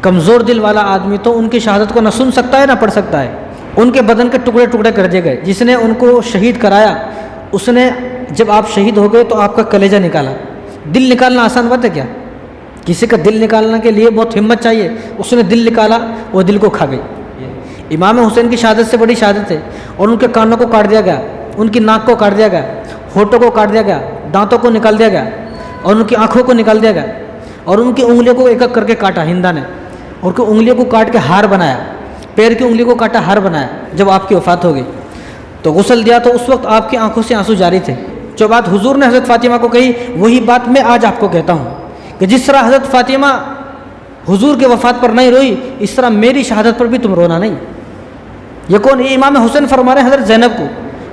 کمزور دل والا آدمی تو ان کی شہادت کو نہ سن سکتا ہے نہ پڑھ سکتا ہے. ان کے بدن کے ٹکڑے ٹکڑے کر دیے گئے. جس نے ان کو شہید کرایا اس نے جب آپ شہید ہو گئے تو آپ کا کلیجہ نکالا. دل نکالنا آسان بات ہے کیا؟ کسی کا دل نکالنے کے لیے بہت ہمت چاہیے. اس نے دل نکالا، وہ دل کو کھا گئی. امام حسین کی شہادت سے بڑی شہادت ہے. اور ان کے کانوں کو کاٹ دیا گیا، ان کی ناک کو کاٹ دیا گیا، ہونٹوں کو کاٹ دیا گیا، دانتوں کو نکال دیا گیا، اور ان کی آنکھوں کو نکال دیا گیا، اور ان کی انگلیوں کو ایک ایک کر کے کاٹا ہندا نے. اور کہ انگلیوں کو کاٹ کے ہار بنایا، پیر کی انگلی کو کاٹا ہار بنایا. جب آپ کی وفات ہو گئی تو غسل دیا تو اس وقت آپ کی آنکھوں سے آنسو جاری تھے. جو بات حضور نے حضرت فاطمہ کو کہی وہی بات میں آج آپ کو کہتا ہوں کہ جس طرح حضرت فاطمہ حضور کے وفات پر نہیں روئی، اس طرح میری شہادت پر بھی تم رونا نہیں. یہ کون؟ یہ امام حسین فرما رہے ہیں حضرت زینب کو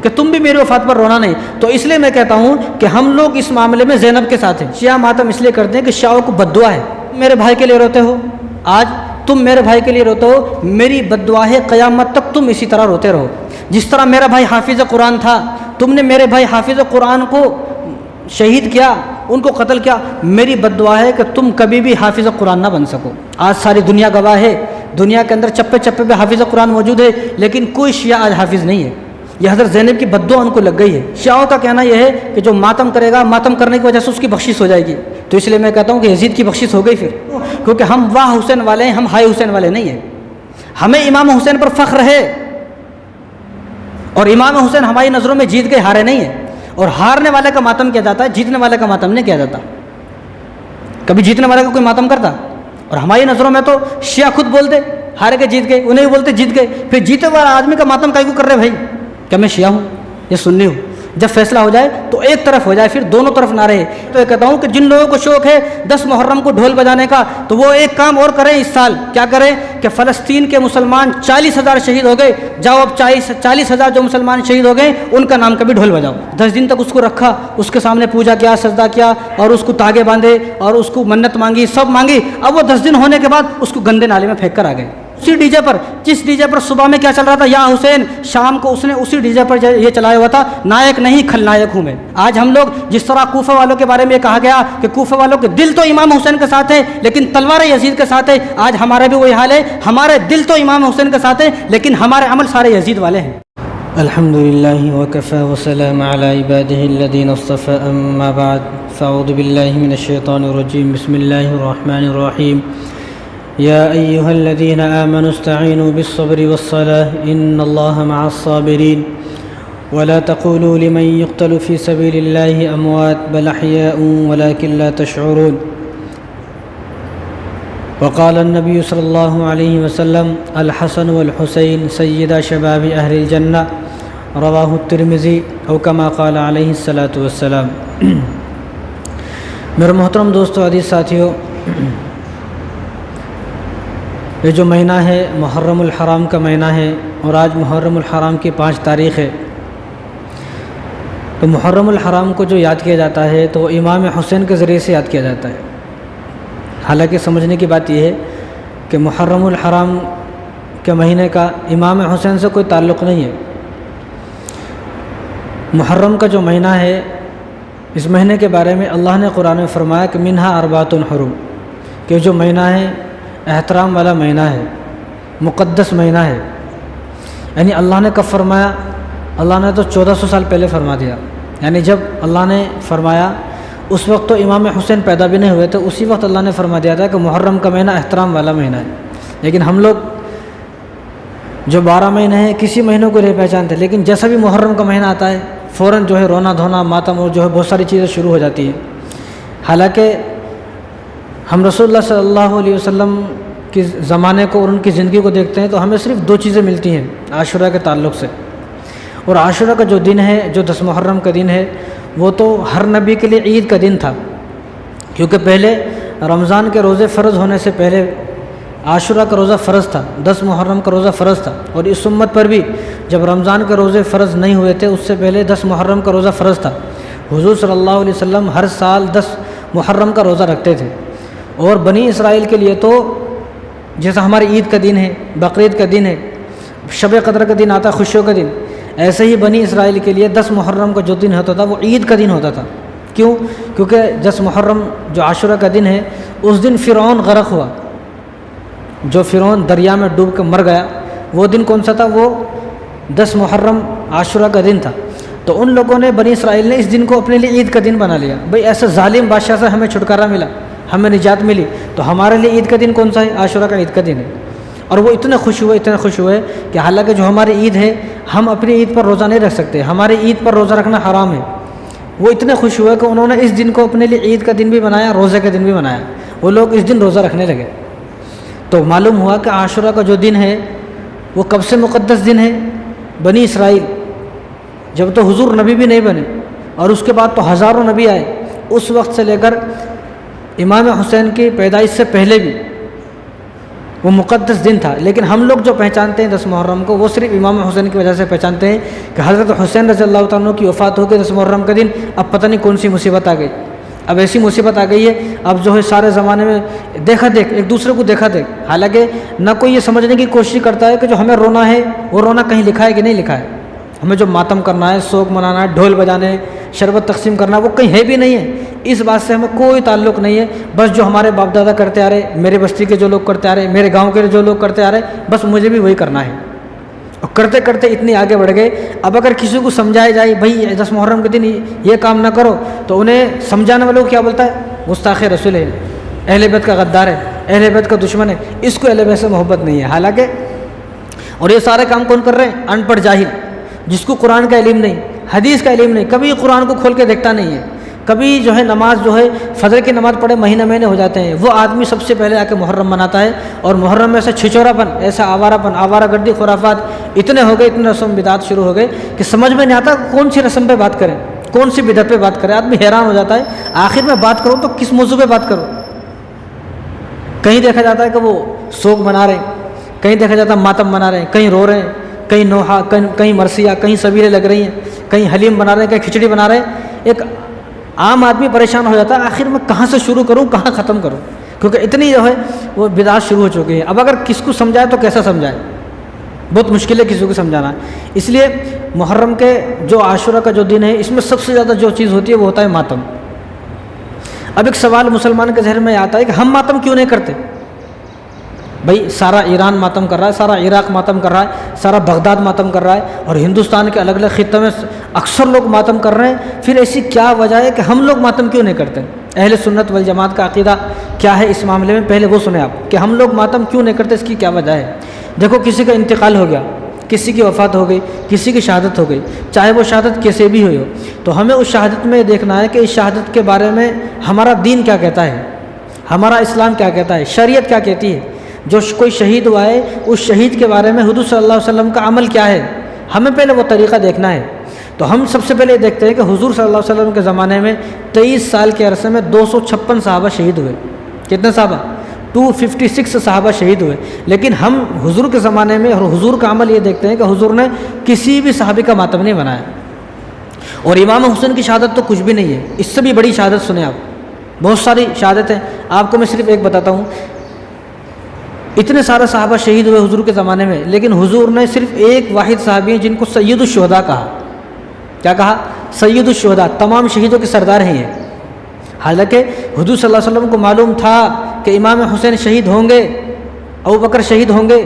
کہ تم بھی میری وفات پر رونا نہیں. تو اس لیے میں کہتا ہوں کہ ہم لوگ اس معاملے میں زینب کے ساتھ ہیں. شیعہ ماتم اس لیے کرتے ہیں کہ شیعوں کو بد دعا ہے. میرے بھائی کے لیے روتے ہو، آج تم میرے بھائی کے لیے روتے ہو، میری بد دعا ہے قیامت تک تم اسی طرح روتے رہو. جس طرح میرا بھائی حافظ قرآن تھا، تم نے میرے بھائی حافظ قرآن کو شہید کیا، ان کو قتل کیا، میری بد دعا ہے کہ تم کبھی بھی حافظ قرآن نہ بن سکو. آج ساری دنیا گواہ ہے، دنیا کے اندر چپے چپے پہ حافظ قرآن موجود ہے، لیکن کوئی شیعہ آج حافظ نہیں ہے. یہ حضرت زینب کی بد دعا ان کو لگ گئی ہے. شیعوں کا کہنا یہ ہے کہ جو ماتم کرے گا، ماتم کرنے کی وجہ سے اس کی بخشش ہو جائے گی. تو اس لیے میں کہتا ہوں کہ یزید کی بخشش ہو گئی پھر، کیونکہ ہم واہ حسین والے ہیں، ہم ہائے حسین والے نہیں ہیں. ہمیں امام حسین پر فخر ہے، اور امام حسین ہماری نظروں میں جیت گئے، ہارے نہیں ہیں. اور ہارنے والے کا ماتم کیا جاتا ہے، جیتنے والے کا ماتم نہیں کیا جاتا. کبھی جیتنے والے کا کوئی ماتم کرتا؟ اور ہماری نظروں میں تو شیعہ خود بولتے ہارے کے جیت گئے، انہیں بولتے جیت گئے. پھر جیتے والا آدمی کا ماتم کائی کو کر رہے بھائی؟ کہ میں شیعہ ہوں یا سنی ہوں؟ جب فیصلہ ہو جائے تو ایک طرف ہو جائے، پھر دونوں طرف نہ رہے. تو یہ کہتا ہوں کہ جن لوگوں کو شوق ہے 10 محرم کو ڈھول بجانے کا، تو وہ ایک کام اور کریں اس سال. کیا کریں کہ فلسطین کے مسلمان 40,000 شہید ہو گئے، جاؤ اب 40,000 جو مسلمان شہید ہو گئے ان کا نام کبھی ڈھول بجاؤ. 10 دن تک اس کو رکھا، اس کے سامنے پوجا کیا، سجدہ کیا، اور اس کو تاگے باندھے اور اس کو منت مانگی، سب مانگی. اب وہ 10 دن ہونے کے بعد اس کو گندے نالے میں پھینک کر آ گئے. اسی ڈی جے پر، جس ڈی جے پر صبح میں کیا چل رہا تھا، یا حسین، شام کو اس نے اسی ڈی جے پر یہ چلایا ہوا تھا، نائک نہیں کھل نائک ہوں میں. آج ہم لوگ جس طرح کوفہ والوں کے بارے میں کہا گیا کہ کوفہ والوں کے دل تو امام حسین کے ساتھ ہے لیکن تلوار یزید کے ساتھ ہے، آج ہمارا بھی وہی حال ہے. ہمارے دل تو امام حسین کے ساتھ ہے لیکن ہمارے عمل سارے یزید والے ہیں. الحمدللہ وکفى وسلام علی عباده الذین اصطفى، اما بعد فاعوذ باللہ من الشیطان الرجیم. بسم اللہ الرحمن الرحیم. یا ایہا الذین آمنوا استعینوا بالصبر والصلاة ان اللہ مع الصابرین ولا تقولوا لمن يقتل في سبيل الله اموات بل احياء ولكن لا تشعرون. وقال النبي صلى الله عليه وسلم الحسن والحسين سيدا شباب اهل الجنة رواه الترمذي او كما قال عليه الصلاة والسلام. میرے محترم دوستو، عزیز ساتھیو، یہ جو مہینہ ہے محرم الحرام کا مہینہ ہے، اور آج محرم الحرام کی 5 تاریخ ہے. تو محرم الحرام کو جو یاد کیا جاتا ہے تو وہ امام حسین کے ذریعے سے یاد کیا جاتا ہے. حالانکہ سمجھنے کی بات یہ ہے کہ محرم الحرام کے مہینے کا امام حسین سے کوئی تعلق نہیں ہے. محرم کا جو مہینہ ہے، اس مہینے کے بارے میں اللہ نے قرآن میں فرمایا کہ منہا اربعۃ حرم، کہ جو مہینہ ہے احترام والا مہینہ ہے، مقدس مہینہ ہے. یعنی اللہ نے کب فرمایا؟ اللہ نے تو 1400 سال پہلے فرما دیا. یعنی جب اللہ نے فرمایا اس وقت تو امام حسین پیدا بھی نہیں ہوئے تھے، اسی وقت اللہ نے فرما دیا تھا کہ محرم کا مہینہ احترام والا مہینہ ہے. لیکن ہم لوگ جو 12 مہینے ہیں کسی مہینوں کو نہیں پہچانتے، لیکن جیسا بھی محرم کا مہینہ آتا ہے فوراً جو ہے رونا دھونا، ماتم اور جو ہے بہت ساری چیزیں شروع ہو جاتی ہیں. حالانکہ ہم رسول اللہ صلی اللہ علیہ وسلم کے زمانے کو اور ان کی زندگی کو دیکھتے ہیں تو ہمیں صرف 2 چیزیں ملتی ہیں عاشورہ کے تعلق سے. اور عاشورہ کا جو دن ہے، جو 10 محرم کا دن ہے، وہ تو ہر نبی کے لیے عید کا دن تھا، کیونکہ پہلے رمضان کے روزے فرض ہونے سے پہلے عاشورہ کا روزہ فرض تھا، 10 محرم کا روزہ فرض تھا. اور اس امت پر بھی جب رمضان کے روزے فرض نہیں ہوئے تھے اس سے پہلے 10 محرم کا روزہ فرض تھا. حضور صلی اللہ علیہ وسلم ہر سال 10 محرم کا روزہ رکھتے تھے. اور بنی اسرائیل کے لیے تو جیسا ہماری عید کا دن ہے، بقرعید کا دن ہے، شب قدر کا دن آتا ہے، خوشیوں کا دن، ایسے ہی بنی اسرائیل کے لیے 10 محرم کا جو دن ہوتا تھا وہ عید کا دن ہوتا تھا. کیوں؟ کیونکہ 10 محرم جو عاشورہ کا دن ہے اس دن فرعون غرق ہوا. جو فرعون دریا میں ڈوب کر مر گیا، وہ دن کون سا تھا؟ وہ 10 محرم عاشورہ کا دن تھا۔ تو ان لوگوں نے، بنی اسرائیل نے، اس دن کو اپنے لیے عید کا دن بنا لیا۔ بھئی ایسا ظالم بادشاہ سے ہمیں چھٹکارا ملا، ہمیں نجات ملی، تو ہمارے لیے عید کا دن کون سا ہے؟ عاشورہ کا عید کا دن ہے۔ اور وہ اتنے خوش ہوئے کہ حالانکہ جو ہماری عید ہے، ہم اپنی عید پر روزہ نہیں رکھ سکتے، ہماری عید پر روزہ رکھنا حرام ہے۔ وہ اتنے خوش ہوئے کہ انہوں نے اس دن کو اپنے لیے عید کا دن بھی بنایا، روزے کا دن بھی بنایا، وہ لوگ اس دن روزہ رکھنے لگے۔ تو معلوم ہوا کہ عاشورہ کا جو دن ہے وہ کب سے مقدس دن ہے؟ بنی اسرائیل جب تو حضور نبی بھی نہیں بنے، اور اس کے بعد تو ہزاروں نبی آئے، اس وقت سے لے کر امام حسین کی پیدائش سے پہلے بھی وہ مقدس دن تھا۔ لیکن ہم لوگ جو پہچانتے ہیں 10 محرم کو، وہ صرف امام حسین کی وجہ سے پہچانتے ہیں کہ حضرت حسین رضی اللہ تعالیٰ عنہ کی وفات ہو گئی 10 محرم کا دن، اب پتہ نہیں کون سی مصیبت آ گئی، اب ایسی مصیبت آ گئی ہے، اب جو ہے سارے زمانے میں دیکھا دیکھ، ایک دوسرے کو دیکھا دیکھ۔ حالانکہ نہ کوئی یہ سمجھنے کی کوشش کرتا ہے کہ جو ہمیں رونا ہے وہ رونا کہیں لکھا ہے کہ نہیں لکھا ہے، ہمیں جو ماتم کرنا ہے، سوگ منانا ہے، ڈھول بجانے، شربت تقسیم کرنا، وہ کہیں ہے بھی نہیں ہے، اس بات سے ہمیں کوئی تعلق نہیں ہے۔ بس جو ہمارے باپ دادا کرتے آ رہے، میرے بستی کے جو لوگ کرتے آ رہے، میرے گاؤں کے جو لوگ کرتے آ رہے، بس مجھے بھی وہی کرنا ہے۔ اور کرتے کرتے اتنی آگے بڑھ گئے، اب اگر کسی کو سمجھایا جائے بھائی 10 محرم کے دن یہ کام نہ کرو، تو انہیں سمجھانے والوں کو کیا بولتا ہے؟ گستاخ رسول ہے، اہل بیت کا غدار ہے، اہل بیت کا دشمن ہے، اس کو اہل بیت سے محبت نہیں ہے۔ حالانکہ اور یہ سارے کام کون کر رہے ہیں؟ ان پڑھ جاہل، جس کو قرآن کا علم نہیں، حدیث کا علم نہیں، کبھی قرآن کو کھول کے دیکھتا نہیں ہے، کبھی جو ہے نماز جو ہے فجر کی نماز پڑھے مہینے ہو جاتے ہیں، وہ آدمی سب سے پہلے آ کے محرم مناتا ہے، اور محرم میں ایسا چھچورا پن، ایسا آوارہ گردی، خرافات اتنے ہو گئے، اتنے رسم بدعت شروع ہو گئے کہ سمجھ میں نہیں آتا کون سی رسم پہ بات کریں، کون سی بدعت پہ بات کریں۔ آدمی حیران ہو جاتا ہے، آخر میں بات کروں تو کس موضوع پہ بات کروں؟ کہیں دیکھا جاتا ہے کہ وہ سوگ منا رہے ہیں، کہیں دیکھا جاتا ہے ماتم منا رہے ہیں، کہیں رو رہے ہیں، کہیں نوحہ، کہیں مرثیہ، کہیں سبیلیں لگ رہی ہیں، کہیں حلیم بنا رہے ہیں، کہیں کھچڑی بنا رہے ہیں۔ ایک عام آدمی پریشان ہو جاتا ہے، آخر میں کہاں سے شروع کروں، کہاں ختم کروں، کیونکہ اتنی جو ہے وہ بدعات شروع ہو چکی ہے۔ اب اگر کس کو سمجھائے تو کیسا سمجھائے؟ بہت مشکل ہے کسی کو سمجھانا۔ اس لیے محرم کے جو عاشورہ کا جو دن ہے، اس میں سب سے زیادہ جو چیز ہوتی ہے وہ ہوتا ہے ماتم۔ اب ایک سوال مسلمان کے ذہن میں آتا ہے کہ ہم ماتم کیوں نہیں کرتے؟ بھائی سارا ایران ماتم کر رہا ہے، سارا عراق ماتم کر رہا ہے، سارا بغداد ماتم کر رہا ہے، اور ہندوستان کے الگ الگ خطوں میں اکثر لوگ ماتم کر رہے ہیں، پھر ایسی کیا وجہ ہے کہ ہم لوگ ماتم کیوں نہیں کرتے؟ اہل سنت والجماعت کا عقیدہ کیا ہے اس معاملے میں؟ پہلے وہ سنیں آپ کہ ہم لوگ ماتم کیوں نہیں کرتے، اس کی کیا وجہ ہے۔ دیکھو، کسی کا انتقال ہو گیا، کسی کی وفات ہو گئی، کسی کی شہادت ہو گئی، چاہے وہ شہادت کیسے بھی ہوئی ہو، تو ہمیں اس شہادت میں دیکھنا ہے کہ اس شہادت کے بارے میں ہمارا دین کیا کہتا ہے، ہمارا اسلام کیا کہتا ہے، شریعت کیا کہتی ہے۔ جو کوئی شہید ہوا ہے، اس شہید کے بارے میں حضور صلی اللہ علیہ وسلم کا عمل کیا ہے، ہمیں پہلے وہ طریقہ دیکھنا ہے۔ تو ہم سب سے پہلے دیکھتے ہیں کہ حضور صلی اللہ علیہ وسلم کے زمانے میں 23 سال کے عرصے میں 256 صحابہ شہید ہوئے۔ کتنے صحابہ؟ 256 صحابہ شہید ہوئے۔ لیکن ہم حضور کے زمانے میں اور حضور کا عمل یہ دیکھتے ہیں کہ حضور نے کسی بھی صحابی کا ماتم نہیں بنایا، اور امام حسین کی شہادت تو کچھ بھی نہیں ہے، اس سے بھی بڑی شہادت سنیں آپ، بہت ساری شہادتیں، آپ کو میں صرف ایک بتاتا ہوں۔ اتنے سارے صحابہ شہید ہوئے حضور کے زمانے میں، لیکن حضور نے صرف ایک واحد صحابی ہیں جن کو سید الشہداء کہا۔ کیا کہا؟ سید الشہداء، تمام شہیدوں کے سردار ہیں یہ۔ حالانکہ حضور صلی اللہ علیہ وسلم کو معلوم تھا کہ امام حسین شہید ہوں گے، ابوبکر شہید ہوں گے،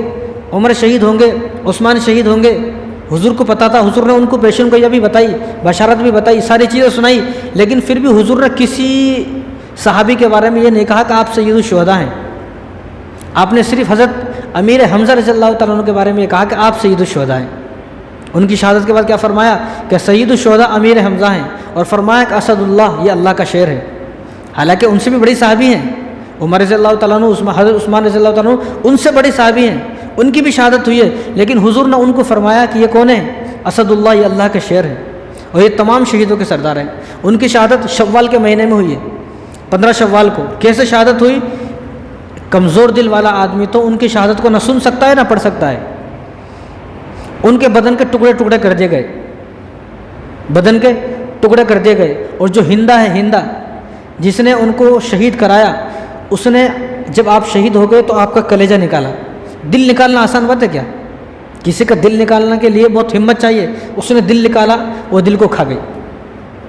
عمر شہید ہوں گے، عثمان شہید ہوں گے، حضور کو پتہ تھا۔ حضور نے ان کو پیشن گوئی بھی بتائی، بشارت بھی بتائی، ساری چیزیں سنائی، لیکن پھر بھی حضور نے کسی صحابی کے بارے میں یہ نہیں کہا کہ آپ سید الشہداء ہیں۔ آپ نے صرف حضرت امیر حمزہ رضی اللہ تعالیٰ عنہ کے بارے میں یہ کہا کہ آپ سید الشہداء ہیں۔ ان کی شہادت کے بعد کیا فرمایا کہ سید الشہداء امیر حمزہ ہیں، اور فرمایا کہ اسد اللہ، یہ اللہ کا شعر ہے۔ حالانکہ ان سے بھی بڑی صحابی ہیں، عمر رضی اللہ تعالیٰ عنہ، حضرت عثمان رضی اللہ تعالیٰ عنہ ان سے بڑی صحابی ہیں، ان کی بھی شہادت ہوئی ہے، لیکن حضور نے ان کو فرمایا کہ یہ کون ہے؟ اسد اللہ، یہ اللہ کا شعر ہے، اور یہ تمام شہیدوں کے سردار ہیں۔ ان کی شہادت شوال کے مہینے میں ہوئی ہے، 15 شوال کو۔ کیسے شہادت ہوئی؟ کمزور دل والا آدمی تو ان کی شہادت کو نہ سن سکتا ہے نہ پڑھ سکتا ہے۔ ان کے بدن کے ٹکڑے ٹکڑے کر دیے گئے، بدن کے ٹکڑے کر دیے گئے۔ اور جو ہندا ہے، ہندا جس نے ان کو شہید کرایا، اس نے جب آپ شہید ہو گئے تو آپ کا کلیجہ نکالا۔ دل نکالنا آسان بات ہے کیا؟ کسی کا دل نکالنے کے لیے بہت ہمت چاہیے، اس نے دل نکالا، وہ دل کو کھا گئی۔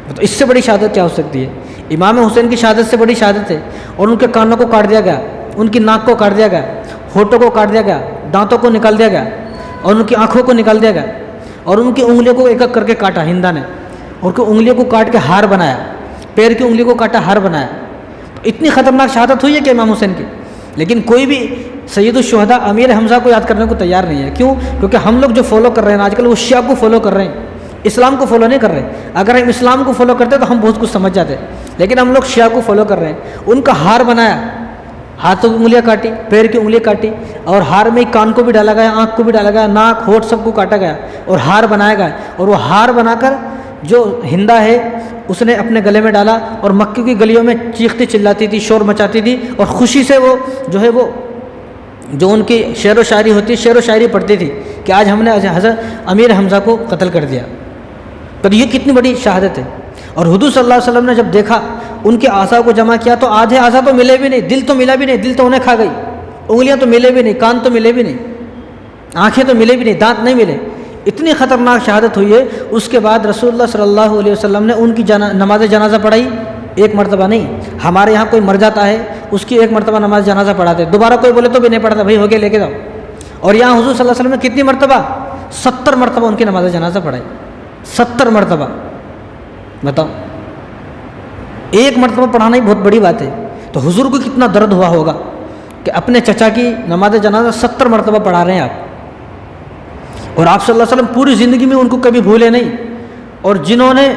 تو اس سے بڑی شہادت کیا ہو سکتی ہے؟ امام حسین کی شہادت سے بڑی شہادت ہے۔ اور ان کے کانوں کو کاٹ دیا گیا، ان کی ناک کو کاٹ دیا گیا۔ ہونٹوں کو کاٹ دیا گیا، دانتوں کو نکال دیا گیا اور ان کی آنکھوں کو نکال دیا گیا اور ان کی انگلیوں کو ایک ایک کر کے کاٹا ہندا نے، اور ان کی انگلیوں کو کاٹ کے ہار بنایا، پیر کی انگلی کو کاٹا ہار بنایا. تو اتنی خطرناک شہادت ہوئی ہے کہ امام حسین کی، لیکن کوئی بھی سید الشہداء امیر حمزہ کو یاد کرنے کو تیار نہیں ہے. کیوں؟ کیونکہ ہم لوگ جو فالو کر رہے ہیں آج کل وہ شیعہ کو فالو کر رہے ہیں، اسلام کو فالو نہیں کر رہے. اگر ہم اسلام کو فالو کرتے تو ہم بہت کچھ سمجھ جاتے، لیکن ہم لوگ شیعہ کو فالو کر رہے ہیں. ان کا ہار بنایا، ہاتھوں کی انگلیاں کاٹی، پیر کی انگلیاں کاٹی، اور ہار میں کان کو بھی ڈالا گیا، آنکھ کو بھی ڈالا گیا، ناک ہونٹ سب کو کاٹا گیا اور ہار بنایا گیا. اور وہ ہار بنا کر جو ہندا ہے اس نے اپنے گلے میں ڈالا اور مکے کی گلیوں میں چیختی چلاتی تھی، شور مچاتی تھی، اور خوشی سے وہ جو ہے وہ جو ان کی شعر و شاعری ہوتی، شعر و شاعری پڑھتی تھی کہ آج ہم نے حضرت امیر حمزہ کو قتل کر دیا. تو یہ کتنی بڑی شہادت ہے. اور حضور صلی اللہ علیہ وسلم نے جب دیکھا ان کے اعضاء کو جمع کیا تو آدھے اعضاء تو ملے بھی نہیں، دل تو ملا بھی نہیں، دل تو انہیں کھا گئی، انگلیاں تو ملے بھی نہیں، کان تو ملے بھی نہیں، آنکھیں تو ملے بھی نہیں، دانت نہیں ملے. اتنی خطرناک شہادت ہوئی ہے. اس کے بعد رسول اللہ صلی اللہ علیہ وسلم نے ان کی نماز جنازہ پڑھائی، ایک مرتبہ نہیں. ہمارے یہاں کوئی مر جاتا ہے اس کی ایک مرتبہ نماز جنازہ پڑھاتے، دوبارہ کوئی بولے تو بھی نہیں پڑھتا، بھائی ہو گیا لے کے جاؤ. اور یہاں حضور صلی اللہ علیہ وسلم نے کتنی مرتبہ؟ 70 مرتبہ ان کی نماز جنازہ پڑھائی. 70 مرتبہ، بتاؤ، ایک مرتبہ پڑھانا ہی بہت بڑی بات ہے. تو حضور کو کتنا درد ہوا ہوگا کہ اپنے چچا کی نماز جنازہ 70 مرتبہ پڑھا رہے ہیں آپ. اور آپ صلی اللہ علیہ وسلم پوری زندگی میں ان کو کبھی بھولے نہیں. اور جنہوں نے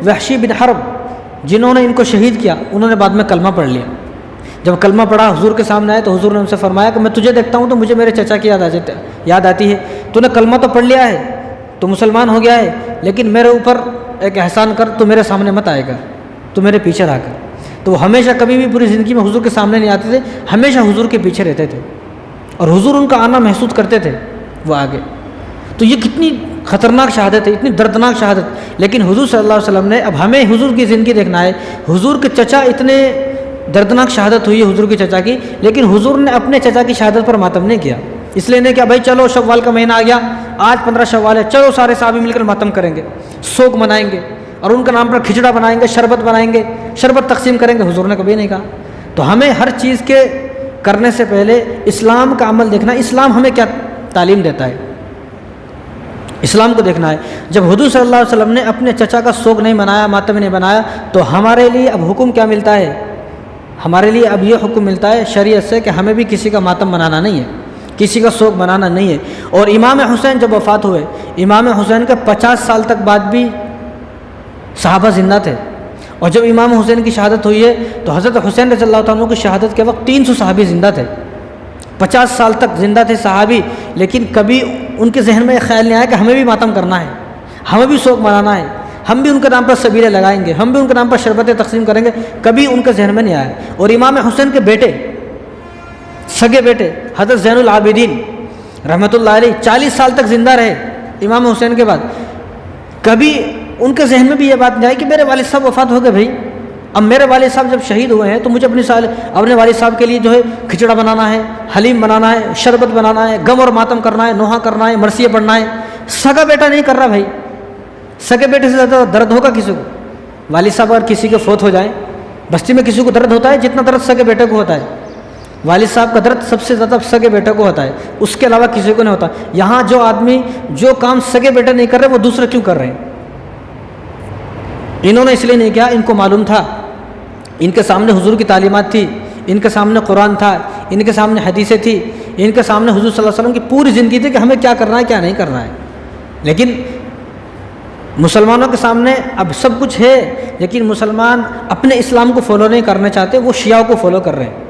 وحشی بن حرب، جنہوں نے ان کو شہید کیا، انہوں نے بعد میں کلمہ پڑھ لیا. جب کلمہ پڑھا حضور کے سامنے آئے تو حضور نے ان سے فرمایا کہ میں تجھے دیکھتا ہوں تو مجھے میرے چچا کی یاد آتی ہے. تو نے کلمہ تو پڑھ لیا ہے، تو مسلمان ہو گیا ہے، لیکن میرے اوپر ایک احسان کر، تو میرے سامنے مت آئے گا، تو میرے پیچھے رہ کر. تو وہ ہمیشہ کبھی بھی پوری زندگی میں حضور کے سامنے نہیں آتے تھے، ہمیشہ حضور کے پیچھے رہتے تھے اور حضور ان کا آنا محسوس کرتے تھے وہ آگے. تو یہ کتنی خطرناک شہادت ہے، اتنی دردناک شہادت. لیکن حضور صلی اللہ علیہ وسلم نے، اب ہمیں حضور کی زندگی دیکھنا ہے. حضور کے چچا اتنے دردناک شہادت ہوئی ہے حضور کے چچا کی، لیکن حضور نے اپنے چچا کی شہادت پر ماتم نہیں کیا. اس لیے نہیں کہ بھائی چلو شوال کا مہینہ آ گیا، آج 15 شوال ہے، چلو سارے صحابی مل کر ماتم کریں گے، سوگ منائیں گے اور ان کا نام پر کھچڑا بنائیں گے، شربت بنائیں گے، شربت تقسیم کریں گے. حضور نے کبھی نہیں کہا. تو ہمیں ہر چیز کے کرنے سے پہلے اسلام کا عمل دیکھنا ہے، اسلام ہمیں کیا تعلیم دیتا ہے، اسلام کو دیکھنا ہے. جب حضور صلی اللہ علیہ وسلم نے اپنے چچا کا سوگ نہیں منایا، ماتم نہیں بنایا، تو ہمارے لیے اب حکم کیا ملتا ہے؟ ہمارے لیے اب یہ حکم ملتا ہے شریعت سے کہ ہمیں بھی کسی کا ماتم منانا نہیں ہے، کسی کا سوگ منانا نہیں ہے. اور امام حسین جب وفات ہوئے، امام حسین کے 50 سال تک بعد بھی صحابہ زندہ تھے. اور جب امام حسین کی شہادت ہوئی ہے تو حضرت حسین رضی اللہ تعالیٰ عنہ کی شہادت کے وقت 300 صحابی زندہ تھے. 50 سال تک زندہ تھے صحابی، لیکن کبھی ان کے ذہن میں یہ خیال نہیں آیا کہ ہمیں بھی ماتم کرنا ہے، ہمیں بھی سوگ منانا ہے، ہم بھی ان کے نام پر سبیلے لگائیں گے، ہم بھی ان کے نام پر شربتیں تقسیم کریں گے. کبھی ان کے ذہن میں نہیں آیا. اور امام حسین کے بیٹے، سگے بیٹے حضرت زین العابدین رحمۃ اللہ علیہ 40 سال تک زندہ رہے امام حسین کے بعد. کبھی ان کے ذہن میں بھی یہ بات نہیں آئی کہ میرے والد صاحب وفات ہو گئے، بھائی اب میرے والد صاحب جب شہید ہوئے ہیں تو مجھے اپنے والد صاحب کے لیے جو ہے کھچڑا بنانا ہے، حلیم بنانا ہے، شربت بنانا ہے، غم اور ماتم کرنا ہے، نوحہ کرنا ہے، مرثیے پڑھنا ہے. سگا بیٹا نہیں کر رہا بھائی. سگے بیٹے سے زیادہ درد ہوگا کسی کو؟ والد صاحب اگر کسی کے فوت ہو جائیں، بستی میں کسی کو درد ہوتا ہے جتنا درد سگے بیٹے کو ہوتا ہے. والد صاحب کا درد سب سے زیادہ سگے بیٹے کو ہوتا ہے، اس کے علاوہ کسی کو نہیں ہوتا. یہاں جو آدمی جو کام سگے بیٹے نہیں کر رہے وہ دوسرے کیوں کر رہے ہیں؟ انہوں نے اس لیے نہیں کیا، ان کو معلوم تھا، ان کے سامنے حضور کی تعلیمات تھی، ان کے سامنے قرآن تھا، ان کے سامنے حدیثیں تھی، ان کے سامنے حضور صلی اللہ علیہ وسلم کی پوری زندگی تھی کہ ہمیں کیا کرنا ہے کیا نہیں کرنا ہے. لیکن مسلمانوں کے سامنے اب سب کچھ ہے، لیکن مسلمان اپنے اسلام کو فالو نہیں کرنا چاہتے، وہ شیعہ کو فالو کر رہے ہیں.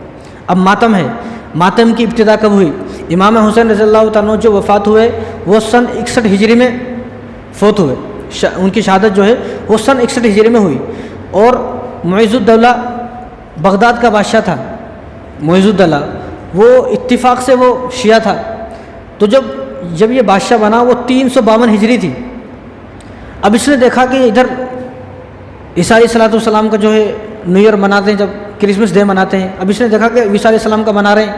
اب ماتم ہے. ماتم کی ابتدا کب ہوئی؟ امام حسین رضی اللہ تعالیٰ جو وفات ہوئے وہ سن 61 ہجری میں فوت ہوئے. ان کی شہادت جو ہے وہ سن 61 ہجری میں ہوئی. اور معیز الدولہ بغداد کا بادشاہ تھا. معیز الدولہ وہ اتفاق سے وہ شیعہ تھا. تو جب یہ بادشاہ بنا وہ 352 ہجری تھی. اب اس نے دیکھا کہ ادھر عیسیٰ علیہ السلام کا جو ہے نیو ایئر مناتے ہیں، جب کرسمس ڈے مناتے ہیں، اب اس نے دیکھا کہ عیسیٰ علیہ السلام کا منا رہے ہیں،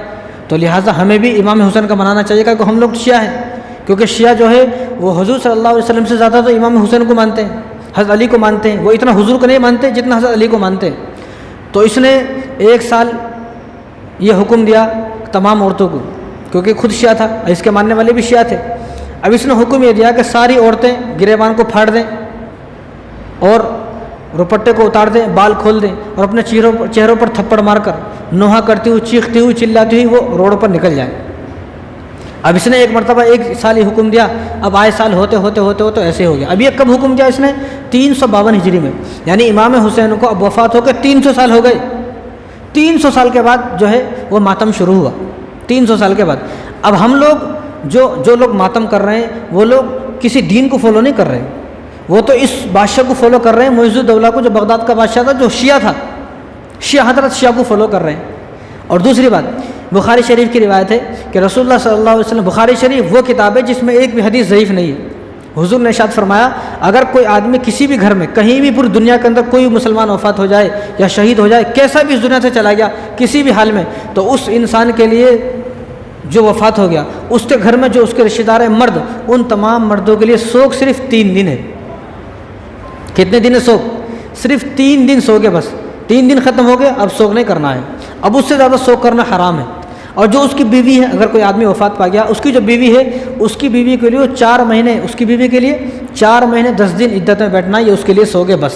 تو لہٰذا ہمیں بھی امام حسین کا منانا چاہیے، کیونکہ ہم لوگ شیعہ ہیں. کیونکہ شیعہ جو ہے وہ حضور صلی اللہ علیہ وسلم سے زیادہ تو امام حسین کو مانتے ہیں، حضرت علی کو مانتے ہیں. وہ اتنا حضور کو نہیں مانتے جتنا حضرت علی کو مانتے ہیں. تو اس نے ایک سال یہ حکم دیا تمام عورتوں کو کیونکہ خود شیعہ تھا، اس کے ماننے والے بھی شیعہ تھے۔ اب اس نے حکم یہ دیا کہ ساری عورتیں گریبان کو پھاڑ دیں اور روپٹے کو اتار دیں، بال کھول دیں، اور اپنے چہروں پر تھپڑ مار کر نوحہ کرتی ہوئی، چیختی ہوئی، چلاتی ہوئی وہ روڈ پر نکل جائیں۔ اب اس نے ایک مرتبہ 1 سال ہی حکم دیا، اب آئے سال ہوتے ہوتے ہوتے ہوتے ایسے ہو گیا۔ اب یہ کب حکم دیا اس نے؟ 352 ہجری میں، یعنی امام حسین کو اب وفات ہو کے 300 سال ہو گئے۔ 300 سال کے بعد جو ہے وہ ماتم شروع ہوا، 300 سال کے بعد۔ اب ہم لوگ جو لوگ ماتم کر رہے ہیں وہ لوگ کسی دین کو فالو نہیں کر رہے، وہ تو اس بادشاہ کو فالو کر رہے ہیں، معز الدولہ کو، جو بغداد کا بادشاہ تھا، جو شیعہ تھا، شیعہ حضرت شیعہ کو فالو کر رہے ہیں۔ اور دوسری بات، بخاری شریف کی روایت ہے کہ رسول اللہ صلی اللہ علیہ وسلم، بخاری شریف وہ کتاب ہے جس میں ایک بھی حدیث ضعیف نہیں ہے، حضور نے ارشاد فرمایا اگر کوئی آدمی کسی بھی گھر میں کہیں بھی پوری دنیا کے اندر کوئی مسلمان وفات ہو جائے یا شہید ہو جائے، کیسا بھی اس دنیا سے چلا گیا کسی بھی حال میں، تو اس انسان کے لیے جو وفات ہو گیا اس کے گھر میں جو اس کے رشتہ دار ہیں مرد، ان تمام مردوں کے لیے سوگ صرف 3 دن ہے۔ کتنے دن ہے سوگ؟ صرف 3 دن سوگے، بس 3 دن ختم ہو گئے، اب سوگ نہیں کرنا ہے، اب اس سے زیادہ سوگ کرنا حرام ہے۔ اور جو اس کی بیوی ہے، اگر کوئی آدمی وفات پا گیا، اس کی جو بیوی ہے، اس کی بیوی کے لیے 4 مہینے، اس کی بیوی کے لیے 4 مہینے 10 دن عدت میں بیٹھنا، یہ اس کے لیے سوگے بس،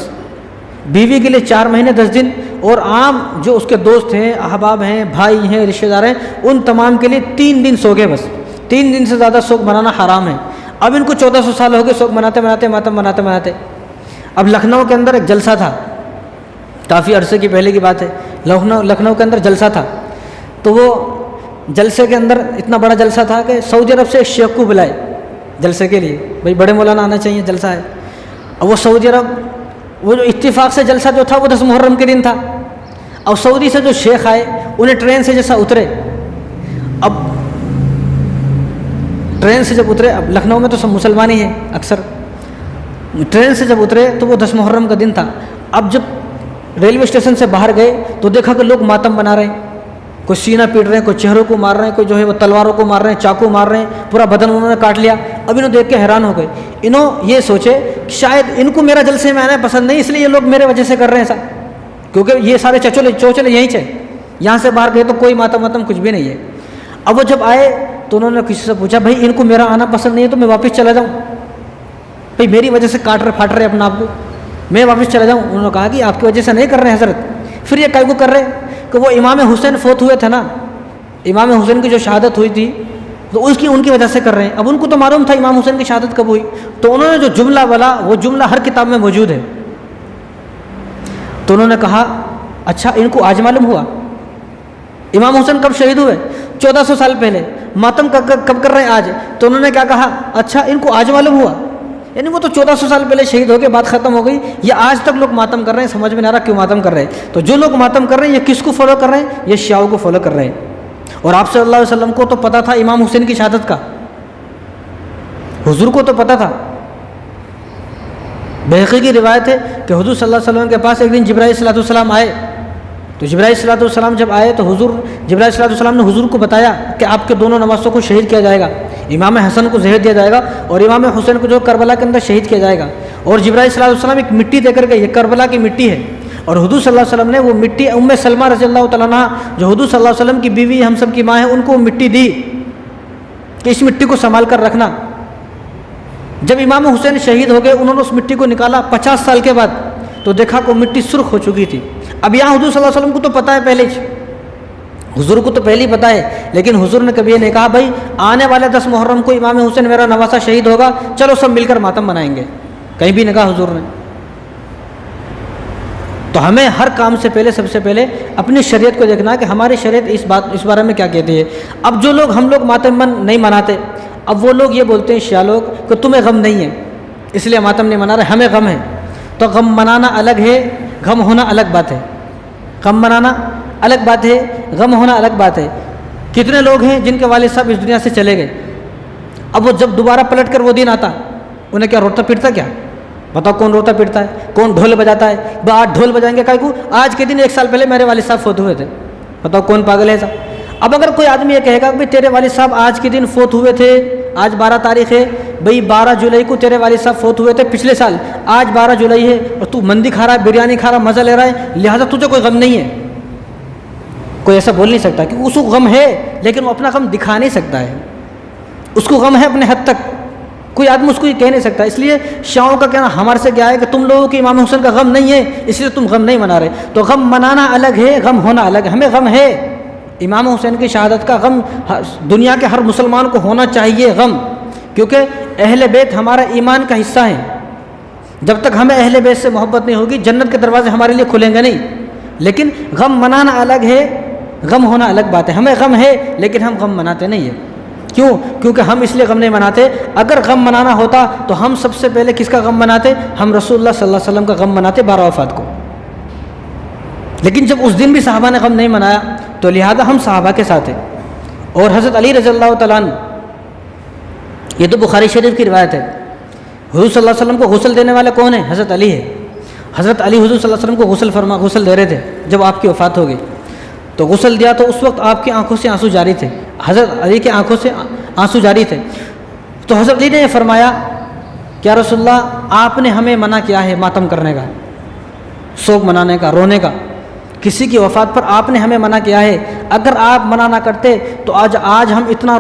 بیوی کے لیے 4 مہینے 10 دن، اور عام جو اس کے دوست ہیں، احباب ہیں، بھائی ہیں، رشتہ دار ہیں، ان تمام کے لیے 3 دن سوگے بس، 3 دن سے زیادہ سوگ منانا حرام ہے۔ اب ان کو 1400 سال ہو گئے سوگ مناتے مناتے، ماتم مناتے مناتے۔ اب لکھنؤ کے اندر ایک جلسہ تھا، کافی عرصے کی پہلے کی بات ہے، لکھنؤ کے اندر جلسہ تھا، تو وہ جلسے کے اندر اتنا بڑا جلسہ تھا کہ سعودی عرب سے ایک شیخ کو بلائے جلسے کے لیے، بھائی بڑے مولانا آنا چاہیے، جلسہ ہے۔ اب وہ سعودی عرب، وہ جو اتفاق سے جلسہ جو تھا وہ 10 محرم کے دن تھا، اور سعودی سے جو شیخ آئے انہیں ٹرین سے جیسا اترے، اب ٹرین سے جب اترے، اب لکھنؤ میں تو سب مسلمان ہی ہیں اکثر، ٹرین سے جب اترے تو وہ 10 محرم کا دن تھا۔ اب جب ریلوے اسٹیشن سے باہر گئے تو دیکھا کہ لوگ ماتم بنا رہے ہیں، کوئی سینہ پیٹ رہے ہیں، کوئی چہروں کو مار رہے ہیں، کوئی جو ہے وہ تلواروں کو مار رہے ہیں، چاقو مار رہے ہیں، پورا بدن انہوں نے کاٹ لیا۔ اب انہوں دیکھ کے حیران ہو گئے، انہوں یہ سوچے کہ شاید ان کو میرا جلسے میں آنا پسند نہیں، اس لیے یہ لوگ میرے وجہ سے کر رہے ہیں ایسا، کیونکہ یہ سارے چوچلے یہیں سے، یہاں سے باہر گئے تو کوئی ماتم کچھ بھی نہیں ہے۔ اب وہ جب آئے تو انہوں نے کسی سے پوچھا بھائی ان کو میرا آنا پسند نہیں ہے تو میں واپس چلا جاؤں، بھائی میری وجہ سے کاٹ رہے پھاٹ رہے اپنا آپ کو، میں واپس چلا جاؤں؟ انہوں نے کہا کہ آپ کی وجہ سے نہیں کر رہے حضرت، پھر یہ کائی کو کر رہے کہ وہ امام حسین فوت ہوئے تھے نا، امام حسین کی جو شہادت ہوئی تھی تو ان کی وجہ سے کر رہے ہیں۔ اب ان کو تو معلوم تھا امام حسین کی شہادت کب ہوئی، تو انہوں نے جو جملہ بولا وہ جملہ ہر کتاب میں موجود ہے، تو انہوں نے کہا اچھا ان کو آج معلوم ہوا امام حسین کب شہید ہوئے؟ 1400 سال پہلے، ماتم کب کر رہے ہیں آج؟ تو انہوں نے کیا کہا، اچھا ان کو آج معلوم ہوا، یعنی وہ تو 1400 سال پہلے شہید ہو گئے، بات ختم ہو گئی، یہ آج تک لوگ ماتم کر رہے ہیں، سمجھ میں نہیں آ رہا کیوں ماتم کر رہے ہیں۔ تو جو لوگ ماتم کر رہے ہیں یہ کس کو فالو کر رہے ہیں؟ یہ شیعوں کو فالو کر رہے ہیں۔ اور آپ صلی اللہ علیہ وسلم کو تو پتہ تھا امام حسین کی شہادت کا، حضور کو تو پتہ تھا۔ بہقی کی روایت ہے کہ حضور صلی اللہ علیہ وسلم کے پاس ایک دن جبرائیل صلی اللہ علیہ وسلم آئے، تو جبرائیل صلی اللہ علیہ وسلم جب آئے تو جبرائیل صلی اللہ علیہ وسلم نے حضور کو بتایا کہ آپ کے دونوں نواسوں کو شہید کیا جائے گا، امام حسن کو زہر دیا جائے گا اور امام حسین کو جو کربلا کے اندر شہید کیا جائے گا۔ اور جبرائیل صلی اللہ علیہ وسلم ایک مٹی دے کر گئے، یہ کربلا کی مٹی ہے، اور حضور صلی اللہ علیہ وسلم نے وہ مٹی ام سلمہ رضی اللہ تعالیٰ عنہ جو حضور صلی اللہ علیہ وسلم کی بیوی ہم سب کی ماں ہے، ان کو مٹی دی کہ اس مٹی کو سنبھال کر رکھنا۔ جب امام حسین شہید ہو گئے انہوں نے اس مٹی کو نکالا 50 سال کے بعد، تو دیکھا کہ مٹی سرخ ہو چکی تھی۔ اب یہاں حضور صلی اللہ علیہ وسلم کو تو پتہ ہے پہلے، حضور کو تو پہلے ہی پتہ ہے، لیکن حضور نے کبھی یہ نہیں کہا بھائی آنے والے 10 محرم کو امام حسین میرا نواسہ شہید ہوگا، چلو سب مل کر ماتم منائیں گے، کہیں بھی نہیں کہا حضور نے۔ تو ہمیں ہر کام سے پہلے سب سے پہلے اپنی شریعت کو دیکھنا ہے کہ ہماری شریعت اس بارے میں کیا کہتی ہے۔ اب جو لوگ ہم لوگ ماتم نہیں مناتے، اب وہ لوگ یہ بولتے ہیں شیعہ لوگ کہ تمہیں غم نہیں ہے اس لیے ماتم نہیں منا رہے، ہمیں غم ہے۔ تو غم منانا الگ ہے، غم ہونا الگ بات ہے، غم منانا الگ بات ہے، غم ہونا الگ بات ہے۔ کتنے لوگ ہیں جن کے والد صاحب اس دنیا سے چلے گئے، اب وہ جب دوبارہ پلٹ کر وہ دن آتا انہیں کیا روتا پیٹتا؟ کیا بتاؤ کون روتا پیٹتا ہے؟ کون ڈھول بجاتا ہے؟ آج ڈھول بجائیں گے کائی کو؟ آج کے دن 1 سال پہلے میرے والد صاحب فوت ہوئے تھے، بتاؤ کون پاگل ہے ایسا؟ اب اگر کوئی آدمی یہ کہے گا کہ تیرے والد صاحب آج کے دن فوت ہوئے تھے، آج 12 تاریخ ہے، بھئی 12 جولائی کو تیرے والد صاحب فوت ہوئے تھے پچھلے سال، آج 12 جولائی ہے اور تو مندی کھا رہا ہے، بریانی کھا رہا ہے، مزہ لے رہا ہے، لہٰذا تجھے کوئی غم نہیں ہے، کوئی ایسا بول نہیں سکتا کہ اس کو غم ہے لیکن وہ اپنا غم دکھا نہیں سکتا ہے، اس کو غم ہے اپنے حد تک، کوئی آدمی اس کو یہ کہہ نہیں سکتا۔ اس لیے شیعوں کا کہنا ہمارے سے کیا ہے کہ تم لوگوں کے امام حسین کا غم نہیں ہے اس لیے تم غم نہیں منا رہے، تو غم منانا الگ ہے، غم ہونا الگ ہے۔ ہمیں غم ہے امام حسین کی شہادت کا، غم دنیا کے ہر مسلمان کو ہونا چاہیے غم، کیونکہ اہل بیت ہمارا ایمان کا حصہ ہے۔ جب تک ہمیں اہل بیت سے محبت نہیں ہوگی جنت کے دروازے ہمارے لیے کھلیں گے نہیں۔ لیکن غم منانا الگ ہے، غم ہونا الگ بات ہے۔ ہمیں غم ہے لیکن ہم غم مناتے نہیں ہیں۔ کیوں؟ کیونکہ ہم اس لیے غم نہیں مناتے، اگر غم منانا ہوتا تو ہم سب سے پہلے کس کا غم مناتے؟ ہم رسول اللہ صلی اللہ علیہ وسلم کا غم مناتے 12 وفات کو۔ لیکن جب اس دن بھی صحابہ نے غم نہیں منایا تو لہذا ہم صحابہ کے ساتھ ہیں۔ اور حضرت علی رضی اللہ تعالیٰ عنہ، یہ تو بخاری شریف کی روایت ہے، حضور صلی اللہ علیہ وسلم کو غسل دینے والے کون ہیں؟ حضرت علی ہے۔ حضرت علی حضور صلی اللہ علیہ وسلم کو غسل دے رہے تھے جب آپ کی وفات ہو گئی، تو غسل دیا تو اس وقت آپ کی آنکھوں سے آنسو جاری تھے، حضرت علی کی آنکھوں سے آنسو جاری تھے۔ تو حضرت علی نے یہ فرمایا کہ یا رسول اللہ آپ نے ہمیں منع کیا ہے ماتم کرنے کا، سوگ منانے کا، رونے کا، کسی کی وفات پر آپ نے ہمیں منع کیا ہے، اگر آپ منع نہ کرتے تو آج ہم اتنا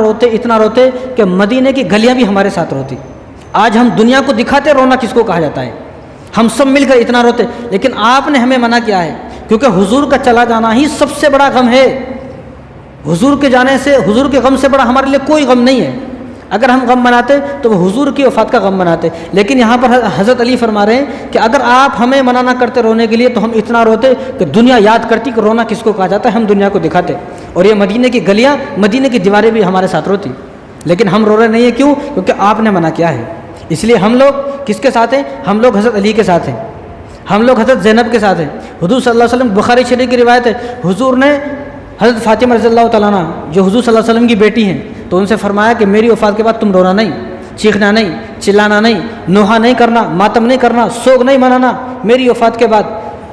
روتے کہ مدینے کی گلیاں بھی ہمارے ساتھ روتی۔ آج ہم دنیا کو دکھاتے رونا کس کو کہا جاتا ہے، ہم سب مل کر اتنا روتے، لیکن آپ نے ہمیں منع کیا ہے، کیونکہ حضور کا چلا جانا ہی سب سے بڑا غم ہے۔ حضور کے جانے سے، حضور کے غم سے بڑا ہمارے لیے کوئی غم نہیں ہے۔ اگر ہم غم مناتے تو وہ حضور کی وفات کا غم مناتے، لیکن یہاں پر حضرت علی فرما رہے ہیں کہ اگر آپ ہمیں منع نہ کرتے رونے کے لیے تو ہم اتنا روتے کہ دنیا یاد کرتی کہ رونا کس کو کہا جاتا ہے، ہم دنیا کو دکھاتے، اور یہ مدینے کی گلیاں، مدینے کی دیواریں بھی ہمارے ساتھ روتی، لیکن ہم رو رہے نہیں ہیں۔ کیوں؟ کیونکہ آپ نے منع کیا ہے۔ اس لیے ہم لوگ کس کے ساتھ ہیں؟ ہم لوگ حضرت علی کے ساتھ ہیں، ہم لوگ حضرت زینب کے ساتھ ہیں۔ حضور صلی اللہ علیہ وسلم، بخاری شریف کی روایت ہے، حضور نے حضرت فاطمہ رضی اللہ تعالیٰ عنہ جو حضور صلی اللہ علیہ وسلم کی بیٹی ہیں، تو ان سے فرمایا کہ میری وفات کے بعد تم رونا نہیں، چیخنا نہیں، چلانا نہیں، نوحہ نہیں کرنا، ماتم نہیں کرنا، سوگ نہیں منانا میری وفات کے بعد۔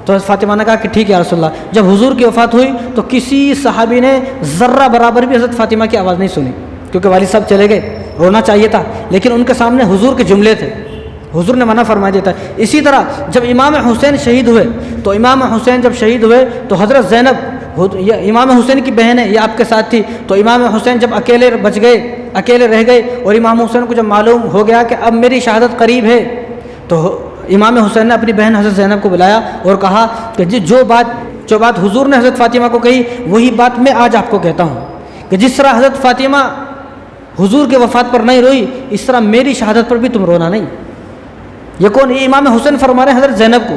تو حضرت فاطمہ نے کہا کہ ٹھیک ہے یا رسول اللہ۔ جب حضور کی وفات ہوئی تو کسی صحابی نے ذرہ برابر بھی حضرت فاطمہ کی آواز نہیں سنی، کیونکہ والد صاحب چلے گئے، رونا چاہیے تھا، لیکن ان کے سامنے حضور کے جملے تھے، حضور نے منع فرما دیتا ہے۔ اسی طرح جب امام حسین شہید ہوئے تو امام حسین جب شہید ہوئے تو حضرت زینب، یہ امام حسین کی بہن ہے، یہ آپ کے ساتھ تھی، تو امام حسین جب اکیلے بچ گئے، اکیلے رہ گئے، اور امام حسین کو جب معلوم ہو گیا کہ اب میری شہادت قریب ہے، تو امام حسین نے اپنی بہن حضرت زینب کو بلایا اور کہا کہ جو بات حضور نے حضرت فاطمہ کو کہی وہی بات میں آج آپ کو کہتا ہوں، کہ جس طرح حضرت فاطمہ حضور کے وفات پر نہیں روئی، اس طرح میری شہادت پر بھی تم رونا نہیں۔ یہ کون؟ یہ امام حسین فرما رہے ہیں حضرت زینب کو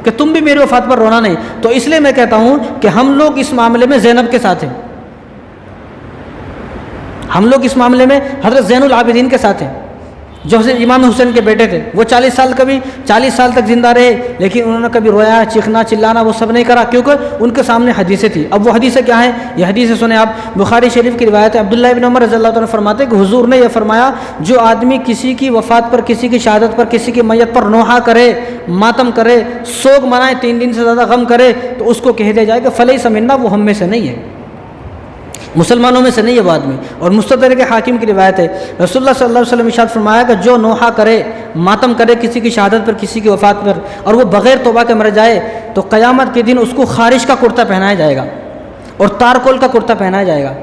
کہ تم بھی میری وفات پر رونا نہیں۔ تو اس لیے میں کہتا ہوں کہ ہم لوگ اس معاملے میں زینب کے ساتھ ہیں، ہم لوگ اس معاملے میں حضرت زین العابدین کے ساتھ ہیں، جو حضرت امام حسین کے بیٹے تھے۔ وہ 40 سال تک زندہ رہے، لیکن انہوں نے کبھی رویا، چیخنا، چلانا وہ سب نہیں کرا، کیونکہ ان کے سامنے حدیثیں تھیں۔ اب وہ حدیثیں کیا ہیں؟ یہ حدیثیں سنیں آپ، بخاری شریف کی روایت ہے، عبداللہ ابن عمر رضی اللہ عنہ فرماتے ہیں کہ حضور نے یہ فرمایا، جو آدمی کسی کی وفات پر، کسی کی شہادت پر، کسی کی میت پر نوحہ کرے، ماتم کرے، سوگ منائے، 3 دن سے زیادہ غم کرے، تو اس کو کہہ دیا جائے کہ فلیس منا، وہ ہم میں سے نہیں ہے، مسلمانوں میں سے نہیں ہے وہ آدمی۔ اور مستدرک حاکم کی روایت ہے، رسول اللہ صلی اللہ علیہ وسلم ارشاد فرمایا کہ جو نوحہ کرے، ماتم کرے کسی کی شہادت پر، کسی کی وفات پر، اور وہ بغیر توبہ کے مر جائے، تو قیامت کے دن اس کو خارش کا کرتا پہنایا جائے گا اور تارکول کا کرتا پہنایا جائے گا۔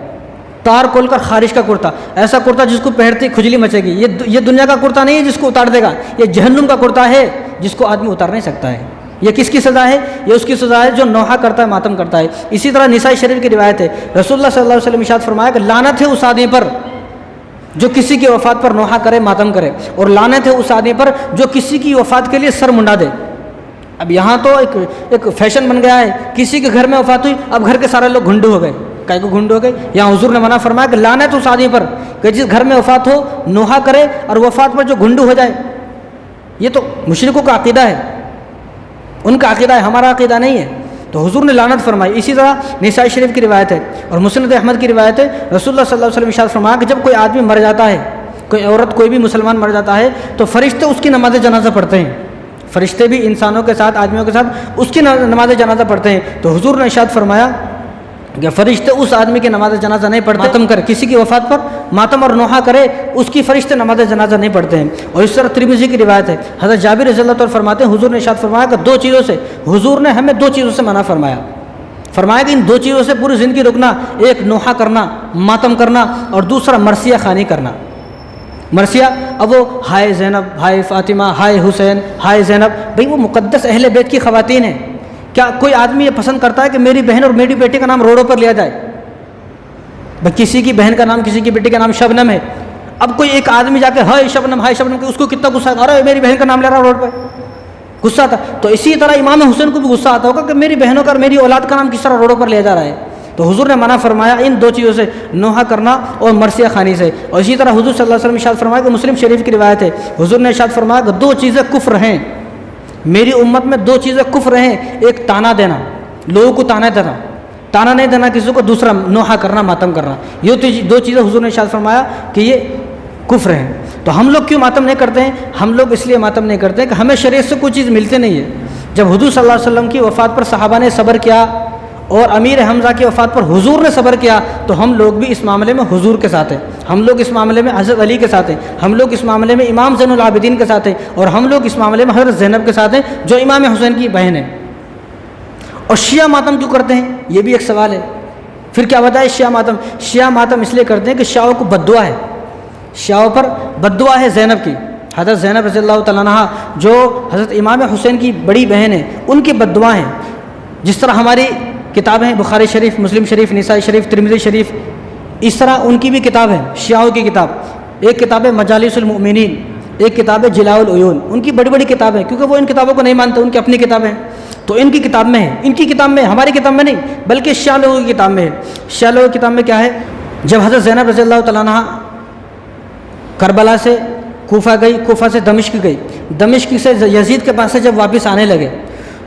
تارکول کا خارش کا کرتا، ایسا کرتا جس کو پہنتے ہی کھجلی مچے گی۔ یہ دنیا کا کرتا نہیں ہے جس کو اتار دے گا، یہ جہنم کا کرتا ہے جس کو آدمی اتار نہیں سکتا ہے۔ یہ کس کی سزا ہے؟ یہ اس کی سزا ہے جو نوحہ کرتا ہے، ماتم کرتا ہے۔ اسی طرح نسائی شریف کی روایت ہے، رسول اللہ صلی اللہ علیہ وسلم ارشاد فرمایا کہ لعنت ہے اس آدمی پر جو کسی کی وفات پر نوحہ کرے، ماتم کرے، اور لعنت ہے اس آدمی پر جو کسی کی وفات کے لیے سر منڈا دے۔ اب یہاں تو ایک فیشن بن گیا ہے، کسی کے گھر میں وفات ہوئی، اب گھر کے سارے لوگ گھنڈو ہو گئے۔ کئی کو گھنڈو ہو گئے؟ یہاں حضور نے منع فرمایا کہ لعنت اس آدمی پر کہ جس گھر میں وفات ہو، نوحہ کرے، اور وفات پر جو گھنڈو ہو جائے۔ یہ تو مشرکوں کا عقیدہ ہے، ان کا عقیدہ ہے، ہمارا عقیدہ نہیں ہے، تو حضور نے لعنت فرمائی۔ اسی طرح نسائی شریف کی روایت ہے اور مسند احمد کی روایت ہے، رسول اللہ صلی اللہ علیہ وسلم ارشاد فرمایا کہ جب کوئی آدمی مر جاتا ہے، کوئی عورت، کوئی بھی مسلمان مر جاتا ہے، تو فرشتے اس کی نماز جنازہ پڑھتے ہیں، فرشتے بھی انسانوں کے ساتھ، آدمیوں کے ساتھ اس کی نماز جنازہ پڑھتے ہیں۔ تو حضور نے ارشاد فرمایا کہ فرشتے اس آدمی کی نماز جنازہ نہیں پڑھتے، ماتم کرے، کسی کی وفات پر ماتم اور نوحہ کرے، اس کی فرشتے نماز جنازہ نہیں پڑھتے ہیں۔ اور اس طرح ترمذی کی روایت ہے، حضرت جابر رضی اللہ عنہ فرماتے ہیں، حضور نے ارشاد فرمایا کہ 2 چیزوں سے، حضور نے ہمیں 2 چیزوں سے منع فرمایا، فرمایا کہ ان دو چیزوں سے پوری زندگی رکنا، ایک نوحہ کرنا، ماتم کرنا، اور دوسرا مرثیہ خوانی کرنا۔ مرثیہ، اب وہ ہائے زینب، ہائے فاطمہ، ہائے حسین، ہائے زینب، بھئی وہ مقدس اہل بیت کی خواتین ہیں۔ کیا کوئی آدمی یہ پسند کرتا ہے کہ میری بہن اور میری بیٹی کا نام روڈوں پر لیا جائے؟ بھئی کسی کی بہن کا نام، کسی کی بیٹی کا نام شبنم ہے، اب کوئی ایک آدمی جا کے ہائے شبنم، ہائے شبنم، اس کو کتنا غصہ آتا، ارے میری بہن کا نام لے رہا روڈ پہ، غصہ آتا۔ تو اسی طرح امام حسین کو بھی غصہ آتا ہوگا کہ میری بہنوں کا اور میری اولاد کا نام کس طرح روڈوں پر لیا جا رہا ہے۔ تو حضور نے منع فرمایا ان دو چیزوں سے، نوحہ کرنا اور مرثیہ خوانی سے۔ اور اسی طرح حضور صلی اللہ علیہ وسلم ارشاد فرمایا کہ مسلم شریف کی روایت ہے، حضور نے ارشاد فرمایا کہ دو چیزیں کفر ہیں، میری امت میں دو چیزیں کفر ہیں، ایک تانا دینا، لوگوں کو تانا دینا، تانا نہیں دینا کسی کو، دوسرا نوحہ کرنا، ماتم کرنا، یہ دو چیزیں حضور نے ارشاد فرمایا کہ یہ کفر ہیں۔ تو ہم لوگ کیوں ماتم نہیں کرتے ہیں؟ ہم لوگ اس لیے ماتم نہیں کرتے ہیں کہ ہمیں شریعت سے کوئی چیز ملتی نہیں ہے۔ جب حضور صلی اللہ علیہ وسلم کی وفات پر صحابہ نے صبر کیا اور امیر حمزہ کی وفات پر حضور نے صبر کیا، تو ہم لوگ بھی اس معاملے میں حضور کے ساتھ ہیں، ہم لوگ اس معاملے میں حضرت علی کے ساتھ ہیں، ہم لوگ اس معاملے میں امام زین العابدین کے ساتھ ہیں، اور ہم لوگ اس معاملے میں حضرت زینب کے ساتھ ہیں جو امام حسین کی بہن ہے۔ اور شیعہ ماتم کیوں کرتے ہیں؟ یہ بھی ایک سوال ہے۔ پھر کیا وجہ ہے شیعہ ماتم؟ شیعہ ماتم اس لیے کرتے ہیں کہ شیعوں کو بد دعا ہے، شیعوں پر بد دعا ہے زینب کی، حضرت زینب رضی اللہ تعالیٰ عنہا جو حضرت امام حسین کی بڑی بہن ہے، ان کی بد دعا ہیں۔ جس طرح ہماری کتابیں ہیں بخاری شریف، مسلم شریف، نسائی شریف، ترمذی شریف، اس طرح ان کی بھی کتاب ہے، شیعوں کی کتاب، ایک کتاب ہے مجالس المؤمنین، ایک کتاب ہے جلاء العیون، ان کی بڑی بڑی کتابیں، کیونکہ وہ ان کتابوں کو نہیں مانتے، ان کی اپنی کتابیں ہیں، تو ان کی کتاب میں ہے، ان کی کتاب میں، ہماری کتاب میں نہیں، بلکہ شیعہ لوگوں کی کتاب میں ہے۔ شیعہ لوگوں کی کتاب میں کیا ہے؟ جب حضرت زینب رضی اللہ تعالیٰ عنہ کربلا سے کوفہ گئی، کوفہ سے دمشق گئی، دمشق سے یزید کے پاس سے جب واپس آنے لگے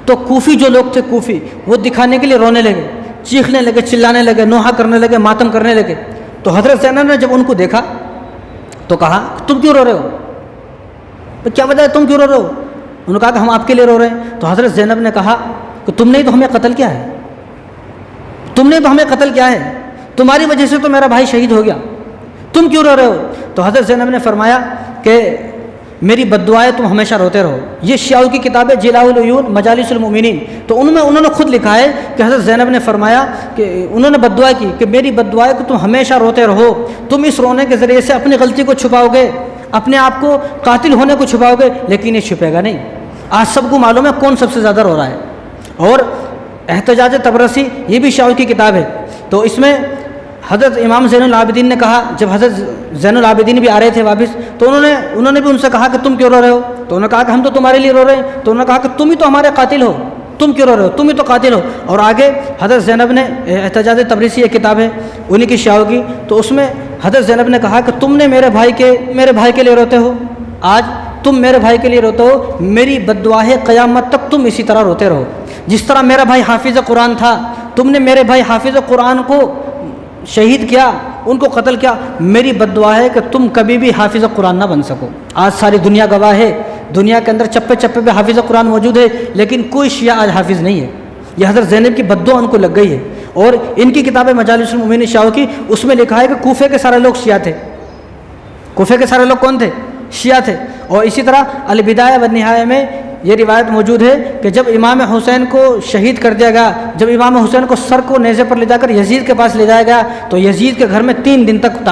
تو کوفی جو لوگ تھے، کوفی، وہ دکھانے کے لیے رونے لگے، چیخنے لگے، چلانے لگے، نوحہ کرنے لگے، ماتم کرنے لگے۔ تو حضرت زینب نے جب ان کو دیکھا تو کہا تم کیوں رو رہے ہو؟ کیا وجہ ہے تم کیوں رو رہے ہو؟ انہوں نے کہا کہ ہم آپ کے لیے رو رہے ہیں۔ تو حضرت زینب نے کہا کہ تم نے تو ہمیں قتل کیا ہے، تم نے تو ہمیں قتل کیا ہے، تمہاری وجہ سے تو میرا بھائی شہید ہو گیا، تم کیوں رو رہے ہو؟ تو حضرت زینب نے فرمایا کہ میری بد دعائیں تم ہمیشہ روتے رہو۔ یہ شیعوں کی کتاب ہے جلاء العیون، مجالس المؤمنین، تو انہوں نے خود لکھا ہے کہ حضرت زینب نے فرمایا کہ انہوں نے بد دعا کی کہ میری بد دعائیں کہ تم ہمیشہ روتے رہو، تم اس رونے کے ذریعے سے اپنی غلطی کو چھپاؤ گے، اپنے آپ کو قاتل ہونے کو چھپاؤ گے، لیکن یہ چھپے گا نہیں۔ آج سب کو معلوم ہے کون سب سے زیادہ رو رہا ہے۔ اور احتجاج طبرسی، یہ بھی شیعوں کی کتاب ہے، تو اس میں حضرت امام زین العابدین نے کہا، جب حضرت زین العابدین بھی آ رہے تھے واپس، تو انہوں نے بھی ان سے کہا کہ تم کیوں رو رہے ہو؟ تو انہوں نے کہا کہ ہم تو تمہارے لیے رو رہے ہیں۔ تو انہوں نے کہا کہ تم ہی تو ہمارے قاتل ہو، تم کیوں رو رہے ہو؟ تم ہی تو قاتل ہو۔ اور آگے حضرت زینب نے، احتجاج طبرسی ایک کتاب ہے انہی کی شیعوں کی، تو اس میں حضرت زینب نے کہا کہ تم نے میرے بھائی کے لیے روتے ہو، آج تم میرے بھائی کے لیے روتے ہو، میری بد دعا ہے قیامت تک تم اسی طرح روتے رہو۔ جس طرح میرا بھائی حافظ قرآن تھا، تم نے میرے بھائی حافظ قرآن کو شہید کیا، ان کو قتل کیا، میری بد دعا ہے کہ تم کبھی بھی حافظ قرآن نہ بن سکو۔ آج ساری دنیا گواہ ہے، دنیا کے اندر چپے چپے پہ حافظ قرآن موجود ہے، لیکن کوئی شیعہ آج حافظ نہیں ہے۔ یہ حضرت زینب کی بد دعا ان کو لگ گئی ہے۔ اور ان کی کتاب مجالس المؤمنین شیعوں کی، اس میں لکھا ہے کہ کوفے کے سارے لوگ شیعہ تھے۔ کوفے کے سارے لوگ کون تھے؟ شیعہ تھے۔ اور اسی طرح البدایہ والنہایہ میں یہ روایت موجود ہے کہ جب امام حسین کو شہید کر دیا گیا، جب امام حسین کو سر کو نیزے پر لے جا کر یزید کے پاس لے جایا گیا، تو یزید کے گھر میں 3 دن تک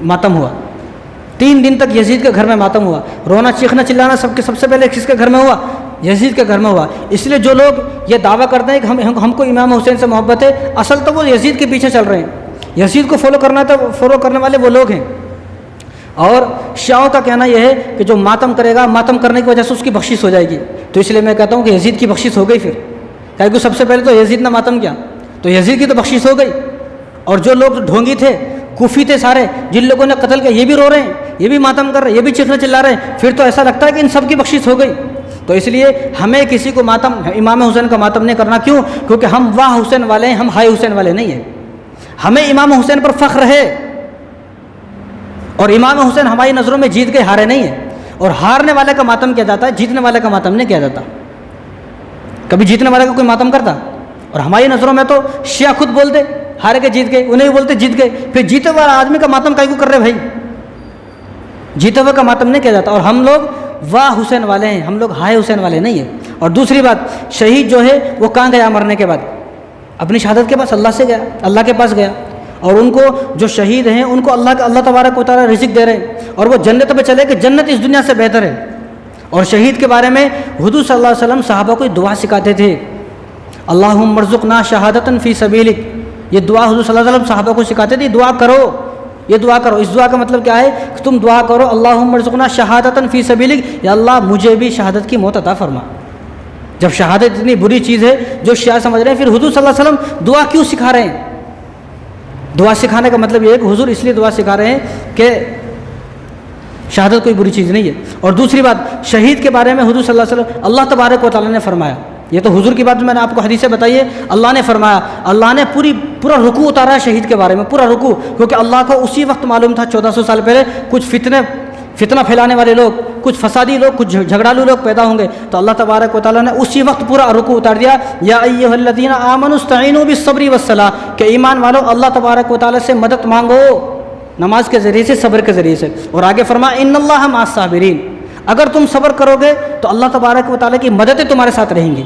ماتم ہوا، 3 دن تک یزید کے گھر میں ماتم ہوا، رونا چیخنا چلانا سب سے پہلے کس کے گھر میں ہوا؟ یزید کے گھر میں ہوا۔ اس لیے جو لوگ یہ دعویٰ کرتے ہیں کہ ہم کو امام حسین سے محبت ہے، اصل تو وہ یزید کے پیچھے چل رہے ہیں، یزید کو فالو کرنے والے وہ لوگ ہیں۔ اور شیعوں کا کہنا یہ ہے کہ جو ماتم کرے گا، ماتم کرنے کی وجہ سے اس کی بخشش ہو جائے گی۔ تو اس لیے میں کہتا ہوں کہ یزید کی بخشش ہو گئی پھر، کیونکہ سب سے پہلے تو یزید نے ماتم کیا، تو یزید کی تو بخشش ہو گئی۔ اور جو لوگ ڈھونگی تھے، کوفی تھے سارے، جن لوگوں نے قتل کیا، یہ بھی رو رہے ہیں، یہ بھی ماتم کر رہے ہیں، یہ بھی چیخنا چلا رہے ہیں، پھر تو ایسا لگتا ہے کہ ان سب کی بخشش ہو گئی۔ تو اس لیے ہمیں کسی کو ماتم، امام حسین کا ماتم نہیں کرنا۔ کیوں؟ کیونکہ ہم واہ حسین والے ہیں، ہم ہائے حسین والے نہیں ہیں۔ ہمیں امام حسین پر فخر ہے، اور امام حسین ہماری نظروں میں جیت کے ہارے نہیں ہیں۔ اور ہارنے والے کا ماتم کیا جاتا ہے، جیتنے والے کا ماتم نہیں کیا جاتا۔ کبھی جیتنے والے کا کوئی ماتم کرتا؟ اور ہماری نظروں میں تو شیعہ خود بولتے ہارے کے جیت گئے، انہیں بھی بولتے جیت گئے، پھر جیتے ہوئے آدمی کا ماتم کائی کو کر رہے بھائی؟ جیتے ہوئے کا ماتم نہیں کیا جاتا۔ اور ہم لوگ واہ حسین والے ہیں، ہم لوگ ہائے حسین والے نہیں ہیں۔ اور دوسری بات، شہید جو ہے وہ کہاں گیا مرنے کے بعد؟ اپنی شہادت کے پاس اللہ سے گیا، اللہ کے پاس گیا، اور ان کو جو شہید ہیں ان کو اللہ تبارک و تعالیٰ رزق دے رہے ہیں، اور وہ جنت میں چلے کہ جنت اس دنیا سے بہتر ہے۔ اور شہید کے بارے میں حضور صلی اللہ علیہ وسلم صحابہ کو دعا سکھاتے تھے، اللہم ارزقنا شہادۃ فی سبیلک، یہ دعا حضور صلی اللہ علیہ وسلم صحابہ کو سکھاتے تھے، دعا کرو، یہ دعا کرو۔ اس دعا کا مطلب کیا ہے کہ تم دعا کرو اللہم ارزقنا شہادۃ فی سبیلک، یا اللہ مجھے بھی شہادت کی موت عطا فرما۔ جب شہادت اتنی بری چیز ہے جو شیعہ سمجھ رہے ہیں، پھر حضور صلی اللہ علیہ وسلم دعا کیوں سکھا رہے ہیں؟ دعا سکھانے کا مطلب یہ ہے کہ حضور اس لیے دعا سکھا رہے ہیں کہ شہادت کوئی بری چیز نہیں ہے۔ اور دوسری بات، شہید کے بارے میں حضور صلی اللہ علیہ وسلم اللہ تبارک و تعالیٰ نے فرمایا، یہ تو حضور کی بات میں نے آپ کو حدیثیں بتائی ہے، اللہ نے فرمایا، اللہ نے پورا رکوع اتارا ہے شہید کے بارے میں، پورا رکوع، کیونکہ اللہ کو اسی وقت معلوم تھا 1400 سال پہلے کچھ فتنہ پھیلانے والے لوگ، کچھ فسادی لوگ، کچھ جھگڑالو لوگ پیدا ہوں گے، تو اللہ تبارک و تعالیٰ نے اسی وقت پورا رکوع اتار دیا، یا ایھا الذین آمنوا استعینوا بالصبر والصلاۃ، کہ ایمان والو اللہ تبارک و تعالیٰ سے مدد مانگو نماز کے ذریعے سے، صبر کے ذریعے سے، اور آگے فرمایا ان اللہ مع الصابرین، اگر تم صبر کرو گے تو اللہ تبارک و تعالیٰ کی مددیں تمہارے ساتھ رہیں گی۔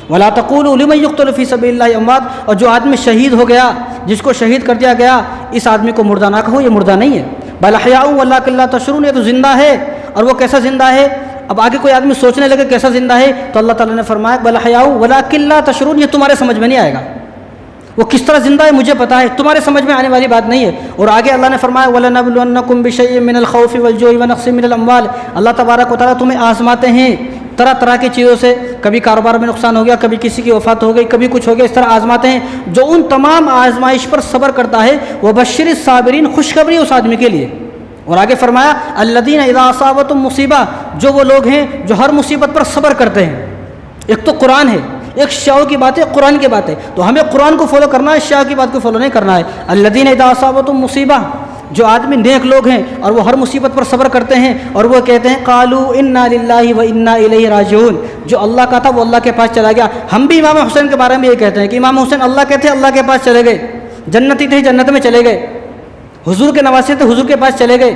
ولا تقولوا لمن يقتل في سبيل الله اموات، اور جو آدمی شہید ہو گیا، جس کو شہید کر دیا گیا، اس آدمی کو مردہ نہ کہو، یہ مردہ نہیں ہے، بل احیاء ولکن لا تشعرون، یہ تو زندہ ہے، اور وہ کیسا زندہ ہے؟ اب آگے کوئی آدمی سوچنے لگے کیسا زندہ ہے، تو اللہ تعالیٰ نے فرمایا بل احیاء ولکن لا تشعرون، یہ تمہارے سمجھ میں نہیں آئے گا، وہ کس طرح زندہ ہے مجھے پتا ہے، تمہارے سمجھ میں آنے والی بات نہیں ہے۔ اور آگے اللہ نے فرمایا وَلَنَبْلُوَنَّكُمْ بِشَيْءٍ مِّنَ الْخَوْفِ وَالْجُوعِ وَنَقْصٍ مِّنَ الْأَمْوَالِ، اللہ تبارک و تعالیٰ تمہیں آزماتے ہیں طرح طرح کی چیزوں سے، کبھی کاروبار میں نقصان ہو گیا، کبھی کسی کی وفات ہو گئی، کبھی کچھ ہو گیا، اس طرح آزماتے ہیں۔ جو ان تمام آزمائش پر صبر کرتا ہے وَبَشِّرِ الصَّابِرِينَ، خوشخبری اس آدمی کے لیے۔ اور آگے فرمایا الَّذِينَ إِذَا أَصَابَتْهُمْ مُصِیبَۃٌ، جو وہ لوگ ہیں جو ہر مصیبت پر صبر کرتے ہیں۔ ایک تو قرآن ہے، ایک شیعوں کی بات ہے، قرآن کی بات ہے، تو ہمیں قرآن کو فالو کرنا ہے، شیعہ کی بات کو فالو نہیں کرنا ہے۔ الَّذِينَ إِذَا أَصَابَتْهُمْ مُصِیبَۃٌ، جو آدمی نیک لوگ ہیں اور وہ ہر مصیبت پر صبر کرتے ہیں، اور وہ کہتے ہیں قالوا انا للہ و انا الیہ راجعون، جو اللہ کا تھا وہ اللہ کے پاس چلا گیا۔ ہم بھی امام حسین کے بارے میں یہ کہتے ہیں کہ امام حسین اللہ کے تھے، اللہ کے پاس چلے گئے، جنتی تھے، جنت میں چلے گئے، حضور کے نواسے تھے، حضور کے پاس چلے گئے،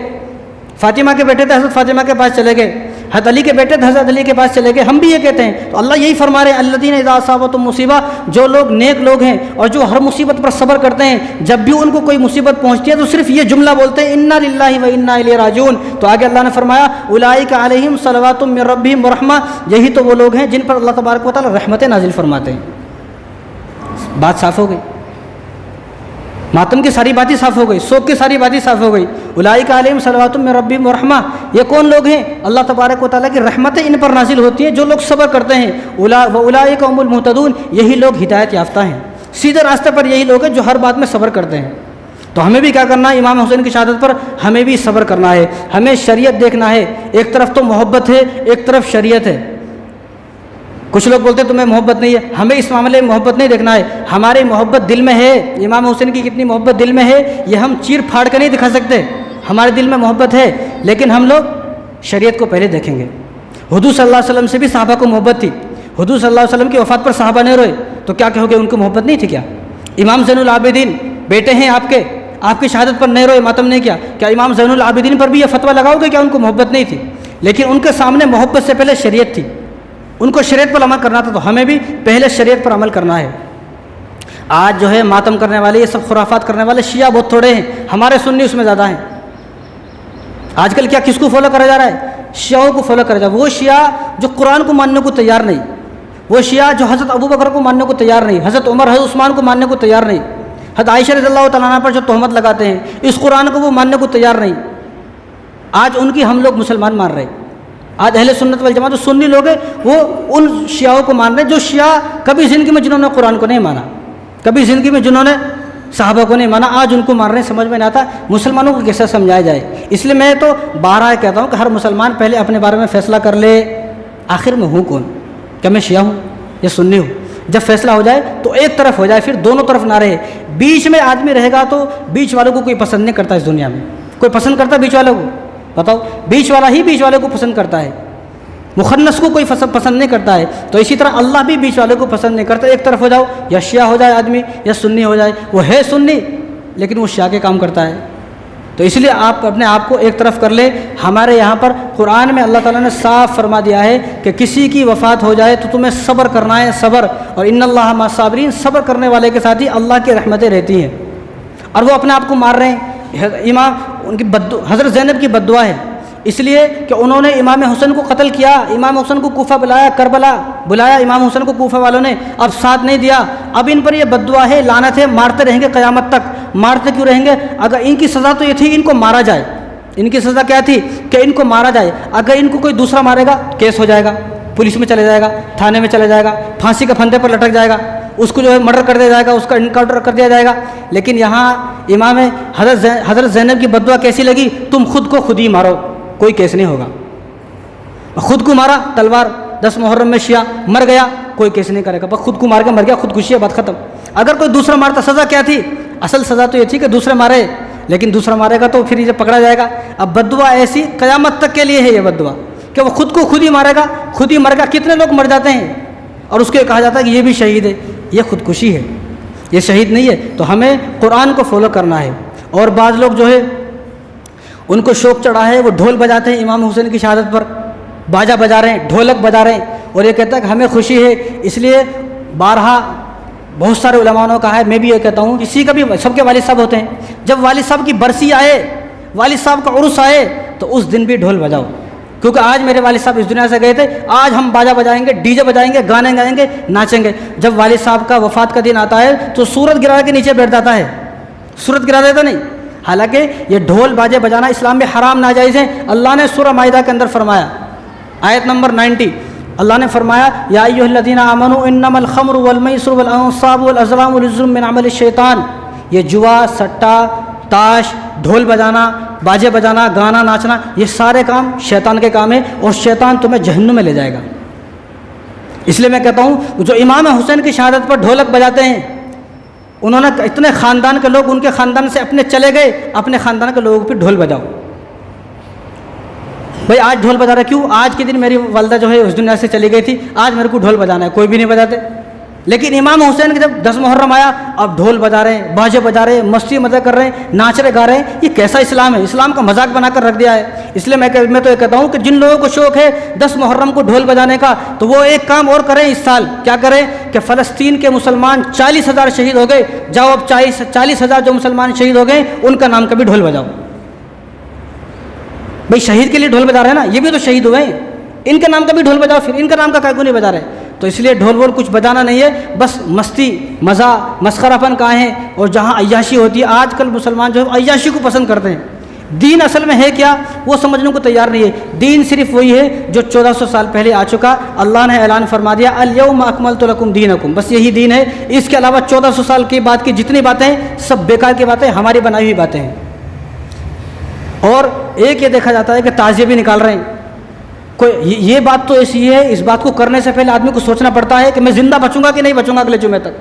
فاطمہ کے بیٹے تھے، حضرت فاطمہ کے پاس چلے گئے، حضرت علی کے بیٹے تھے، حضرت علی کے پاس چلے گئے۔ ہم بھی یہ کہتے ہیں، تو اللہ یہی فرما رہے ہیں الذین اذا اصابتہم مصیبہ، جو لوگ نیک لوگ ہیں اور جو ہر مصیبت پر صبر کرتے ہیں، جب بھی ان کو کوئی مصیبت پہنچتی ہے تو صرف یہ جملہ بولتے ہیں انا للہ و انا الیہ راجعون۔ تو آگے اللہ نے فرمایا اولئک علیہم صلوات من ربہم ورحمہ، یہی تو وہ لوگ ہیں جن پر اللہ تبارک و تعالی رحمتیں نازل فرماتے ہیں۔ بات صاف ہو گئی، ماتم کی ساری باتیں صاف ہو گئی، سوگ کی ساری باتیں صاف ہو گئی۔ اولئک علیہم صلوات من ربہم ورحمہ، یہ کون لوگ ہیں؟ اللہ تبارک و تعالیٰ کی رحمتیں ان پر نازل ہوتی ہیں جو لوگ صبر کرتے ہیں۔ اولئک هم المهتدون، یہی لوگ ہدایت یافتہ ہیں، سیدھے راستے پر یہی لوگ ہیں جو ہر بات میں صبر کرتے ہیں۔ تو ہمیں بھی کیا کرنا ہے؟ امام حسین کی شہادت پر ہمیں بھی صبر کرنا ہے، ہمیں شریعت دیکھنا ہے، ایک طرف تو محبت ہے، ایک طرف شریعت ہے۔ کچھ لوگ بولتے ہیں تمہیں محبت نہیں ہے، ہمیں اس معاملے میں محبت نہیں دیکھنا ہے، ہماری محبت دل میں ہے۔ امام حسین کی کتنی محبت دل میں ہے یہ ہم چیر پھاڑ کے نہیں دکھا سکتے، ہمارے دل میں محبت ہے، لیکن ہم لوگ شریعت کو پہلے دیکھیں گے۔ حضور صلی اللہ علیہ وسلم سے بھی صحابہ کو محبت تھی، حضور صلی اللہ علیہ وسلم کی وفات پر صحابہ نہیں روئے، تو کیا کہو گے ان کو محبت نہیں تھی کیا؟ امام زین العابدین بیٹے ہیں آپ کے، آپ کی شہادت پر نہیں روئے، ماتم نہیں کیا، کیا امام زین العابدین پر بھی یہ فتویٰ لگاؤ گے کیا ان کو محبت نہیں تھی؟ لیکن ان کے سامنے محبت سے پہلے شریعت تھی، ان کو شریعت پر عمل کرنا تھا، تو ہمیں بھی پہلے شریعت پر عمل کرنا ہے۔ آج جو ہے ماتم کرنے والے، یہ سب خرافات کرنے والے شیعہ بہت تھوڑے ہیں، ہمارے سنی اس میں زیادہ ہیں۔ آج کل کیا کس کو فالو کرا جا رہا ہے؟ شیعوں کو فالو کرا جا رہا ہے۔ وہ شیعہ جو قرآن کو ماننے کو تیار نہیں، وہ شیعہ جو حضرت ابوبکر کو ماننے کو تیار نہیں، حضرت عمر، حضرت عثمان کو ماننے کو تیار نہیں، حضرت عائشہ رضی اللہ تعالیٰ عنہ پر جو تہمت لگاتے ہیں، اس قرآن کو وہ ماننے کو تیار نہیں۔ آج ان کی ہم لوگ مسلمان مان رہے ہیں۔ آج اہل سنت والجماعت جو سنی لوگ ہیں وہ ان شیعوں کو مان رہے ہیں جو شیعہ کبھی زندگی میں جنہوں نے قرآن کو نہیں مانا، کبھی زندگی میں جنہوں نے صحابہ کو نہیں مانا، آج ان کو مان رہے ہیں۔ سمجھ میں نہیں آتا مسلمانوں کو کیسے سمجھایا جائے۔ اس لیے میں تو بارہا کہتا ہوں کہ ہر مسلمان پہلے اپنے بارے میں فیصلہ کر لے، آخر میں ہوں کون، کیا میں شیعہ ہوں یا سنی ہوں؟ جب فیصلہ ہو جائے تو ایک طرف ہو جائے، پھر دونوں طرف نہ رہے۔ بیچ میں آدمی رہے گا تو بیچ والوں کو کوئی پسند نہیں کرتا، اس دنیا میں کوئی پسند کرتا بیچ والوں کو؟ بتاؤ، بیچ والا ہی بیچ والے کو پسند کرتا ہے، مخنث کو کوئی پسند نہیں کرتا ہے۔ تو اسی طرح اللہ بھی بیچ والے کو پسند نہیں کرتا۔ ایک طرف ہو جاؤ، یا شیعہ ہو جائے آدمی یا سنی ہو جائے، وہ ہے سنی لیکن وہ شیعہ کے کام کرتا ہے، تو اس لیے آپ اپنے آپ کو ایک طرف کر لیں. ہمارے یہاں پر قرآن میں اللہ تعالیٰ نے صاف فرما دیا ہے کہ کسی کی وفات ہو جائے تو تمہیں صبر کرنا ہے, صبر. اور ان اللہ مع الصابرین, صبر کرنے والے کے ساتھ ہی اللہ کی رحمتیں رہتی ہیں. اور وہ اپنے آپ کو مار رہے ہیں. امام ان کی حضرت زینب کی بد دعا ہے, اس لیے کہ انہوں نے امام حسین کو قتل کیا, امام حسین کو کوفہ بلایا, کربلا بلایا امام حسین کو کوفہ والوں نے, اب ساتھ نہیں دیا. اب ان پر یہ بد دعا ہے, لعنت ہے, مارتے رہیں گے قیامت تک. مارتے کیوں رہیں گے؟ اگر ان کی سزا تو یہ تھی ان کو مارا جائے. ان کی سزا کیا تھی کہ ان کو مارا جائے. اگر ان کو کوئی دوسرا مارے گا کیس ہو جائے گا, پولیس میں چلے جائے گا, تھانے میں چلے جائے گا, پھانسی کے پھندے پر لٹک جائے گا, اس کو جو ہے مرڈر کر دیا جائے گا, اس کا انکاؤنٹر کر دیا جائے گا. لیکن یہاں امام حضرت زینب کی بد دعا کیسی لگی؟ تم خود کو خود ہی مارو, کوئی کیس نہیں ہوگا. خود کو مارا, تلوار 10 محرم میں شیعہ مر گیا, کوئی کیس نہیں کرے گا, بس خود کو مار کے مر گیا, خودکشی ہے, بات ختم. اگر کوئی دوسرا مارتا, سزا کیا تھی؟ اصل سزا تو یہ تھی کہ دوسرے مارے, لیکن دوسرا مارے گا تو پھر یہ پکڑا جائے گا. اب بد دعا ایسی قیامت تک کے لیے ہے یہ بد دعا کہ وہ خود کو خود ہی مارے گا, خود ہی مر گا. کتنے لوگ مر جاتے ہیں اور اس کو کہا جاتا ہے کہ یہ بھی شہید ہے. یہ خودکشی ہے, یہ شہید نہیں ہے. تو ہمیں قرآن کو فالو کرنا ہے. اور بعض لوگ جو ہے ان کو شوق چڑھا ہے, وہ ڈھول بجاتے ہیں امام حسین کی شہادت پر, باجا بجا رہے ہیں, ڈھولک بجا رہے ہیں, اور یہ کہتا ہے کہ ہمیں خوشی ہے. اس لیے بارہا بہت سارے علماء نے کہا ہے, میں بھی یہ کہتا ہوں, کسی کا بھی, سب کے والد صاحب ہوتے ہیں, جب والد صاحب کی برسی آئے, والد صاحب کا عرس آئے, تو اس دن بھی ڈھول بجاؤ. کیونکہ آج میرے والد صاحب اس دنیا سے گئے تھے, آج ہم باجا بجائیں گے, ڈی جے بجائیں گے, گانے گائیں گے, ناچیں گے. جب والد صاحب کا وفات کا دن آتا ہے تو سورت گرا کے نیچے بیٹھ جاتا ہے, سورت گرا دیتا نہیں. حالانکہ یہ ڈھول باجے بجانا اسلام میں حرام ناجائز ہے. اللہ نے سورہ مائدہ کے اندر فرمایا, آیت نمبر 90, اللہ نے فرمایا یا ایھا الذین آمنوا انما الخمر والمیسر والانصاب والازلام رجس من عمل الشیطان. یہ جوا, سٹا, تاش, ڈھول بجانا, باجے بجانا, گانا ناچنا, یہ سارے کام شیطان کے کام ہیں, اور شیطان تمہیں جہنم میں لے جائے گا. اس لیے میں کہتا ہوں, جو امام حسین کی شہادت پر ڈھولک بجاتے ہیں, انہوں نے اتنے خاندان کے لوگ ان کے خاندان سے اپنے چلے گئے, اپنے خاندان کے لوگوں پہ ڈھول بجاؤ. بھائی آج ڈھول بجا رہا ہے, کیوں؟ آج کے دن میری والدہ جو ہے اس دنیا سے چلی گئی تھی, آج میرے کو ڈھول بجانا ہے. کوئی بھی نہیں بجاتے. لیکن امام حسین کے جب 10 محرم آیا, اب ڈھول بجا رہے ہیں, باجے بجا رہے ہیں, مستی مزہ کر رہے ہیں, ناچ رہے گا رہے ہیں. یہ کیسا اسلام ہے؟ اسلام کا مذاق بنا کر رکھ دیا ہے. اس لیے میں تو یہ کہتا ہوں کہ جن لوگوں کو شوق ہے 10 محرم کو ڈھول بجانے کا, تو وہ ایک کام اور کریں اس سال. کیا کریں کہ فلسطین کے مسلمان 40,000 شہید ہو گئے, جاؤ اب 40,000 جو مسلمان شہید ہو گئے ان کا نام کا بھی ڈھول بجاؤ. بھائی شہید کے لیے ڈھول بجا رہے ہیں نا, یہ بھی تو شہید ہوئے ہیں, ان کے نام کا بھی ڈھول بجاؤ. پھر ان کا نام کا کیوں نہیں بجا رہے؟ تو اس لیے ڈھول وول کچھ بجانا نہیں ہے, بس مستی مزہ مسخرہ پن کا ہے. اور جہاں عیاشی ہوتی ہے, آج کل مسلمان جو ہے عیاشی کو پسند کرتے ہیں. دین اصل میں ہے کیا وہ سمجھنے کو تیار نہیں ہے. دین صرف وہی ہے جو 1400 سال پہلے آ چکا. اللہ نے اعلان فرما دیا الیوم اکملت لکم دینکم, بس یہی دین ہے. اس کے علاوہ 1400 سال کے بعد کی جتنی باتیں سب بیکار کی باتیں, ہماری بنائی ہوئی باتیں ہیں. اور ایک یہ دیکھا جاتا ہے کہ تعزیے بھی نکال رہے ہیں. یہ بات تو ایسی ہے, اس بات کو کرنے سے پہلے آدمی کو سوچنا پڑتا ہے کہ میں زندہ بچوں گا کہ نہیں بچوں گا اگلے جمعے تک.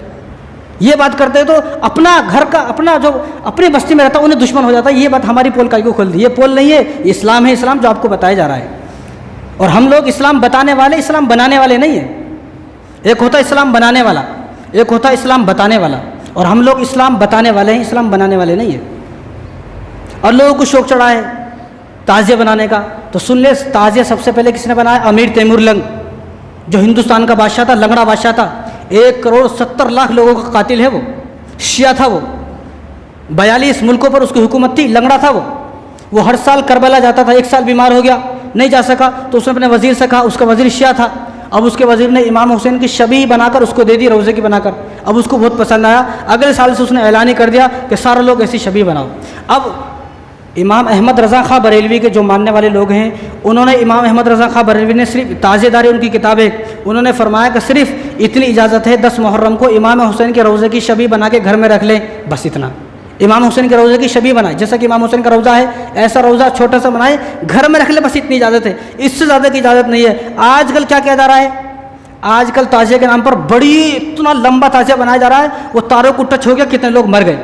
یہ بات کرتے ہیں تو اپنا گھر کا, اپنا جو اپنی بستی میں رہتا ہے انہیں دشمن ہو جاتا ہے. یہ بات ہماری پول کا کھول دی. یہ پول نہیں ہے, یہ اسلام ہے. اسلام جو آپ کو بتایا جا رہا ہے, اور ہم لوگ اسلام بتانے والے, اسلام بنانے والے نہیں ہیں. ایک ہوتا ہے اسلام بنانے والا, ایک ہوتا ہے اسلام بتانے والا, اور ہم لوگ اسلام بتانے والے ہیں, اسلام بنانے والے نہیں ہیں. اور لوگوں کو شوق چڑھا ہے تعزیہ بنانے کا. تو سن لے, تعزیہ سب سے پہلے کس نے بنایا؟ امیر تیمور لنگ, جو ہندوستان کا بادشاہ تھا, لنگڑا بادشاہ تھا. 1,70,00,000 لوگوں کا قاتل ہے وہ, شیعہ تھا وہ. 42 ملکوں پر اس کی حکومت تھی, لنگڑا تھا وہ. وہ ہر سال کربلا جاتا تھا. 1 سال بیمار ہو گیا, نہیں جا سکا, تو اس نے اپنے وزیر سے کہا, اس کا وزیر شیعہ تھا. اب اس کے وزیر نے امام حسین کی شبیہ بنا کر اس کو دے دی, روزے کی بنا کر. اب اس کو بہت پسند آیا. اگلے سال سے اس نے اعلان ہی کر دیا کہ سارے لوگ ایسی شبیہ بناؤ. اب امام احمد رضا خاں بریلوی کے جو ماننے والے لوگ ہیں, انہوں نے امام احمد رضا خاں بریلوی نے صرف تعزیہ داری, ان کی کتاب ہے, انہوں نے فرمایا کہ صرف اتنی اجازت ہے 10 محرم کو امام حسین کے روزے کی شبیہ بنا کے گھر میں رکھ لیں, بس اتنا. امام حسین کے روزے کی شبیہ بنائے, جیسا کہ امام حسین کا روزہ ہے ایسا روزہ چھوٹا سا بنائے, گھر میں رکھ لے, بس اتنی اجازت ہے. اس سے زیادہ کی اجازت نہیں ہے. آج کل کیا کیا جا رہا ہے؟ آج کل تعزیہ کے نام پر بڑی اتنا لمبا تعزیہ بنایا جا رہا ہے, وہ تاروں کو ٹچ ہو گیا, کتنے لوگ مر گئے.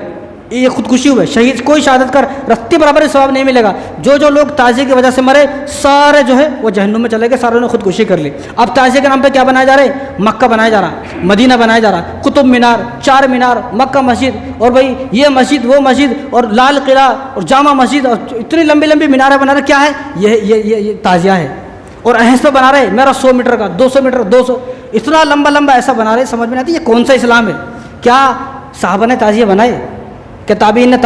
یہ خودکشی ہوئے. شہید کوئی شہادت کا رتی برابر ثواب نہیں ملے گا. جو لوگ تعزیے کی وجہ سے مرے سارے جو ہے وہ جہنم میں چلے گئے, سارے نے خودکشی کر لی. اب تعزیے کے نام پہ کیا بنایا جا رہا ہے؟ مکہ بنایا جا رہا, مدینہ بنایا جا رہا, قطب مینار, چار مینار, مکہ مسجد, اور بھائی یہ مسجد وہ مسجد, اور لال قلعہ اور جامع مسجد, اور اتنی لمبی لمبی میناریں بنا رہے. کیا ہے یہ تعزیہ ہے. اور احس پہ بنا رہے میرا 100 میٹر کا, 200 میٹر, 200, اتنا لمبا لمبا ایسا بنا رہے. سمجھ میں نہیں آتی یہ کون سا اسلام ہے. کیا صحابہ نے تعزیہ بنائے؟ کیا تابعین نے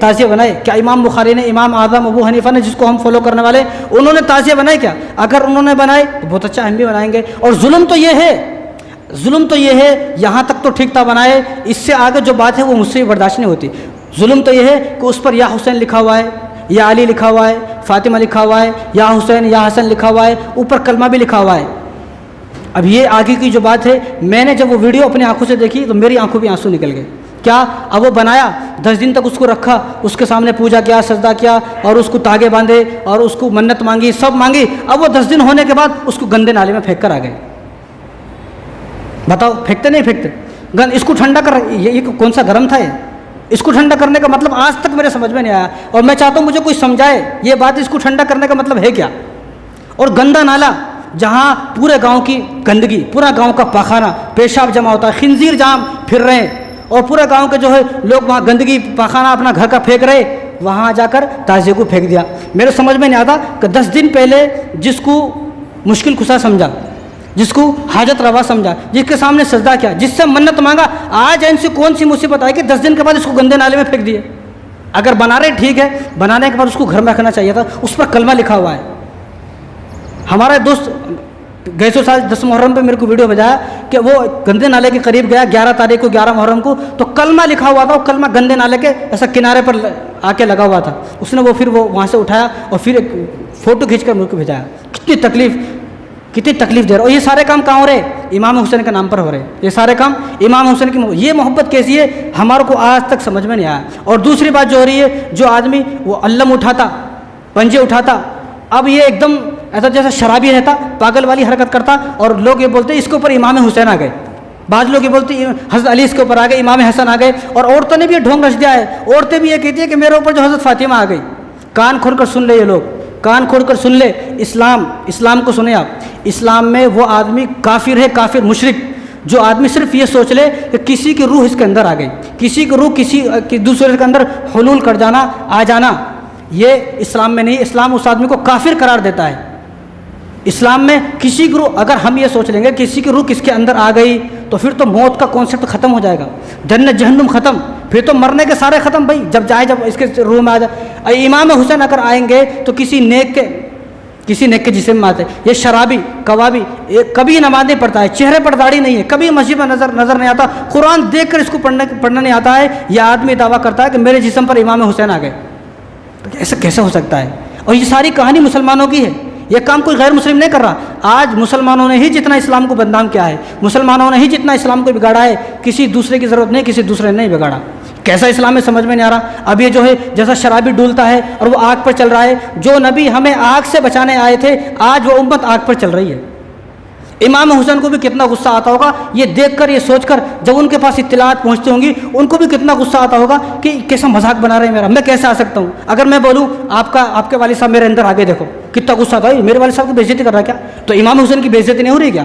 تعزیہ بنائے؟ کیا امام بخاری نے, امام اعظم ابو حنیفہ نے, جس کو ہم فالو کرنے والے, انہوں نے تعزیہ بنائے کیا؟ اگر انہوں نے بنائے تو بہت اچھا, ہم بھی بنائیں گے. اور ظلم تو یہ ہے یہاں تک تو ٹھیک تھا بنائے, اس سے آگے جو بات ہے وہ مجھ سے برداشت نہیں ہوتی. ظلم تو یہ ہے کہ اس پر یا حسین لکھا ہوا ہے, یا علی لکھا ہوا ہے, فاطمہ لکھا ہوا ہے, یا حسین یا حسن لکھا ہوا ہے, اوپر کلمہ بھی لکھا ہوا ہے. اب یہ آگے کی جو بات ہے, میں نے جب وہ ویڈیو اپنی آنکھوں سے دیکھی تو میری آنکھوں بھی آنسو نکل گئے. کیا اب وہ بنایا, 10 دن تک اس کو رکھا, اس کے سامنے پوجا کیا, سجدہ کیا, اور اس کو تاگے باندھے, اور اس کو منت مانگی, سب مانگی. اب وہ 10 دن ہونے کے بعد اس کو گندے نالے میں پھینک کر آ گئے. بتاؤ پھینکتے نہیں پھینکتے؟ اس کو ٹھنڈا کر, یہ کون سا گرم تھا یہ؟ اس کو ٹھنڈا کرنے کا مطلب آج تک میرے سمجھ میں نہیں آیا, اور میں چاہتا ہوں مجھے کوئی سمجھائے یہ بات, اس کو ٹھنڈا کرنے کا مطلب ہے کیا؟ اور گندا نالا جہاں پورے گاؤں کی گندگی, پورا گاؤں کا پاخانہ پیشاب جمع ہوتا ہے, خنزیر جام پھر رہے ہیں, اور پورے گاؤں کے جو ہے لوگ وہاں گندگی پاخانہ اپنا گھر کا پھینک رہے, وہاں جا کر تعزیے کو پھینک دیا. میرے سمجھ میں نہیں آتا کہ 10 دن پہلے جس کو مشکل کشا سمجھا, جس کو حاجت روا سمجھا, جس کے سامنے سجدہ کیا, جس سے منت مانگا, آج ان سے کون سی مصیبت آئی کہ 10 دن کے بعد اس کو گندے نالے میں پھینک دیے. اگر بنا رہے ٹھیک ہے, بنانے کے بعد اس کو گھر میں رکھنا چاہیے تھا, اس پر کلمہ لکھا ہوا ہے. ہمارا دوست گئے سو سال 10 محرم پہ میرے کو ویڈیو بھیجایا کہ وہ گندے نالے کے قریب گیا 11 تاریخ کو, 11 محرم کو, تو کلمہ لکھا ہوا تھا, وہ کلمہ گندے نالے کے ایسا کنارے پر آ کے لگا ہوا تھا. اس نے وہ پھر وہ وہاں سے اٹھایا اور پھر ایک فوٹو کھینچ کر میرے کو بھیجایا. کتنی تکلیف دے رہا. اور یہ سارے کام کہاں ہو رہے؟ امام حسین کے نام پر ہو رہے. یہ سارے کام امام حسین کی, یہ محبت کیسی ہے ہمارے کو آج تک سمجھ میں نہیں آیا. اور دوسری بات جو ہو رہی ہے, جو آدمی وہ علم اٹھاتا, پنجے اٹھاتا, اب یہ ایک دم ایسا جیسا شرابی رہتا, پاگل والی حرکت کرتا, اور لوگ یہ بولتے اس کے اوپر امام حسین آ گئے. بعض لوگ یہ بولتے حضرت علی اس کے اوپر آ گئے, امام حسن آ گئے. اور عورتوں نے بھی یہ ڈھونگ رچ دیا ہے, عورتیں بھی یہ کہتی ہیں کہ میرے اوپر جو حضرت فاطمہ آ گئی. کان کھول کر سن لے, یہ لوگ کان کھول کر سن لے. اسلام کو سنیں آپ. اسلام میں وہ آدمی کافر ہے, کافر مشرک, جو آدمی صرف یہ سوچ لے کہ کسی کی روح اس کے اندر آ گئی, کسی کی روح کسی دوسرے کے اندر حلول کر جانا, آ جانا, یہ اسلام میں نہیں. اسلام اس آدمی کو کافر قرار دیتا ہے. اسلام میں کسی کی روح, اگر ہم یہ سوچ لیں گے کسی کی روح کس کے اندر آ گئی, تو پھر تو موت کا کانسیپٹ ختم ہو جائے گا, جنت جہنم ختم, پھر تو مرنے کے سارے ختم. بھائی جب اس کے روح میں آ جائے. امام حسین اگر آئیں گے تو کسی نیک کے جسم میں آتے. یہ شرابی کبابی کبھی نماز نہیں پڑھتا ہے, چہرے پر داڑھی نہیں ہے, کبھی مسجد میں نظر نہیں آتا, قرآن دیکھ کر اس کو پڑھنا نہیں آتا ہے. یہ آدمی دعویٰ کرتا ہے کہ میرے جسم پر امام حسین آ گئے. ایسا کیسے ہو سکتا ہے؟ اور یہ ساری کہانی مسلمانوں کی ہے, یہ کام کوئی غیر مسلم نہیں کر رہا. آج مسلمانوں نے ہی جتنا اسلام کو بدنام کیا ہے, مسلمانوں نے ہی جتنا اسلام کو بگاڑا ہے, کسی دوسرے کی ضرورت نہیں, کسی دوسرے نے نہیں بگاڑا. کیسا اسلام ہے سمجھ میں نہیں آ رہا. اب یہ جو ہے جیسا شرابی ڈولتا ہے اور وہ آگ پر چل رہا ہے, جو نبی ہمیں آگ سے بچانے آئے تھے آج وہ امت آگ پر چل رہی ہے. امام حسین کو بھی کتنا غصہ آتا ہوگا یہ دیکھ کر, یہ سوچ کر, جب ان کے پاس اطلاعات پہنچتی ہوں گی ان کو بھی کتنا غصہ آتا ہوگا کہ کیسا مذاق بنا رہے ہیں میرا, میں کیسے آ سکتا ہوں. اگر میں بولوں آپ کے والد صاحب میرے اندر آگے دیکھو, کتنا غصہ آتا ہے, میرے والد صاحب کی بے عزتی کر رہا ہے کیا؟ تو امام حسین کی بے عزتی نہیں ہو رہی کیا؟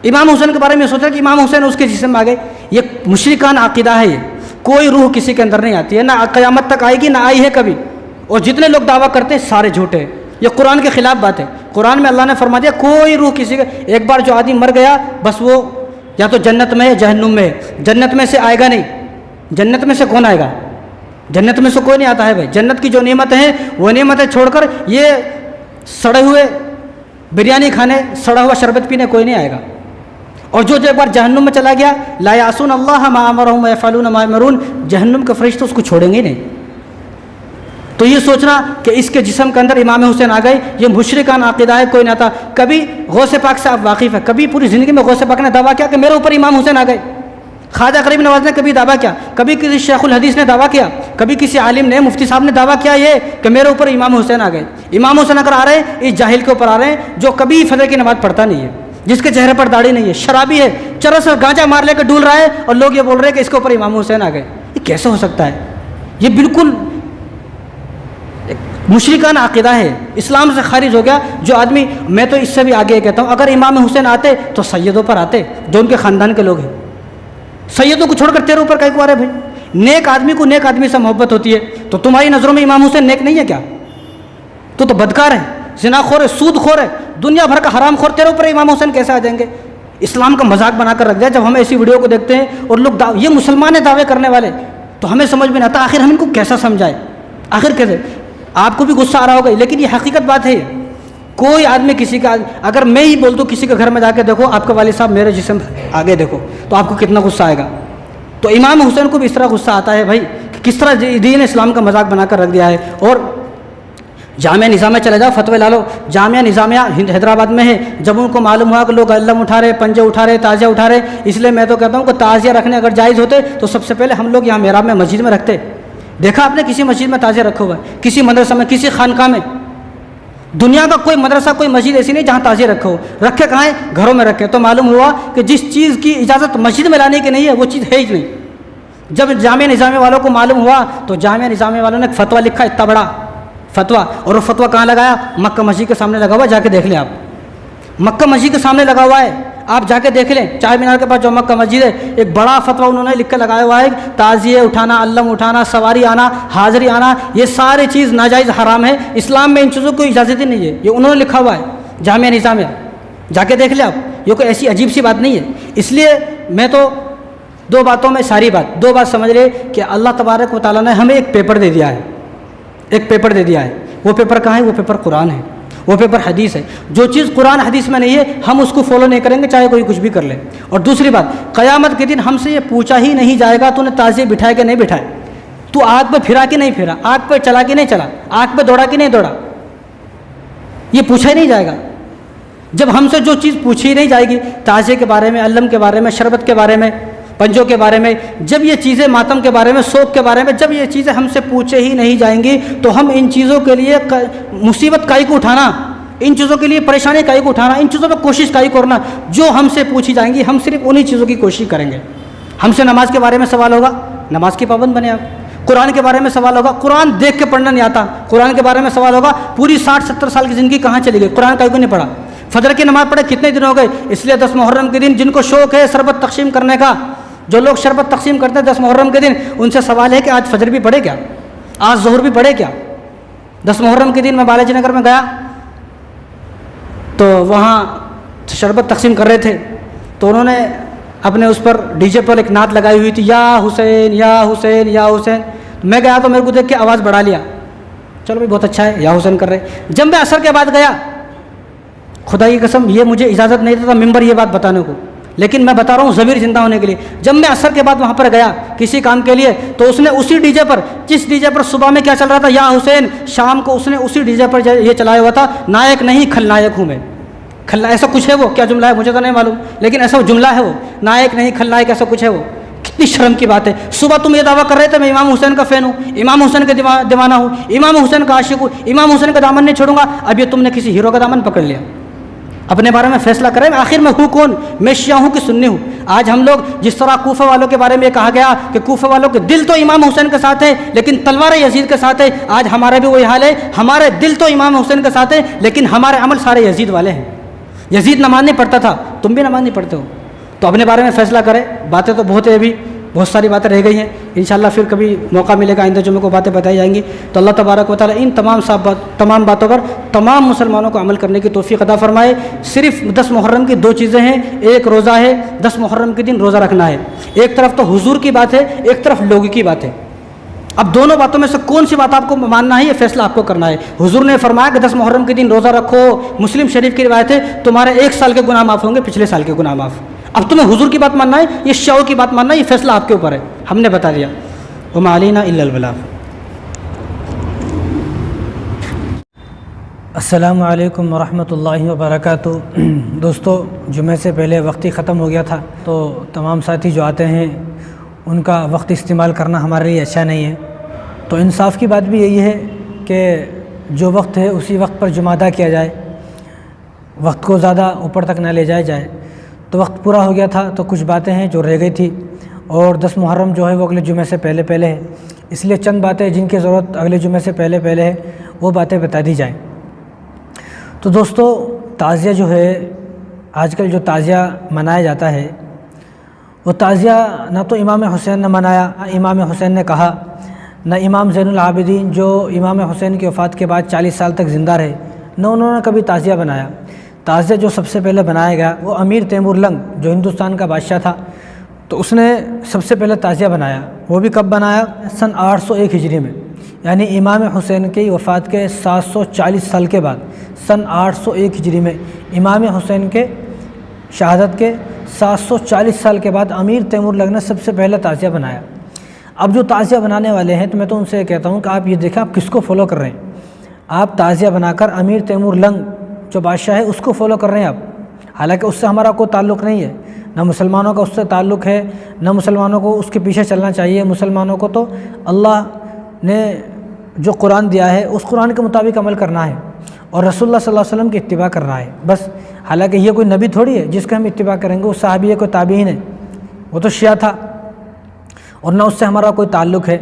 امام حسین کے بارے میں سوچ رہا کہ امام حسین اس کے جسم میں آ گئے. یہ مشرکان عقیدہ ہے, یہ کوئی روح کسی کے اندر نہیں آتی ہے, نہ قیامت تک آئے گی, نہ آئی ہے کبھی. اور جتنے لوگ دعویٰ کرتے ہیں سارے جھوٹے ہیں. یہ قرآن کے خلاف بات ہے. قرآن میں اللہ نے فرما دیا کوئی روح کسی کا, ایک بار جو آدمی مر گیا بس وہ یا تو جنت میں ہے جہنم میں ہے, جنت میں سے آئے گا نہیں. جنت میں سے کون آئے گا؟ جنت میں سے کوئی نہیں آتا ہے بھائی. جنت کی جو نعمتیں ہیں وہ نعمتیں چھوڑ کر یہ سڑے ہوئے بریانی کھانے, سڑا ہوا شربت پینے کوئی نہیں آئے گا. اور جو ایک بار جہنم میں چلا گیا, لا یعصون اللہ ما امرهم ویفعلون ما یؤمرون, جہنم کے فرشتے اس کو چھوڑیں گے نہیں. تو یہ سوچنا کہ اس کے جسم کے اندر امام حسین آ گئے, یہ مشرکان عقیدہ ہے, کوئی نہیں آتا. کبھی غوث پاک سے آپ واقف ہیں, کبھی پوری زندگی میں غوث پاک نے دعویٰ کیا کہ میرے اوپر امام حسین آ گئے؟ خواجہ غریب نواز نے کبھی دعویٰ کیا؟ کبھی کسی شیخ الحدیث نے دعویٰ کیا؟ کبھی کسی عالم نے, مفتی صاحب نے دعویٰ کیا یہ کہ میرے اوپر امام حسین آ گئے؟ امام حسین اگر آ رہے ہیں اس جاہل کے اوپر آ رہے ہیں جو کبھی فجر کی نماز پڑھتا نہیں ہے, جس کے چہرے پر داڑھی نہیں ہے, شرابی ہے, چرس اور گانجا مار لے کے ڈول رہا ہے, اور لوگ یہ بول رہے ہیں کہ اس کے اوپر امام حسین آ گئے. یہ کیسے ہو سکتا ہے؟ یہ بالکل مشرکانہ عقیدہ ہے، اسلام سے خارج ہو گیا جو آدمی. میں تو اس سے بھی آگے کہتا ہوں، اگر امام حسین آتے تو سیدوں پر آتے جو ان کے خاندان کے لوگ ہیں. سیدوں کو چھوڑ کر تیرے اوپر کئی کو آ رہے بھائی؟ نیک آدمی کو نیک آدمی سے محبت ہوتی ہے، تو تمہاری نظروں میں امام حسین نیک نہیں ہے کیا؟ تو بدکار ہے، زنا خور ہے، سود خور ہے، دنیا بھر کا حرام خور، تیرے اوپر امام حسین کیسے آ جائیں گے؟ اسلام کا مذاق بنا کر رکھ دیا. جب ہم ایسی ویڈیو کو دیکھتے ہیں اور لوگ یہ مسلمان ہیں دعوے کرنے والے، تو ہمیں سمجھ میں نہیں آتا آخر ہم ان کو کیسا سمجھائیں، آخر کیسے. آپ کو بھی غصہ آ رہا ہوگا، لیکن یہ حقیقت بات ہے. کوئی آدمی کسی کا، اگر میں ہی بول دوں کسی کے گھر میں جا کے دیکھو آپ کا والد صاحب میرے جسم آگے دیکھو، تو آپ کو کتنا غصہ آئے گا. تو امام حسین کو بھی اس طرح غصہ آتا ہے بھائی کہ کس طرح دین اسلام کا مذاق بنا کر رکھ دیا ہے. اور جامعہ نظامیہ چلے جاؤ، فتوے لا لو. جامعہ نظامیہ حیدرآباد میں ہے. جب ان کو معلوم ہوا کہ لوگ علم اٹھا رہے، پنجے اٹھا رہے، تعزیہ اٹھا رہے، اس لیے میں تو کہتا ہوں کہ تعزیہ رکھنے اگر جائز ہوتے تو سب سے پہلے ہم لوگ یہاں محراب میں مسجد میں رکھتے. دیکھا آپ نے کسی مسجد میں تعزیہ رکھا ہوا ہے؟ کسی مدرسہ میں، کسی خانقاہ میں؟ دنیا کا کوئی مدرسہ، کوئی مسجد ایسی نہیں جہاں تعزیہ رکھا ہو. رکھے کہاں ہیں؟ گھروں میں رکھے. تو معلوم ہوا کہ جس چیز کی اجازت مسجد میں لانے کی نہیں ہے وہ چیز ہے ہی نہیں. جب جامعہ نظامیہ والوں کو معلوم ہوا تو جامعہ نظامیہ والوں نے ایک فتویٰ لکھا، اتنا بڑا فتویٰ. اور وہ فتویٰ کہاں لگایا؟ مکہ مسجد کے سامنے لگا ہوا ہے، جا کے دیکھ لیں آپ. مکہ مسجد کے سامنے لگا ہوا ہے، آپ جا کے دیکھ لیں. چار مینار کے پاس جو مکہ مسجد ہے، ایک بڑا فتویٰ انہوں نے لکھ کے لگایا ہوا ہے. تعزیے اٹھانا، علم اٹھانا، سواری آنا، حاضری آنا، یہ ساری چیز ناجائز حرام ہے. اسلام میں ان چیزوں کو اجازت ہی نہیں ہے. یہ انہوں نے لکھا ہوا ہے جامعہ نظامیہ، جا کے دیکھ لیں آپ. یہ کوئی ایسی عجیب سی بات نہیں ہے. اس لیے میں تو دو باتوں میں ساری بات، دو بات سمجھ لے کہ اللہ تبارک و تعالیٰ نے ہمیں ایک پیپر دے دیا ہے، ایک پیپر دے دیا ہے. وہ پیپر کہاں ہے؟ وہ پیپر قرآن ہے، وہ پیپر حدیث ہے. جو چیز قرآن حدیث میں نہیں ہے ہم اس کو فالو نہیں کریں گے، چاہے کوئی کچھ بھی کر لے. اور دوسری بات، قیامت کے دن ہم سے یہ پوچھا ہی نہیں جائے گا تو نے تعزیہ بٹھائے کہ نہیں بٹھائے، تو آگ پہ پھرا کہ نہیں پھرا، آگ پہ چلا کہ نہیں چلا، آگ پہ دوڑا کہ نہیں دوڑا، یہ پوچھا ہی نہیں جائے گا. جب ہم سے جو چیز پوچھی نہیں جائے گی، تعزیے کے بارے میں، علم کے بارے میں، شربت کے بارے میں، پنجوں کے بارے میں، جب یہ چیزیں، ماتم کے بارے میں، سوگ کے بارے میں، جب یہ چیزیں ہم سے پوچھے ہی نہیں جائیں گی تو ہم ان چیزوں کے لیے مصیبت کائی کو اٹھانا، ان چیزوں کے لیے پریشانی کائی کو اٹھانا، ان چیزوں پہ کوشش کائی کرنا جو ہم سے پوچھی جائیں گی. ہم صرف انہی چیزوں کی کوشش کریں گے. ہم سے نماز کے بارے میں سوال ہوگا، نماز کی پابند بنے آپ. قرآن کے بارے میں سوال ہوگا، قرآن دیکھ کے پڑھنا نہیں آتا. قرآن کے بارے میں سوال ہوگا، پوری 60-70 سال کی زندگی کہاں چلی گئی، قرآن کائی کو نہیں پڑھا. فجر کی نماز پڑھے کتنے دن ہو گئے؟ اس لیے 10 محرم کے دن جن کو شوق ہے شربت تقسیم کرنے کا، جو لوگ شربت تقسیم کرتے ہیں 10 محرم کے دن، ان سے سوال ہے کہ آج فجر بھی پڑھے کیا، آج ظہر بھی پڑھے کیا. 10 محرم کے دن میں بالاجی نگر میں گیا تو وہاں شربت تقسیم کر رہے تھے، تو انہوں نے اپنے اس پر ڈی جے پر ایک نعت لگائی ہوئی تھی، یا حسین یا حسین یا حسین. میں گیا تو میرے کو دیکھ کے آواز بڑھا لیا، چلو بھائی بہت اچھا ہے، یا حسین کر رہے. جب میں عصر کے بعد گیا، خدا کی قسم یہ مجھے اجازت نہیں دیتا ممبر یہ بات بتانے کو، لیکن میں بتا رہا ہوں ضمیر زندہ ہونے کے لیے. جب میں عصر کے بعد وہاں پر گیا کسی کام کے لیے، تو اس نے اسی ڈی جے پر، جس ڈی جے پر صبح میں کیا چل رہا تھا، یا حسین، شام کو اس نے اسی ڈی جے پر یہ چلایا ہوا تھا، نائک نہیں کھل نائک ہوں میں. ایسا کچھ ہے، وہ کیا جملہ ہے مجھے تو نہیں معلوم، لیکن ایسا جملہ ہے وہ، نائک نہیں کھل نائک، ایسا کچھ ہے وہ. کتنی شرم کی بات ہے. صبح تم یہ دعویٰ کر رہے تھے میں امام حسین کا فین ہوں، امام حسین کا دیوانہ ہوں، امام حسین کا عاشق ہوں، امام حسین کا دامن نہیں چھوڑوں گا. اب یہ تم نے کسی ہیرو کا دامن پکڑ لیا. اپنے بارے میں فیصلہ کریں، آخر میں ہوں کون، میں شیعہ ہوں کہ سنی ہوں. آج ہم لوگ جس طرح کوفہ والوں کے بارے میں یہ کہا گیا کہ کوفہ والوں کے دل تو امام حسین کے ساتھ ہے لیکن تلوار یزید کے ساتھ ہے، آج ہمارا بھی وہی حال ہے. ہمارے دل تو امام حسین کے ساتھ ہے لیکن ہمارے عمل سارے یزید والے ہیں. یزید نماز نہیں پڑھتا تھا، تم بھی نماز نہیں پڑھتے ہو. تو اپنے بارے میں فیصلہ کریں. باتیں تو بہت ہے، ابھی بہت ساری باتیں رہ گئی ہیں، انشاءاللہ پھر کبھی موقع ملے گا آئندہ جمعے کو باتیں بتائی جائیں گی. تو اللہ تبارک و تعالیٰ ان تمام باتوں پر تمام مسلمانوں کو عمل کرنے کی توفیق عطا فرمائے. صرف 10 محرم کی 2 چیزیں ہیں، ایک روزہ ہے، 10 محرم کے دن روزہ رکھنا ہے. ایک طرف تو حضور کی بات ہے، ایک طرف لوگوں کی بات ہے. اب دونوں باتوں میں سے کون سی بات آپ کو ماننا ہے، یہ فیصلہ آپ کو کرنا ہے. حضور نے فرمایا کہ 10 محرم کے دن روزہ رکھو. مسلم شریف کی روایت ہے تمہارے 1 سال کے گناہ معاف ہوں گے، پچھلے سال کے گناہ معاف. اب تمہیں حضور کی بات ماننا ہے، یہ شیعوں کی بات ماننا ہے، یہ فیصلہ آپ کے اوپر ہے. ہم نے بتا دیا. وما علینا الا البلاغ. السلام علیکم ورحمۃ اللہ وبرکاتہ. دوستو، جمعے سے پہلے وقت ہی ختم ہو گیا تھا، تو تمام ساتھی جو آتے ہیں ان کا وقت استعمال کرنا ہمارے لیے اچھا نہیں ہے. تو انصاف کی بات بھی یہی ہے کہ جو وقت ہے اسی وقت پر جمعہ ادا کیا جائے، وقت کو زیادہ اوپر تک نہ لے جائے. تو وقت پورا ہو گیا تھا تو کچھ باتیں ہیں جو رہ گئی تھی، اور 10 محرم جو ہے وہ اگلے جمعے سے پہلے ہے. اس لیے چند باتیں جن کی ضرورت اگلے جمعے سے پہلے ہے وہ باتیں بتا دی جائیں۔ تو دوستو، تعزیہ جو ہے آج کل جو تعزیہ منایا جاتا ہے، وہ تعزیہ نہ تو امام حسین نے منایا، نہ امام حسین نے کہا، نہ امام زین العابدین جو امام حسین کی وفات کے بعد 40 سال تک زندہ رہے، نہ انہوں نے کبھی تعزیہ بنایا۔ تعزیہ جو سب سے پہلے بنایا گیا وہ امیر تیمور لنگ جو ہندوستان کا بادشاہ تھا، تو اس نے سب سے پہلے تعزیہ بنایا۔ وہ بھی کب بنایا؟ سن 801 ہجری میں، یعنی امام حسین کی وفات کے 740 سال کے بعد سن 801 ہجری میں امام حسین کے شہادت کے 740 سال کے بعد امیر تیمور لنگ نے سب سے پہلے تعزیہ بنایا۔ اب جو تعزیہ بنانے والے ہیں تو میں تو ان سے کہتا ہوں کہ آپ یہ دیکھیں آپ کس کو فالو کر رہے ہیں۔ آپ تعزیہ بنا کر امیر تیمور لنگ جو بادشاہ ہے اس کو فالو کر رہے ہیں آپ، حالانکہ اس سے ہمارا کوئی تعلق نہیں ہے، نہ مسلمانوں کا اس سے تعلق ہے، نہ مسلمانوں کو اس کے پیچھے چلنا چاہیے۔ مسلمانوں کو تو اللہ نے جو قرآن دیا ہے اس قرآن کے مطابق عمل کرنا ہے اور رسول اللہ صلی اللہ علیہ وسلم کی اتباع کرنا ہے بس۔ حالانکہ یہ کوئی نبی تھوڑی ہے جس کا ہم اتباع کریں گے، وہ صحابی ہے، کوئی تابعین ہے، وہ تو شیعہ تھا اور نہ اس سے ہمارا کوئی تعلق ہے۔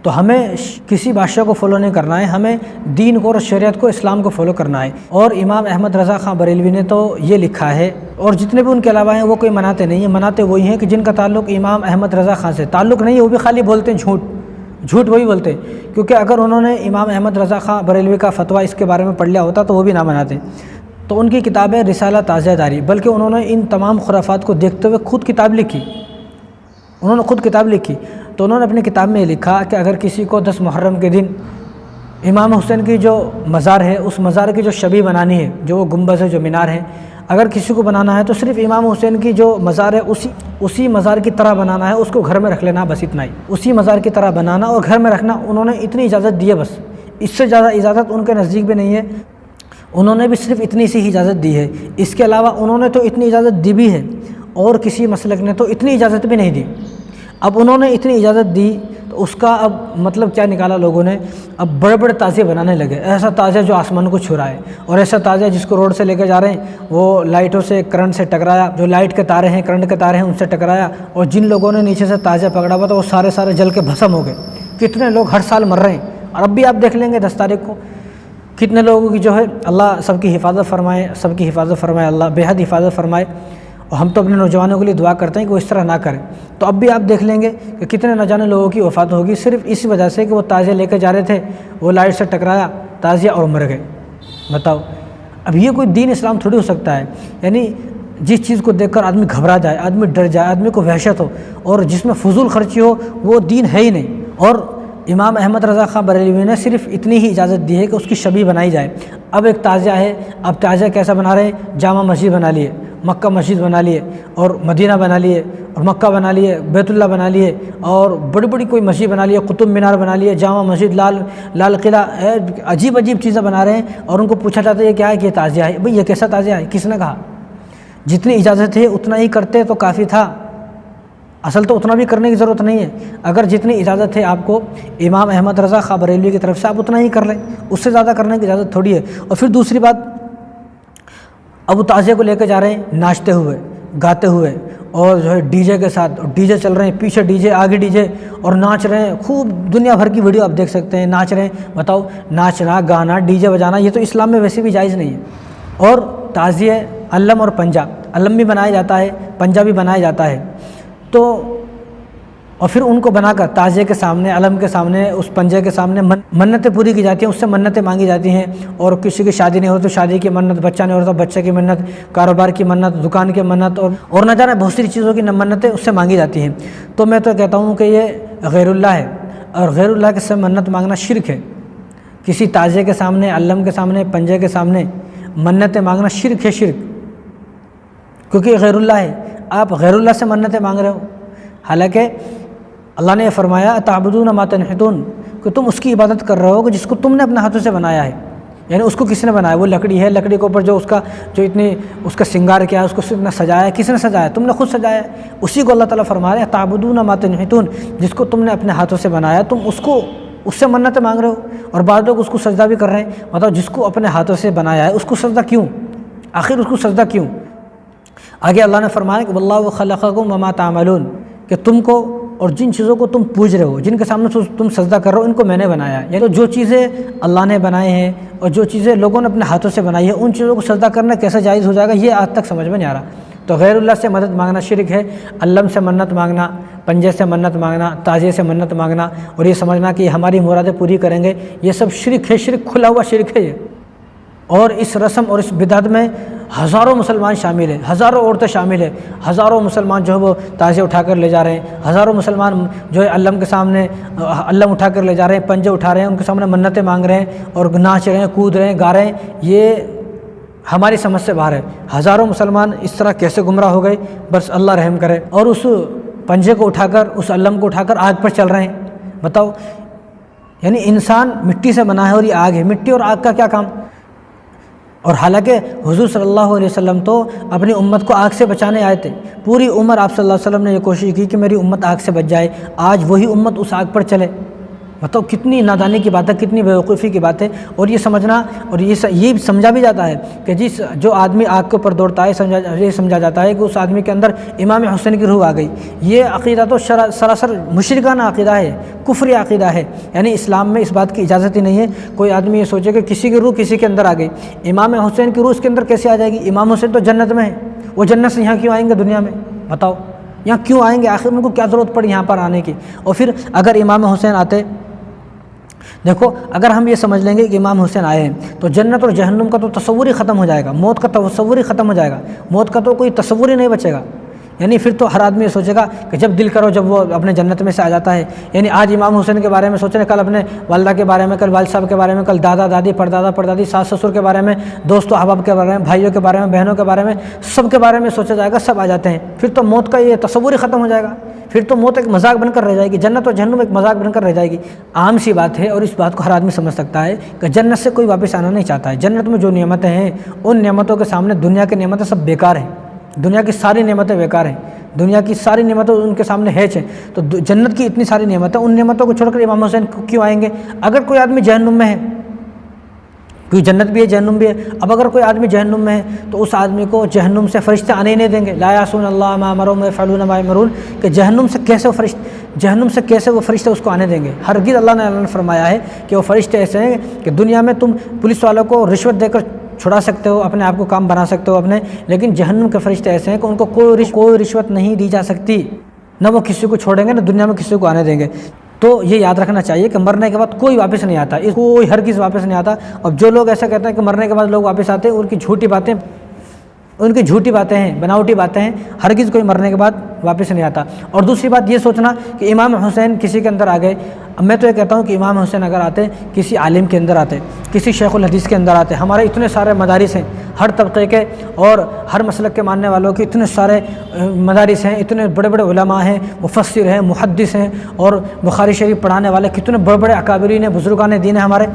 تو ہمیں کسی بادشاہ کو فالو نہیں کرنا ہے، ہمیں دین کو اور شریعت کو، اسلام کو فالو کرنا ہے۔ اور امام احمد رضا خان بریلوی نے تو یہ لکھا ہے، اور جتنے بھی ان کے علاوہ ہیں وہ کوئی مناتے نہیں ہیں، مناتے وہی ہیں کہ جن کا تعلق امام احمد رضا خان سے تعلق نہیں ہے، وہ بھی خالی بولتے ہیں جھوٹ وہی بولتے ہیں، کیونکہ اگر انہوں نے امام احمد رضا خان بریلوی کا فتویٰ اس کے بارے میں پڑھ لیا ہوتا تو وہ بھی نہ مناتے۔ تو ان کی کتاب ہے رسالہ تعزیہ داری، بلکہ انہوں نے ان تمام خرافات کو دیکھتے ہوئے خود کتاب لکھی، تو انہوں نے اپنی کتاب میں یہ لکھا کہ اگر کسی کو 10 محرم کے دن امام حسین کی جو مزار ہے اس مزار کی جو شبیہ بنانی ہے، جو وہ گنبد ہے، جو مینار ہے، اگر کسی کو بنانا ہے تو صرف امام حسین کی جو مزار ہے اسی مزار کی طرح بنانا ہے، اس کو گھر میں رکھ لینا، بس اتنا ہی، اسی مزار کی طرح بنانا اور گھر میں رکھنا۔ انہوں نے اتنی اجازت دی ہے، بس اس سے زیادہ اجازت ان کے نزدیک بھی نہیں ہے، انہوں نے بھی صرف اتنی سی اجازت دی ہے۔ اس کے علاوہ انہوں نے تو اتنی اجازت دی بھی ہے اور کسی مسلک نے تو اتنی اجازت بھی نہیں دی۔ اب انہوں نے اتنی اجازت دی تو اس کا اب مطلب کیا نکالا لوگوں نے؟ اب بڑے بڑے تعزیے بنانے لگے، ایسا تعزیہ جو آسمان کو چھو رہا ہے، اور ایسا تعزیہ جس کو روڈ سے لے کے جا رہے ہیں وہ لائٹوں سے، کرنٹ سے ٹکرایا، جو لائٹ کے تارے ہیں، کرنٹ کے تارے ہیں، ان سے ٹکرایا، اور جن لوگوں نے نیچے سے تعزیہ پکڑا ہوا تھا وہ سارے جل کے بھسم ہو گئے۔ کتنے لوگ ہر سال مر رہے ہیں، اور اب بھی آپ دیکھ لیں گے 10 تاریخ کو کتنے لوگوں کی جو ہے، اللہ سب کی حفاظت فرمائے، اللہ بے حد حفاظت فرمائے۔ اور ہم تو اپنے نوجوانوں کے لیے دعا کرتے ہیں کہ وہ اس طرح نہ کریں۔ تو اب بھی آپ دیکھ لیں گے کہ کتنے نہ جانے لوگوں کی وفات ہوگی صرف اس وجہ سے کہ وہ تعزیہ لے کے جا رہے تھے، وہ لائٹ سے ٹکرایا تعزیہ اور مر گئے۔ بتاؤ، اب یہ کوئی دین اسلام تھوڑی ہو سکتا ہے؟ یعنی جس چیز کو دیکھ کر آدمی گھبرا جائے، آدمی ڈر جائے، آدمی کو وحشت ہو اور جس میں فضول خرچی ہو، وہ دین ہے ہی نہیں۔ اور امام احمد رضا خان بریلوی نے صرف اتنی ہی اجازت دی ہے کہ اس کی شبیہ بنائی جائے۔ اب ایک تعزیہ ہے، اب تعزیہ کیسا بنا رہے ہیں؟ جامع مسجد بنا لیے، مکہ مسجد بنا لیے، اور مدینہ بنا لیے، اور مکہ بنا لیے، بیت اللہ بنا لیے، اور بڑی کوئی مسجد بنا لیے، قطب مینار بنا لیے، جامع مسجد، لال قلعہ، عجیب چیزیں بنا رہے ہیں، اور ان کو پوچھا جاتا ہے یہ کیا ہے؟ کہ یہ تعزیہ ہے۔ بھئی یہ کیسا تعزیہ ہے؟ کس نے کہا؟ جتنی اجازت ہے اتنا ہی کرتے تو کافی تھا، اصل تو اتنا بھی کرنے کی ضرورت نہیں ہے۔ اگر جتنی اجازت ہے آپ کو امام احمد رضا خان بریلوی کی طرف سے، آپ اتنا ہی کر لیں، اس سے زیادہ کرنے کی اجازت تھوڑی ہے۔ اور پھر دوسری بات، اب وہ تعزیہ کو لے کے جا رہے ہیں ناچتے ہوئے، گاتے ہوئے، اور جو ہے ڈی جے کے ساتھ، ڈی جے چل رہے ہیں، پیچھے ڈی جے، آگے ڈی جے، اور ناچ رہے ہیں، خوب دنیا بھر کی ویڈیو آپ دیکھ سکتے ہیں، ناچ رہے ہیں۔ بتاؤ، ناچنا، گانا، ڈی جے بجانا، یہ تو اسلام میں ویسے بھی جائز نہیں ہے۔ اور تعزیہ علم اور پنجہ، علم بھی بنایا جاتا ہے، پنجہ بھی بنایا جاتا ہے، تو اور پھر ان کو بنا کر تعزیے کے سامنے، علم کے سامنے، اس پنجے کے سامنے منتیں پوری کی جاتی ہیں، اس سے منتیں مانگی جاتی ہیں۔ اور کسی کی شادی نہیں ہو تو شادی کی منت، بچہ نہیں ہو تو بچے کی منت، کاروبار کی منت، دکان کی منت، اور نہ جانے بہت سی چیزوں کی منتیں اس سے مانگی جاتی ہیں۔ تو میں تو کہتا ہوں کہ یہ غیر اللہ ہے، اور غیر اللہ کے سے منت مانگنا شرک ہے۔ کسی تعزیے کے سامنے، علم کے سامنے، پنجے کے سامنے منتیں مانگنا شرک ہے، شرک، کیونکہ یہ غیر اللہ ہے۔ آپ غیر اللہ سے منتیں مانگ رہے ہو، حالانکہ اللہ نے فرمایا تعبدون ما تنحتون، کہ تم اس کی عبادت کر رہے ہو کہ جس کو تم نے اپنے ہاتھوں سے بنایا ہے۔ یعنی اس کو کس نے بنایا؟ وہ لکڑی ہے، لکڑی کے اوپر جو اس کا سنگار کیا ہے، اس کو اتنا سجایا ہے، کس نے سجایا؟ تم نے خود سجایا ہے۔ اسی کو اللہ تعالیٰ فرما رہے ہیں تعبدون ما تنحتون، جس کو تم نے اپنے ہاتھوں سے بنایا، تم اس سے منتیں مانگ رہے ہو، اور بعض لوگ اس کو سجدہ بھی کر رہے ہیں۔ مطلب جس کو اپنے ہاتھوں سے بنایا ہے اس کو سجدہ کیوں؟ آخر اس کو سجدہ کیوں؟ آگے اللہ نے فرمایا کہ واللہ خلقکم وما تعملون، کہ تم کو اور جن چیزوں کو تم پوج رہے ہو، جن کے سامنے تم سجدہ کر رہے ہو، ان کو میں نے بنایا ہے۔ یعنی جو چیزیں اللہ نے بنائے ہیں اور جو چیزیں لوگوں نے اپنے ہاتھوں سے بنائی ہے، ان چیزوں کو سجدہ کرنا کیسے جائز ہو جائے گا، یہ آج تک سمجھ میں نہیں آ رہا۔ تو غیر اللہ سے مدد مانگنا شرک ہے، علم سے منت مانگنا، پنجے سے منت مانگنا، تازیے سے منت مانگنا اور یہ سمجھنا کہ یہ ہماری مرادیں پوری کریں گے، یہ سب شرک ہے، شرک کھلا ہوا شرک ہے یہ۔ اور اس رسم اور اس بدعت میں ہزاروں مسلمان شامل ہیں، ہزاروں عورتیں شامل ہیں، ہزاروں مسلمان جو ہے وہ تازے اٹھا کر لے جا رہے ہیں، ہزاروں مسلمان جو ہے علم کے سامنے علم اٹھا کر لے جا رہے ہیں، پنجے اٹھا رہے ہیں، ان کے سامنے منتیں مانگ رہے ہیں اور ناچ رہے ہیں، کود رہے ہیں، گا رہے ہیں۔ یہ ہماری سمجھ سے باہر ہے۔ ہزاروں مسلمان اس طرح کیسے گمراہ ہو گئے، بس اللہ رحم کرے۔ اور اس پنجے کو اٹھا کر، اس علم کو اٹھا کر آگ پر چل رہے ہیں۔ بتاؤ، یعنی انسان مٹی سے بنا ہے اور یہ آگ ہے، مٹی اور آگ کا کیا کام؟ اور حالانکہ حضور صلی اللہ علیہ وسلم تو اپنی امت کو آگ سے بچانے آئے تھے، پوری عمر آپ صلی اللہ علیہ وسلم نے یہ کوشش کی کہ میری امت آگ سے بچ جائے، آج وہی امت اس آگ پر چلے۔ بتاؤ کتنی نادانی کی بات ہے، کتنی بیوقوفی کی بات ہے۔ اور یہ سمجھنا اور یہ سمجھا بھی جاتا ہے کہ جو آدمی آگ کے اوپر دوڑتا ہے، یہ سمجھا جاتا ہے کہ اس آدمی کے اندر امام حسین کی روح آ گئی۔ یہ عقیدہ تو سراسر مشرکانہ عقیدہ ہے، کفری عقیدہ ہے۔ یعنی اسلام میں اس بات کی اجازت ہی نہیں ہے کوئی آدمی یہ سوچے کہ کسی کی روح کسی کے اندر آ گئی۔ امام حسین کی روح اس کے اندر کیسے آ جائے گی؟ امام حسین تو جنت میں ہے، وہ جنت سے یہاں کیوں آئیں گے دنیا میں؟ بتاؤ یہاں کیوں آئیں گے؟ آخر ان کو کیا ضرورت پڑی یہاں پر آنے کی؟ اور پھر اگر امام حسین آتے، دیکھو اگر ہم یہ سمجھ لیں گے کہ امام حسین آئے ہیں تو جنت اور جہنم کا تو تصور ہی ختم ہو جائے گا، موت کا تصور ہی ختم ہو جائے گا، موت کا تو کوئی تصور ہی نہیں بچے گا۔ یعنی پھر تو ہر آدمی یہ سوچے گا کہ جب دل کرو جب وہ اپنے جنت میں سے آ جاتا ہے۔ یعنی آج امام حسین کے بارے میں سوچیں، کل اپنے والدہ کے بارے میں، کل والد صاحب کے بارے میں، کل دادا دادی پردادا پردادی ساس سسر کے بارے میں، دوست و احباب کے بارے میں، بھائیوں کے بارے میں، بہنوں کے بارے میں، سب کے بارے میں سوچا جائے گا، سب آ جاتے ہیں۔ پھر تو موت کا یہ تصور ہی ختم ہو جائے گا، پھر تو موت ایک مذاق بن کر رہ جائے گی، جنت اور جہنم ایک مذاق بن کر رہ جائے گی۔ عام سی بات ہے اور اس بات کو ہر آدمی سمجھ سکتا ہے کہ جنت سے کوئی واپس آنا نہیں چاہتا ہے۔ جنت میں جو نعمتیں ہیں ان نعمتوں کے سامنے دنیا کی نعمتیں سب بیکار ہیں، دنیا کی ساری نعمتیں بیکار ہیں، دنیا کی ساری نعمتیں ان کے سامنے ہیچ ہیں۔ تو جنت کی اتنی ساری نعمتیں، ان نعمتوں کو چھوڑ کر امام حسین کیوں آئیں گے؟ اگر کوئی آدمی جہنم میں ہے، کوئی جنت بھی ہے جہنم بھی ہے، اب اگر کوئی آدمی جہنم میں ہے تو اس آدمی کو جہنم سے فرشتے آنے ہی نہیں دیں گے۔ لا یعصون اللہ ما امرهم ویفعلون ما یؤمرون، کہ جہنم سے کیسے وہ فرشتے اس کو آنے دیں گے؟ ہرگز اللہ نے فرمایا ہے کہ وہ فرشتے ایسے ہیں کہ دنیا میں تم پولیس والوں کو رشوت دے کر چھڑا سکتے ہو، اپنے آپ کو کام بنا سکتے ہو اپنے، لیکن جہنم کے فرشتے ایسے ہیں کہ ان کو کوئی رشوت نہیں دی جا سکتی، نہ وہ کسی کو چھوڑیں گے، نہ دنیا میں کسی کو آنے دیں گے۔ تو یہ یاد رکھنا چاہیے کہ مرنے کے بعد کوئی واپس نہیں آتا، کوئی ہرگز واپس نہیں آتا۔ اور جو لوگ ایسا کہتے ہیں کہ مرنے کے بعد لوگ واپس آتے ہیں، ان کی جھوٹی باتیں ہیں، بناوٹی باتیں ہیں، ہرگز کوئی مرنے کے بعد واپس نہیں آتا۔ اور دوسری بات یہ سوچنا کہ امام حسین کسی کے اندر آ گئے، میں تو یہ کہتا ہوں کہ امام حسین اگر آتے کسی عالم کے اندر آتے، کسی شیخ الحدیث کے اندر آتے، ہمارے اتنے سارے مدارس ہیں ہر طبقے کے اور ہر مسلک کے ماننے والوں کے اتنے سارے مدارس ہیں، اتنے بڑے بڑے علماء ہیں، مفسر ہیں، محدث ہیں اور بخاری شریف پڑھانے والے کتنے بڑے بڑے اکابرین ہیں، بزرگان دین ہیں ہمارے،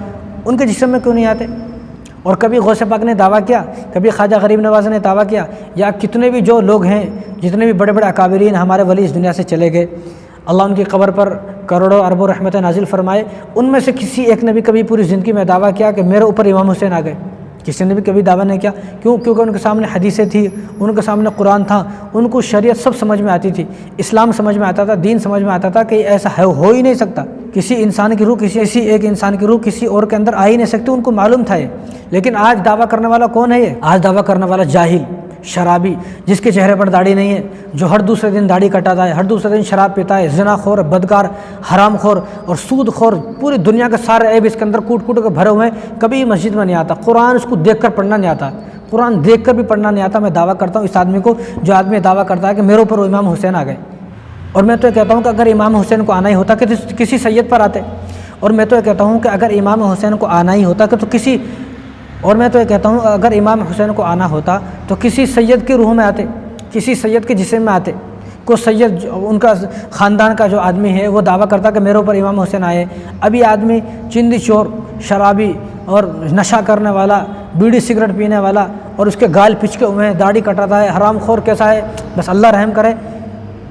ان کے جسم میں کیوں نہیں آتے؟ اور کبھی غوث پاک نے دعویٰ کیا، کبھی خواجہ غریب نواز نے دعویٰ کیا، یا کتنے بھی جو لوگ ہیں، جتنے بھی بڑے بڑے اکابرین ہمارے ولی اس دنیا سے چلے گئے، اللہ ان کی قبر پر کروڑوں اربوں رحمتیں نازل فرمائے، ان میں سے کسی ایک نے بھی کبھی پوری زندگی میں دعویٰ کیا کہ میرے اوپر امام حسین آ گئے؟ کسی نے بھی کبھی دعویٰ نہیں کیا۔ کیونکہ ان کے سامنے حدیثیں تھیں، ان کے سامنے قرآن تھا، ان کو شریعت سب سمجھ میں آتی تھی، اسلام سمجھ میں آتا تھا، دین سمجھ میں آتا تھا کہ ایسا ہو ہی نہیں سکتا، کسی انسان کی روح کسی ایک انسان کی روح کسی اور کے اندر آ ہی نہیں سکتی، ان کو معلوم تھا یہ۔ لیکن آج دعویٰ کرنے والا کون ہے؟ یہ آج دعویٰ کرنے والا جاہل، شرابی، جس کے چہرے پر داڑھی نہیں ہے، جو ہر دوسرے دن داڑھی کٹاتا ہے، ہر دوسرے دن شراب پیتا ہے، زنا خور، بدکار، حرام خور اور سود خور، پوری دنیا کے سارے عیب اس کے اندر کوٹ کوٹ کے بھرے ہوئے ہیں، کبھی مسجد میں نہیں آتا، قرآن اس کو دیکھ کر پڑھنا نہیں آتا، قرآن دیکھ کر بھی پڑھنا نہیں آتا۔ میں دعویٰ کرتا ہوں اس آدمی کو، جو آدمی دعویٰ کرتا ہے کہ میرے اوپر امام حسین آ گئے، اور میں تو یہ کہتا ہوں کہ اگر امام حسین کو آنا ہی ہوتا کہ کسی سید پر آتے، اور میں تو یہ کہتا ہوں کہ اگر امام حسین کو آنا ہی ہوتا کہ تو کسی اور میں تو یہ کہتا ہوں اگر امام حسین کو آنا ہوتا تو کسی سید کی روح میں آتے، کسی سید کے جسم میں آتے، کوئی سید ان کا خاندان کا جو آدمی ہے وہ دعویٰ کرتا کہ میرے اوپر امام حسین آئے۔ اب یہ آدمی چندی چور، شرابی اور نشہ کرنے والا، بیڑی سگریٹ پینے والا، اور اس کے گال پچکے ہوئے ہیں، داڑھی کٹاتا ہے، حرام خور کیسا ہے، بس اللہ رحم کرے۔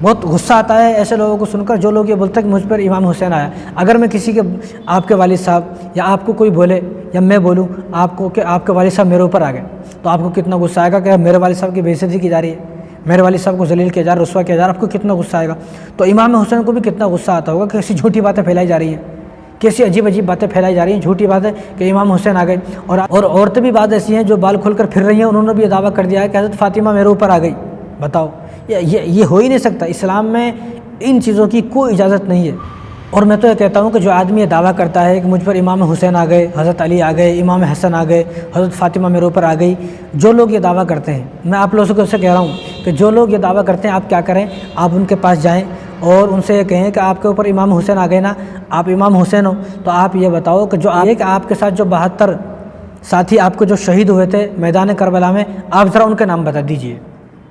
بہت غصہ آتا ہے ایسے لوگوں کو سن کر جو لوگ یہ بولتے ہیں کہ مجھ پر امام حسین آیا۔ اگر میں کسی کے آپ کے والد صاحب یا آپ کو کوئی بولے یا میں بولوں آپ کو کہ آپ کے والد صاحب میرے اوپر آ گئے، تو آپ کو کتنا غصہ آئے گا کہ میرے والد صاحب کی بے عزتی کی جا رہی ہے، میرے والد صاحب کو ذلیل کیا جا رہا ہے، رسوا کیا جا رہا ہے، آپ کو کتنا غصہ آئے گا؟ تو امام حسین کو بھی کتنا غصہ آتا ہوگا کہ کیسی جھوٹی باتیں پھیلائی جا رہی ہیں، کیسی عجیب عجیب باتیں پھیلائی جا رہی ہیں، جھوٹی باتیں کہ امام حسین آ گئے۔ اور عورتیں بھی بعض ایسی ہیں جو بال کھول کر پھر رہی ہیں، انہوں نے بھی یہ دعویٰ کر دیا ہے کہ حضرت فاطمہ میرے اوپر آ گئی۔ بتاؤ، یہ ہو ہی نہیں سکتا، اسلام میں ان چیزوں کی کوئی اجازت نہیں ہے۔ اور میں تو یہ کہتا ہوں کہ جو آدمی یہ دعویٰ کرتا ہے کہ مجھ پر امام حسین آ گئے، حضرت علی آ گئے، امام حسن آ گئے، حضرت فاطمہ میرے اوپر آ گئی، جو لوگ یہ دعویٰ کرتے ہیں، میں آپ لوگوں سے کہہ رہا ہوں کہ جو لوگ یہ دعویٰ کرتے ہیں، آپ کیا کریں، آپ ان کے پاس جائیں اور ان سے یہ کہیں کہ آپ کے اوپر امام حسین آ گئے نا، آپ امام حسین ہو، تو آپ یہ بتاؤ کہ جو آپ کے ساتھ جو 72 ساتھی آپ کو جو شہید ہوئے تھے میدان کربلا میں، آپ ذرا ان کے نام بتا دیجئے،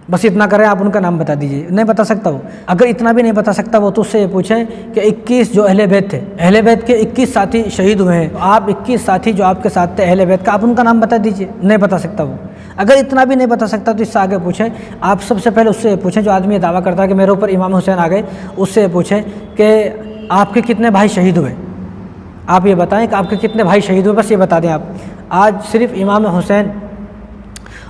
بس اتنا کریں، آپ ان کا نام بتا دیجئے۔ نہیں بتا سکتا وہ، اگر اتنا بھی نہیں بتا سکتا وہ، تو اس سے یہ پوچھیں کہ 21 جو اہل بیت تھے، اہل بیت کے 21 ساتھی شہید ہوئے ہیں، آپ 21 ساتھی جو آپ کے ساتھ تھے اہل بیت کا، آپ ان کا نام بتا دیجئے۔ نہیں بتا سکتا وہ، اگر اتنا بھی نہیں بتا سکتا تو اس سے آگے پوچھیں، آپ سب سے پہلے اس سے یہ پوچھیں جو آدمی یہ دعویٰ کرتا ہے کہ میرے اوپر امام حسین آ گئے، اس سے یہ پوچھیں کہ آپ کے کتنے بھائی شہید ہوئے، آپ یہ بتائیں کہ آپ کے کتنے بھائی شہید ہوئے، بس یہ بتا دیں آپ۔ آج صرف امام حسین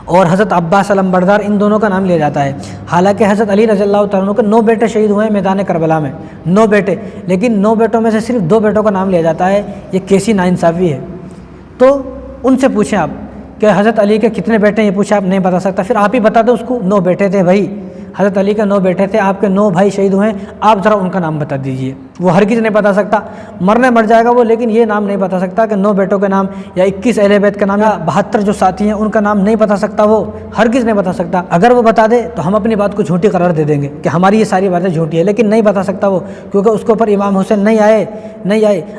اور حضرت عباس علمبردار ان دونوں کا نام لیا جاتا ہے، حالانکہ حضرت علی رضی اللہ تعالیٰ عنہ کے 9 بیٹے شہید ہوئے ہیں میدان کربلا میں، 9 بیٹے، لیکن 9 بیٹوں میں سے صرف 2 بیٹوں کا نام لیا جاتا ہے۔ یہ کیسی ناانصافی ہے؟ تو ان سے پوچھیں آپ کہ حضرت علی کے کتنے بیٹے ہیں، یہ پوچھیں، آپ نہیں بتا سکتا، پھر آپ ہی بتا دیں اس کو، 9 بیٹے تھے بھائی، حضرت علی کے 9 بیٹے تھے، آپ کے 9 بھائی شہید ہوئے ہیں، آپ ذرا ان کا نام بتا دیجئے۔ وہ ہرگز نہیں بتا سکتا، مرنے مر جائے گا وہ، لیکن یہ نام نہیں بتا سکتا کہ 9 بیٹوں کے نام یا 21 اہل بیت کا نام یا 72 جو ساتھی ہیں ان کا نام نہیں بتا سکتا، وہ ہرگز نہیں بتا سکتا۔ اگر وہ بتا دے تو ہم اپنی بات کو جھوٹی قرار دے دیں گے کہ ہماری یہ ساری باتیں جھوٹی ہے، لیکن نہیں بتا سکتا وہ، کیونکہ اس کے اوپر امام حسین نہیں آئے۔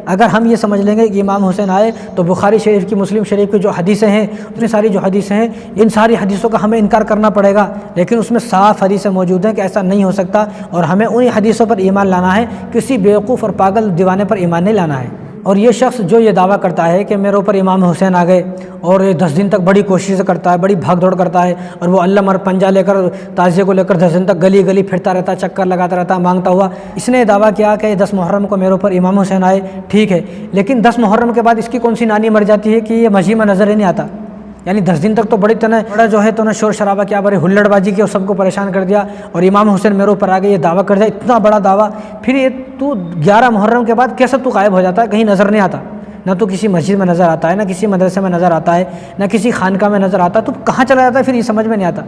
اگر ہم یہ سمجھ لیں گے کہ امام حسین آئے تو بخاری شریف کی، مسلم شریف کی جو حدیثیں ہیں، اتنی ساری جو حدیثیں ہیں، ان ساری حدیثوں کا ہمیں انکار کرنا پڑے گا، لیکن اس میں صاف حدیثیں موجود ہیں کہ ایسا نہیں ہو سکتا، اور ہمیں انہی حدیثوں پر ایمان لانا ہے، کسی بیوقوف اور پاگل دیوانے پر ایمان نہیں لانا ہے۔ اور یہ شخص جو یہ دعویٰ کرتا ہے کہ میرے اوپر امام حسین آ گئے، اور یہ 10 دن تک بڑی کوشش کرتا ہے، بڑی بھاگ دوڑ کرتا ہے، اور وہ اللہ مر پنجہ لے کر، تعزیے کو لے کر 10 دن تک گلی گلی پھرتا رہتا ہے، چکر لگاتا رہتا ہے مانگتا ہوا، اس نے یہ دعویٰ کیا کہ 10 محرم کو میرے اوپر امام حسین آئے، ٹھیک ہے، لیکن 10 محرم کے بعد اس کی کون سی نانی مر جاتی ہے کہ یہ مجیع میں نظر ہی نہیں آتا؟ یعنی 10 دن تک تو بڑا جو ہے تو نے شور شرابہ کیا، بڑی ہلڑ بازی کی اور سب کو پریشان کر دیا، اور امام حسین میرے اوپر آ گئے، یہ دعویٰ کر دیا، اتنا بڑا دعویٰ، پھر یہ تو 11 محرم کے بعد کیسے تو غائب ہو جاتا ہے، کہیں نظر نہیں آتا، نہ تو کسی مسجد میں نظر آتا ہے، نہ کسی مدرسے میں نظر آتا ہے، نہ کسی خانقاہ میں نظر آتا ہے، تو کہاں چلا جاتا ہے؟ پھر یہ سمجھ میں نہیں آتا۔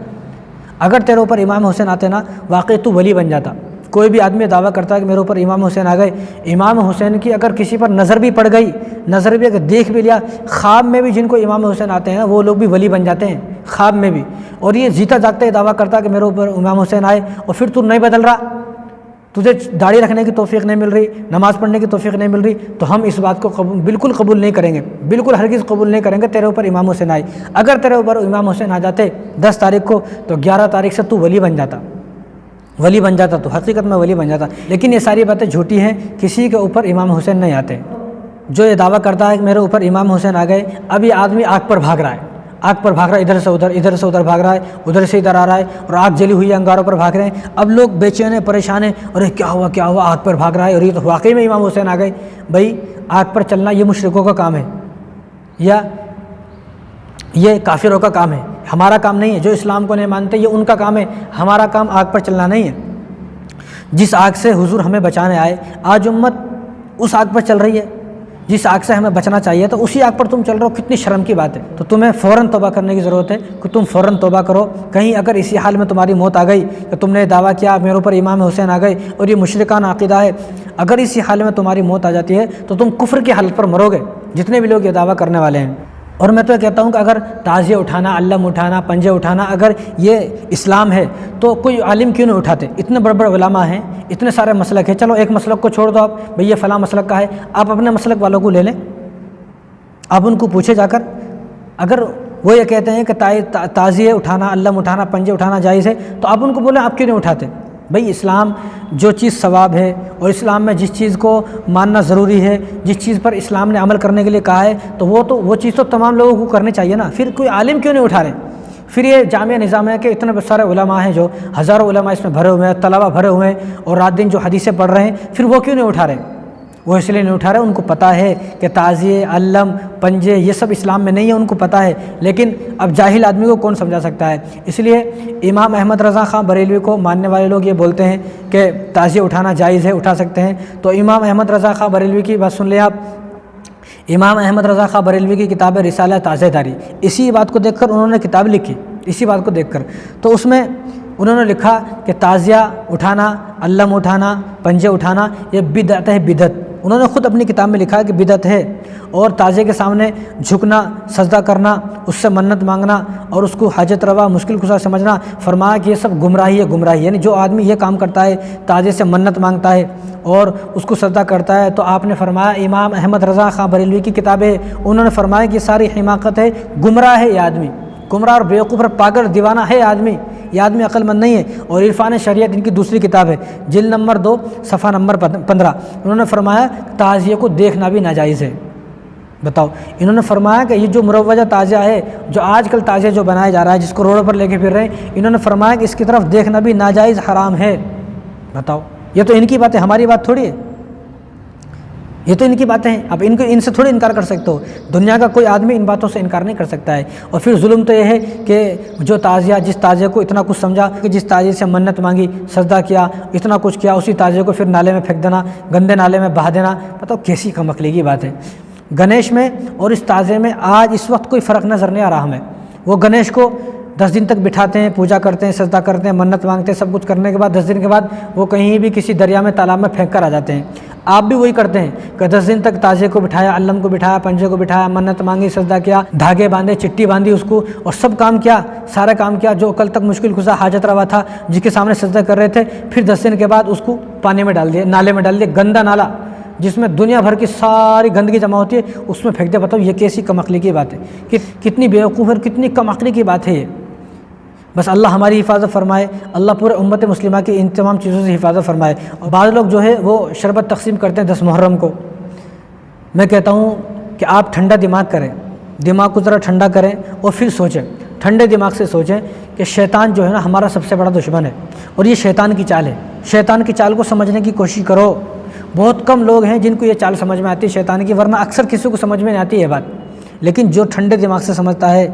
اگر تیرے اوپر امام حسین آتے نا، واقعی تو ولی بن جاتا۔ کوئی بھی آدمی دعویٰ کرتا ہے کہ میرے اوپر امام حسین آ گئے، امام حسین کی اگر کسی پر نظر بھی پڑ گئی، نظر بھی اگر دیکھ بھی لیا، خواب میں بھی جن کو امام حسین آتے ہیں وہ لوگ بھی ولی بن جاتے ہیں خواب میں بھی، اور یہ جیتا جاگتا یہ دعویٰ کرتا ہے کہ میرے اوپر امام حسین آئے، اور پھر تو نہیں بدل رہا، تجھے داڑھی رکھنے کی توفیق نہیں مل رہی، نماز پڑھنے کی توفیق نہیں مل رہی، تو ہم اس بات کو بالکل قبول نہیں کریں گے، بالکل ہرگز قبول نہیں کریں گے تیرے اوپر امام حسین آئے۔ اگر تیرے اوپر امام حسین آ جاتے 10 تاریخ کو، تو 11 تاریخ سے تو ولی بن جاتا، ولی بن جاتا، تو حقیقت میں ولی بن جاتا۔ لیکن یہ ساری باتیں جھوٹی ہیں، کسی کے اوپر امام حسین نہیں آتے۔ جو یہ دعویٰ کرتا ہے کہ میرے اوپر امام حسین آ گئے، اب یہ آدمی آگ پر بھاگ رہا ہے، آگ پر بھاگ رہا ہے، ادھر سے ادھر، ادھر سے ادھر بھاگ رہا ہے، ادھر سے ادھر آ رہا ہے، اور آگ جلی ہوئی ہے، انگاروں پر بھاگ رہے ہیں۔ اب لوگ بے چین ہیں، پریشان ہیں، ارے کیا ہوا، آگ پر بھاگ رہا ہے، اور یہ تو واقعی میں امام حسین آ گئے۔ بھائی آگ پر چلنا یہ مشرکوں کا کام ہے، یا یہ کافروں کا کام ہے، ہمارا کام نہیں ہے۔ جو اسلام کو نہیں مانتے یہ ان کا کام ہے، ہمارا کام آگ پر چلنا نہیں ہے۔ جس آگ سے حضور ہمیں بچانے آئے، آج امت اس آگ پر چل رہی ہے جس آگ سے ہمیں بچنا چاہیے، تو اسی آگ پر تم چل رہے ہو، کتنی شرم کی بات ہے۔ تو تمہیں فوراً توبہ کرنے کی ضرورت ہے کہ تم فوراً توبہ کرو۔ کہیں اگر اسی حال میں تمہاری موت آ گئی کہ تم نے دعویٰ کیا میرے اوپر امام حسین آ گئے اور یہ مشرکانہ عقیدہ ہے، اگر اسی حال میں تمہاری موت آ جاتی ہے تو تم کفر کی حالت پر مرو گے، جتنے بھی لوگ یہ دعویٰ کرنے والے ہیں۔ اور میں تو یہ کہتا ہوں کہ اگر تعزیہ اٹھانا، علم اٹھانا، پنجے اٹھانا اگر یہ اسلام ہے تو کوئی عالم کیوں نہیں اٹھاتے؟ اتنے بڑے بڑے علماء ہیں، اتنے سارے مسلک ہیں، چلو ایک مسلک کو چھوڑ دو، آپ بھئی یہ فلاں مسلک کا ہے، آپ اپنے مسلک والوں کو لے لیں، آپ ان کو پوچھے جا کر، اگر وہ یہ کہتے ہیں کہ تعزیہ اٹھانا، علم اٹھانا، پنجے اٹھانا جائز ہے، تو آپ ان کو بولیں آپ کیوں نہیں اٹھاتے؟ بھئی اسلام جو چیز ثواب ہے، اور اسلام میں جس چیز کو ماننا ضروری ہے، جس چیز پر اسلام نے عمل کرنے کے لیے کہا ہے، تو وہ چیز تو تمام لوگوں کو کرنی چاہیے نا۔ پھر کوئی عالم کیوں نہیں اٹھا رہے؟ پھر یہ جامعہ نظام ہے کہ اتنے سارے علماء ہیں، جو ہزاروں علماء اس میں بھرے ہوئے ہیں، طلباء بھرے ہوئے ہیں، اور رات دن جو حدیثیں پڑھ رہے ہیں، پھر وہ کیوں نہیں اٹھا رہے؟ وہ اس لیے نہیں اٹھا رہے، ان کو پتہ ہے کہ تعزیے، علم، پنجے یہ سب اسلام میں نہیں ہے، ان کو پتہ ہے، لیکن اب جاہل آدمی کو کون سمجھا سکتا ہے؟ اس لیے امام احمد رضا خان بریلوی کو ماننے والے لوگ یہ بولتے ہیں کہ تعزیے اٹھانا جائز ہے، اٹھا سکتے ہیں۔ تو امام احمد رضا خان بریلوی کی بات سن لیں آپ، امام احمد رضا خان بریلوی کی کتاب ہے رسالہ تعزیہ داری، اسی بات کو دیکھ کر انہوں نے کتاب لکھی، اسی بات کو دیکھ کر۔ تو اس میں انہوں نے لکھا کہ تعزیہ اٹھانا، علم اٹھانا، پنجے اٹھانا یہ بدعت ہے، بدعت۔ انہوں نے خود اپنی کتاب میں لکھا کہ بدعت ہے، اور تعزیے کے سامنے جھکنا، سجدہ کرنا، اس سے منت مانگنا اور اس کو حاجت روا، مشکل کشا سمجھنا، فرمایا کہ یہ سب گمراہی ہے، گمراہی۔ یعنی جو آدمی یہ کام کرتا ہے، تعزیے سے منت مانگتا ہے اور اس کو سجدہ کرتا ہے، تو آپ نے فرمایا، امام احمد رضا خان بریلوی کی کتابیں انہوں نے فرمایا کہ یہ ساری حماقت ہے، گمراہ ہے یہ آدمی، گمراہ اور بیوقوف اور پاگل دیوانہ ہے آدمی، یہ آدمی عقل مند نہیں ہے۔ اور عرفان شریعت ان کی دوسری کتاب ہے، جلد نمبر 2 صفحہ نمبر 15، انہوں نے فرمایا تعزیے کو دیکھنا بھی ناجائز ہے۔ بتاؤ، انہوں نے فرمایا کہ یہ جو مروجہ تعزیہ ہے، جو آج کل تعزیہ جو بنایا جا رہا ہے، جس کو روڈ پر لے کے پھر رہے ہیں، انہوں نے فرمایا کہ اس کی طرف دیکھنا بھی ناجائز، حرام ہے۔ بتاؤ، یہ تو ان کی بات ہے، ہماری بات تھوڑی ہے، یہ تو ان کی باتیں ہیں، اب ان سے تھوڑی انکار کر سکتے ہو۔ دنیا کا کوئی آدمی ان باتوں سے انکار نہیں کر سکتا ہے۔ اور پھر ظلم تو یہ ہے کہ جو تعزیہ، جس تعزیے کو اتنا کچھ سمجھا کہ جس تعزیے سے منت مانگی، سجدہ کیا، اتنا کچھ کیا، اسی تعزیے کو پھر نالے میں پھینک دینا، گندے نالے میں بہا دینا، بتاؤ کیسی کم عقلی کی بات ہے۔ گنیش میں اور اس تعزیے میں آج اس وقت کوئی فرق نظر نہیں آ رہا ہمیں۔ وہ گنیش کو 10 دن تک بٹھاتے ہیں، پوجا کرتے ہیں، سجدہ کرتے ہیں، منت مانگتے ہیں، سب کچھ کرنے کے بعد 10 دن کے بعد وہ کہیں بھی کسی دریا میں، تالاب میں پھینک کر آ جاتے ہیں۔ آپ بھی وہی کرتے ہیں کہ 10 دن تک تعزیے کو بٹھایا، علم کو بٹھایا، پنجے کو بٹھایا، منت مانگی، سجدہ کیا، دھاگے باندھے، چٹی باندھی اس کو، اور سب کام کیا، سارا کام کیا جو کل تک مشکل کشا حاجت روا تھا، جس کے سامنے سجدہ کر رہے تھے، پھر 10 دن کے بعد اس کو پانی میں ڈال دیا، نالے میں ڈال دیا، گندا نالا جس میں دنیا بھر کی ساری گندگی جمع ہوتی ہے، اس میں پھینک دے۔ بتاؤ یہ کیسی کم عقلی کی بات ہے، کہ کتنی بیوقوف اور کتنی کم عقلی کی بات ہے یہ۔ بس اللہ ہماری حفاظت فرمائے، اللہ پورے امت مسلمہ کی ان تمام چیزوں سے حفاظت فرمائے۔ اور بعض لوگ جو ہے وہ شربت تقسیم کرتے ہیں 10 محرم کو۔ میں کہتا ہوں کہ آپ ٹھنڈا دماغ کریں، دماغ کو ذرا ٹھنڈا کریں اور پھر سوچیں، ٹھنڈے دماغ سے سوچیں کہ شیطان جو ہے نا ہمارا سب سے بڑا دشمن ہے، اور یہ شیطان کی چال ہے۔ شیطان کی چال کو سمجھنے کی کوشش کرو۔ بہت کم لوگ ہیں جن کو یہ چال سمجھ میں آتی ہے شیطان کی، ورنہ اکثر کسی کو سمجھ میں نہیں آتی یہ بات۔ لیکن جو ٹھنڈے دماغ سے سمجھتا ہے،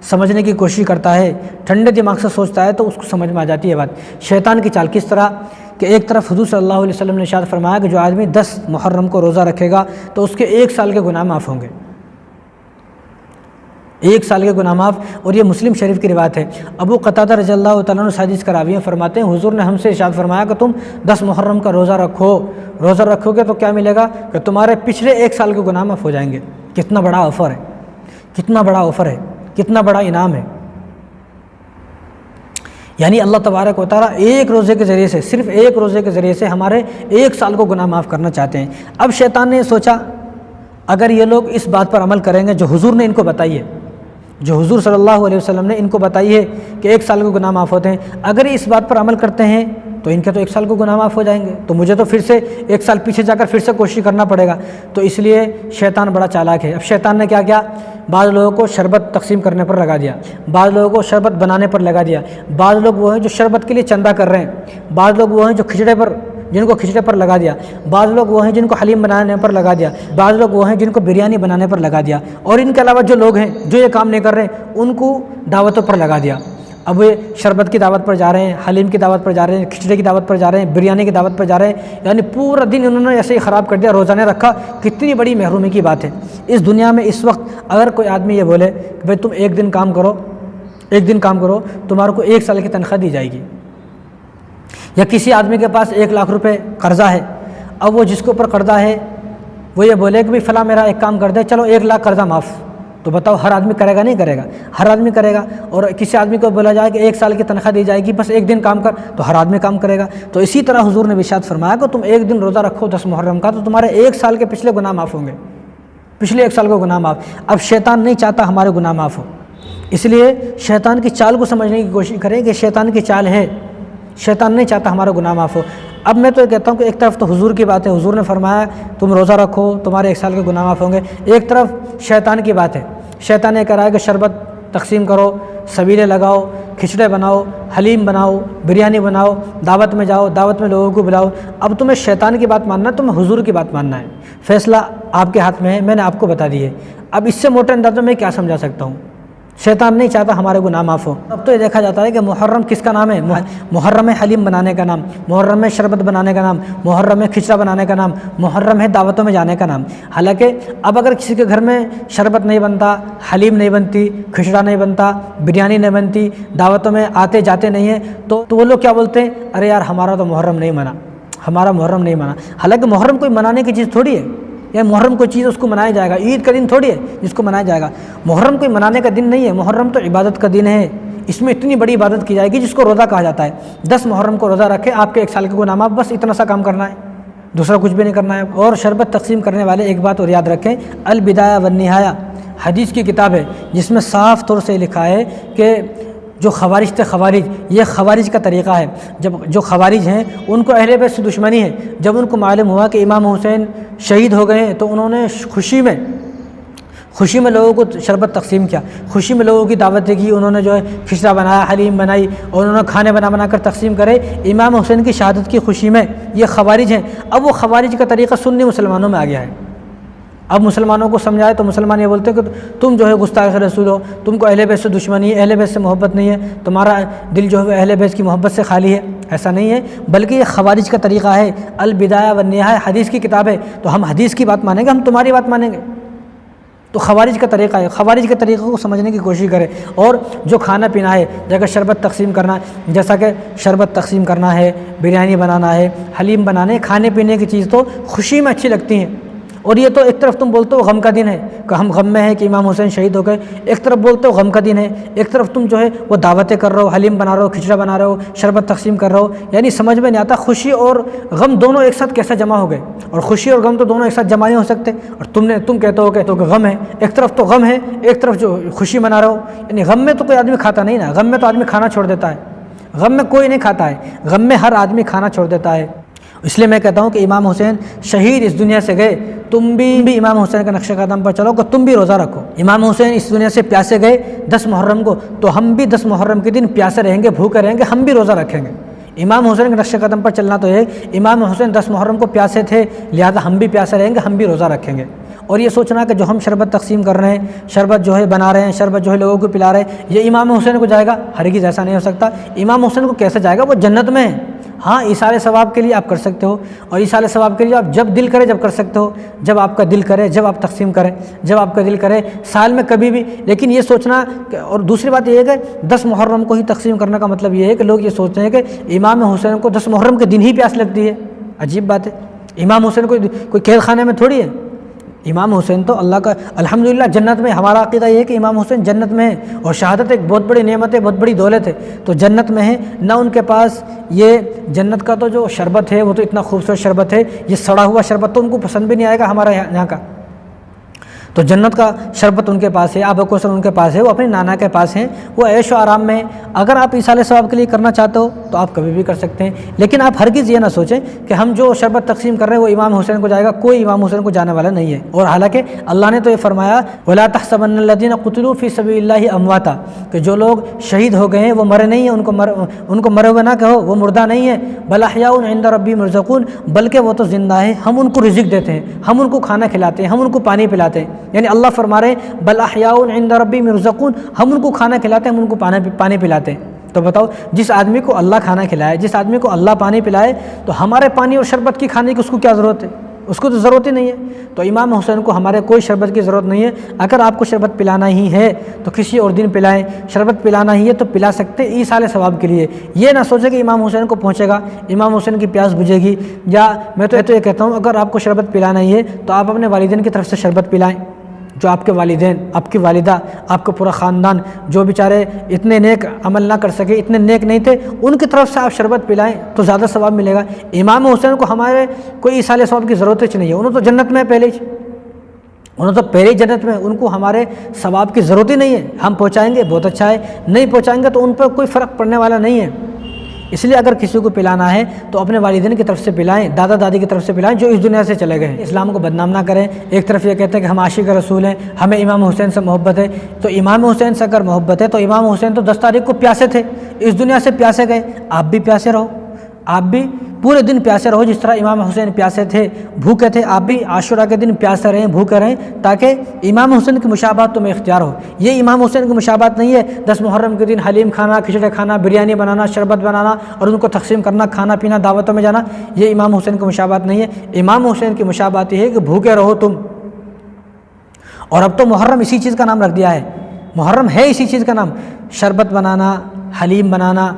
سمجھنے کی کوشش کرتا ہے، ٹھنڈے دماغ سے سوچتا ہے، تو اس کو سمجھ میں آ جاتی ہے بات۔ شیطان کی چال کس طرح کہ ایک طرف حضور صلی اللہ علیہ وسلم نے ارشاد فرمایا کہ جو آدمی 10 محرم کو روزہ رکھے گا تو اس کے 1 سال کے گناہ معاف ہوں گے، 1 سال کے گناہ معاف۔ اور یہ مسلم شریف کی روایت ہے۔ ابو قتادہ رضی اللہ تعالیٰ عنہ حدیث کا راوی ہیں، فرماتے ہیں حضور نے ہم سے ارشاد فرمایا کہ تم 10 محرم کا روزہ رکھو، روزہ رکھو گے تو کیا ملے گا کہ تمہارے پچھلے 1 سال کے گناہ معاف ہو جائیں گے۔ کتنا بڑا آفر ہے، کتنا بڑا آفر ہے، کتنا بڑا انعام ہے۔ یعنی اللہ تبارک و تعالیٰ ایک روزے کے ذریعے سے، صرف ایک روزے کے ذریعے سے ہمارے 1 سال کو گناہ معاف کرنا چاہتے ہیں۔ اب شیطان نے سوچا اگر یہ لوگ اس بات پر عمل کریں گے جو حضور نے ان کو بتائی ہے، جو حضور صلی اللہ علیہ وسلم نے ان کو بتائی ہے کہ 1 سال کو گناہ معاف ہوتے ہیں، اگر اس بات پر عمل کرتے ہیں تو ان کے تو 1 سال کو گناہ معاف ہو جائیں گے، تو مجھے تو پھر سے 1 سال پیچھے جا کر پھر سے کوشش کرنا پڑے گا۔ تو اس لیے شیطان بڑا چالاک ہے۔ اب شیطان نے کیا کیا، بعض لوگوں کو شربت تقسیم کرنے پر لگا دیا، بعض لوگوں کو شربت بنانے پر لگا دیا، بعض لوگ وہ ہیں جو شربت کے لیے چندہ کر رہے ہیں، بعض لوگ وہ ہیں جو جن کو کھچڑے پر لگا دیا، بعض لوگ وہ ہیں جن کو حلیم بنانے پر لگا دیا، بعض لوگ وہ ہیں جن کو بریانی بنانے پر لگا دیا، اور ان کے علاوہ جو لوگ ہیں جو یہ کام نہیں کر رہے ہیں ان کو دعوتوں پر لگا دیا۔ اب یہ شربت کی دعوت پر جا رہے ہیں، حلیم کی دعوت پر جا رہے ہیں، کھچڑے کی دعوت پر جا رہے ہیں، بریانی کی دعوت پر جا رہے ہیں، یعنی پورا دن انہوں نے ایسے ہی خراب کر دیا، روزہ نہیں رکھا۔ کتنی بڑی محرومی کی بات ہے۔ اس دنیا میں اس وقت اگر کوئی آدمی یہ بولے کہ بھائی تم 1 دن کام کرو، 1 دن کام کرو، تمہارے کو 1 سال کی تنخواہ دی جائے گی، یا کسی آدمی کے پاس 1 لاکھ روپے قرضہ ہے، اب وہ جس کے اوپر قرضہ ہے وہ یہ بولے کہ بھائی فلاں میرا ایک کام کر دے، چلو 1 لاکھ قرضہ معاف، تو بتاؤ ہر آدمی کرے گا نہیں کرے گا؟ ہر آدمی کرے گا۔ اور کسی آدمی کو بولا جائے کہ 1 سال کی تنخواہ دی جائے گی، بس 1 دن کام کر، تو ہر آدمی کام کرے گا۔ تو اسی طرح حضور نے ارشاد فرمایا کہ تم 1 دن روزہ رکھو 10 محرم کا، تو تمہارے 1 سال کے پچھلے گناہ معاف ہوں گے، پچھلے 1 سال کو گناہ معاف۔ اب شیطان نہیں چاہتا ہمارے گناہ معاف ہو، اس لیے شیطان کی چال کو سمجھنے کی کوشش کریں کہ شیطان کی چال ہے، شیطان نہیں چاہتا ہمارا گناہ معاف ہو۔ اب میں تو یہ کہتا ہوں کہ ایک طرف تو حضور کی بات ہے، حضور نے فرمایا تم روزہ رکھو تمہارے 1 سال کے گناہ معاف ہوں گے، ایک طرف شیطان کی بات ہے، شیطان یہ کہہ رہا ہے کہ شربت تقسیم کرو، سبیلے لگاؤ، کھچڑے بناؤ، حلیم بناؤ، بریانی بناؤ، دعوت میں جاؤ، دعوت میں لوگوں کو بلاؤ۔ اب تمہیں شیطان کی بات ماننا ہے، تمہیں حضور کی بات ماننا ہے، فیصلہ آپ کے ہاتھ میں ہے، میں نے آپ کو بتا دی ہے۔ اب اس سے موٹے انداز میں کیا سمجھا سکتا ہوں؟ شیطان نہیں چاہتا ہمارے گناہ معاف ہو۔ اب تو یہ دیکھا جاتا ہے کہ محرم کس کا نام ہے؟ محرم ہے حلیم بنانے کا نام، محرم ہے شربت بنانے کا نام، محرم ہے کھچڑا بنانے کا نام، محرم ہے دعوتوں میں جانے کا نام۔ حالانکہ اب اگر کسی کے گھر میں شربت نہیں بنتا، حلیم نہیں بنتی، کھچڑا نہیں بنتا، بریانی نہیں بنتی، دعوتوں میں آتے جاتے نہیں ہیں، تو وہ لوگ کیا بولتے ہیں؟ ارے یار ہمارا تو محرم نہیں منا، ہمارا محرم نہیں منا۔ حالانکہ محرم کوئی منانے کی چیز تھوڑی ہے، یا محرم کوئی چیز اس کو منایا جائے گا، عید کا دن تھوڑی ہے جس کو منایا جائے گا۔ محرم کوئی منانے کا دن نہیں ہے، محرم تو عبادت کا دن ہے، اس میں اتنی بڑی عبادت کی جائے گی جس کو روزہ کہا جاتا ہے۔ 10 محرم کو روزہ رکھے، آپ کے 1 سال کے گناہ معاف، بس اتنا سا کام کرنا ہے، دوسرا کچھ بھی نہیں کرنا ہے۔ اور شربت تقسیم کرنے والے ایک بات اور یاد رکھیں، البدایہ والنہایہ حدیث کی کتاب ہے جس میں صاف طور سے لکھا ہے کہ جو خوارج تھے، خوارج، یہ خوارج کا طریقہ ہے۔ جب جو خوارج ہیں ان کو اہل بیت سے دشمنی ہے، جب ان کو معلوم ہوا کہ امام حسین شہید ہو گئے ہیں تو انہوں نے خوشی میں لوگوں کو شربت تقسیم کیا، خوشی میں لوگوں کی دعوتیں کی، انہوں نے جو ہے کھچڑا بنایا، حلیم بنائی، اور انہوں نے کھانے بنا کر تقسیم کرے امام حسین کی شہادت کی خوشی میں۔ یہ خوارج ہیں۔ اب وہ خوارج کا طریقہ سنی مسلمانوں میں آ گیا ہے۔ اب مسلمانوں کو سمجھائے تو مسلمان یہ بولتے ہیں کہ تم جو ہے گستاخ رسول ہو، تم کو اہل بیت سے دشمنی ہے، اہل بیت سے محبت نہیں ہے، تمہارا دل جو ہے اہل بیت کی محبت سے خالی ہے۔ ایسا نہیں ہے، بلکہ یہ خوارج کا طریقہ ہے۔ البدایہ والنہایہ حدیث کی کتاب ہے، تو ہم حدیث کی بات مانیں گے، ہم تمہاری بات مانیں گے؟ تو خوارج کا طریقہ ہے، خوارج کے طریقے کو سمجھنے کی کوشش کرے۔ اور جو کھانا پینا ہے، جیسے شربت تقسیم کرنا، جیسا کہ شربت تقسیم کرنا ہے، بریانی بنانا ہے، حلیم بنانا ہے، کھانے پینے کی چیز تو خوشی میں اچھی لگتی ہیں۔ اور یہ تو ایک طرف تم بولتے ہو غم کا دن ہے کہ ہم غم میں ہیں کہ امام حسین شہید ہو گئے، ایک طرف بولتے ہو غم کا دن ہے، ایک طرف تم جو ہے وہ دعوتیں کر رہے ہو، حلیم بنا رہے ہو، کھچڑا بنا رہے ہو، شربت تقسیم کر رہے ہو۔ یعنی سمجھ میں نہیں آتا خوشی اور غم دونوں ایک ساتھ کیسے جمع ہو گئے، اور خوشی اور غم تو دونوں ایک ساتھ جمع نہیں ہو سکتے، اور تم کہتے ہو کہ غم ہے، ایک طرف تو غم ہے، ایک طرف جو خوشی منا رہے ہو۔ یعنی غم میں تو کوئی آدمی کھاتا نہیں نا، غم میں تو آدمی کھانا چھوڑ دیتا ہے، غم میں کوئی نہیں کھاتا ہے، غم میں ہر آدمی کھانا چھوڑ دیتا ہے۔ اس لیے میں کہتا ہوں کہ امام حسین شہید اس دنیا سے گئے، تم بھی امام حسین کے نقش قدم پر چلو کہ تم بھی روزہ رکھو۔ امام حسین اس دنیا سے پیاسے گئے 10 محرم کو، تو ہم بھی 10 محرم کے دن پیاسے رہیں گے، بھوکے رہیں گے، ہم بھی روزہ رکھیں گے۔ امام حسین کے نقش قدم پر چلنا تو ہے، امام حسین 10 محرم کو پیاسے تھے، لہذا ہم بھی پیاسے رہیں گے، ہم بھی روزہ رکھیں گے۔ اور یہ سوچنا کہ جو ہم شربت تقسیم کر رہے ہیں، شربت جو ہے بنا رہے ہیں، شربت جو ہے لوگوں کو پلا رہے ہیں، یہ امام حسین کو جائے گا، ہرگز ایسا نہیں ہو سکتا۔ امام حسین کو کیسے جائے گا؟ وہ جنت میں ہے۔ ہاں ایثار ثواب کے لیے آپ کر سکتے ہو، اور ایثار ثواب کے لیے آپ جب دل کرے جب کر سکتے ہو، جب آپ کا دل کرے، جب آپ تقسیم کریں، جب آپ کا دل کرے، سال میں کبھی بھی۔ لیکن یہ سوچنا کہ، اور دوسری بات یہ ہے کہ 10 محرم کو ہی تقسیم کرنے کا مطلب یہ ہے کہ لوگ یہ سوچتے ہیں کہ امام حسین کو 10 محرم کے دن ہی پیاس لگتی ہے۔ عجیب بات ہے، امام حسین کوئی قید خانے میں تھوڑی ہے، امام حسین تو اللہ کا الحمدللہ جنت میں۔ ہمارا عقیدہ یہ ہے کہ امام حسین جنت میں ہے، اور شہادت ایک بہت بڑی نعمت ہے، بہت بڑی دولت ہے، تو جنت میں ہے نہ۔ ان کے پاس یہ جنت کا تو جو شربت ہے وہ تو اتنا خوبصورت شربت ہے، یہ سڑا ہوا شربت تو ان کو پسند بھی نہیں آئے گا ہمارا یہاں کا۔ تو جنت کا شربت ان کے پاس ہے، آب و کوثر ان کے پاس ہے، وہ اپنے نانا کے پاس ہیں، وہ عیش و آرام میں۔ اگر آپ ایصال ثواب کے لیے کرنا چاہتے ہو تو آپ کبھی بھی کر سکتے ہیں، لیکن آپ ہرگز یہ نہ سوچیں کہ ہم جو شربت تقسیم کر رہے ہیں وہ امام حسین کو جائے گا، کوئی امام حسین کو جانے والا نہیں ہے۔ اور حالانکہ اللہ نے تو یہ فرمایا وَلَا تَحْسَبَنَّ الَّذِينَ قُتِلُوا فِي سَبِيلِ اللَّهِ أَمْوَاتًا، کہ جو لوگ شہید ہو گئے ہیں وہ مرے نہیں ہیں، ان کو مرے ہوئے نہ کہو، وہ مردہ نہیں ہے۔ بَلْ أَحْيَاءٌ عِندَ رَبِّهِمْ يُرْزَقُونَ، بلکہ وہ تو زندہ ہیں، ہم ان کو رزق دیتے ہیں، ہم ان کو کھانا کھلاتے ہیں، ہم ان کو پانی پلاتے ہیں۔ یعنی اللہ فرما رہے ہیں بل احیاء عند ربهم يرزقون، ہم ان کو کھانا کھلاتے ہیں، ہم ان کو پانی پلاتے ہیں۔ تو بتاؤ، جس آدمی کو اللہ کھانا کھلائے، جس آدمی کو اللہ پانی پلائے، تو ہمارے پانی اور شربت کی کھانے کی اس کو کیا ضرورت ہے؟ اس کو تو ضرورت ہی نہیں ہے۔ تو امام حسین کو ہمارے کوئی شربت کی ضرورت نہیں ہے۔ اگر آپ کو شربت پلانا ہی ہے تو کسی اور دن پلائیں، شربت پلانا ہی ہے تو پلا سکتے ایصال ثواب کے لیے۔ یہ نہ سوچے کہ امام حسین کو پہنچے گا، امام حسین کی پیاس بجھے گی۔ یا میں تو یہ کہتا ہوں اگر آپ کو شربت پلانا ہی ہے تو آپ اپنے والدین کی طرف سے شربت پلائیں، جو آپ کے والدین، آپ کی والدہ، آپ کا پورا خاندان جو بیچارے اتنے نیک عمل نہ کر سکے، اتنے نیک نہیں تھے، ان کی طرف سے آپ شربت پلائیں تو زیادہ ثواب ملے گا۔ امام حسین کو ہمارے کوئی ایصال ثواب کی ضرورت ہی نہیں ہے، انہوں تو جنت میں پہلے ہی جنت میں، ان کو ہمارے ثواب کی ضرورت ہی نہیں ہے۔ ہم پہنچائیں گے بہت اچھا ہے، نہیں پہنچائیں گے تو ان پر کوئی فرق پڑنے والا نہیں ہے۔ اس لیے اگر کسی کو پلانا ہے تو اپنے والدین کی طرف سے پلائیں، دادا دادی کی طرف سے پلائیں جو اس دنیا سے چلے گئے ہیں۔ اسلام کو بدنام نہ کریں، ایک طرف یہ کہتے ہیں کہ ہم عاشق رسول ہیں، ہمیں امام حسین سے محبت ہے، تو امام حسین سے اگر محبت ہے تو امام حسین تو 10 تاریخ کو پیاسے تھے، اس دنیا سے پیاسے گئے، آپ بھی پیاسے رہو، آپ بھی پورے دن پیاسے رہو، جس طرح امام حسین پیاسے تھے، بھوکے تھے، آپ بھی عاشورہ کے دن پیاسے رہیں، بھوکے رہیں، تاکہ امام حسین کی مشابہت تمہیں اختیار ہو۔ یہ امام حسین کی مشابہت نہیں ہے 10 محرم کے دن حلیم کھانا، کھچڑی کھانا، بریانی بنانا، شربت بنانا اور ان کو تقسیم کرنا، کھانا پینا، دعوتوں میں جانا، یہ امام حسین کی مشابہت نہیں ہے۔ امام حسین کی مشابہت یہ ہے کہ بھوکے رہو تم۔ اور اب تو محرم اسی چیز کا نام رکھ دیا ہے، محرم ہے اسی چیز کا نام، شربت بنانا، حلیم بنانا،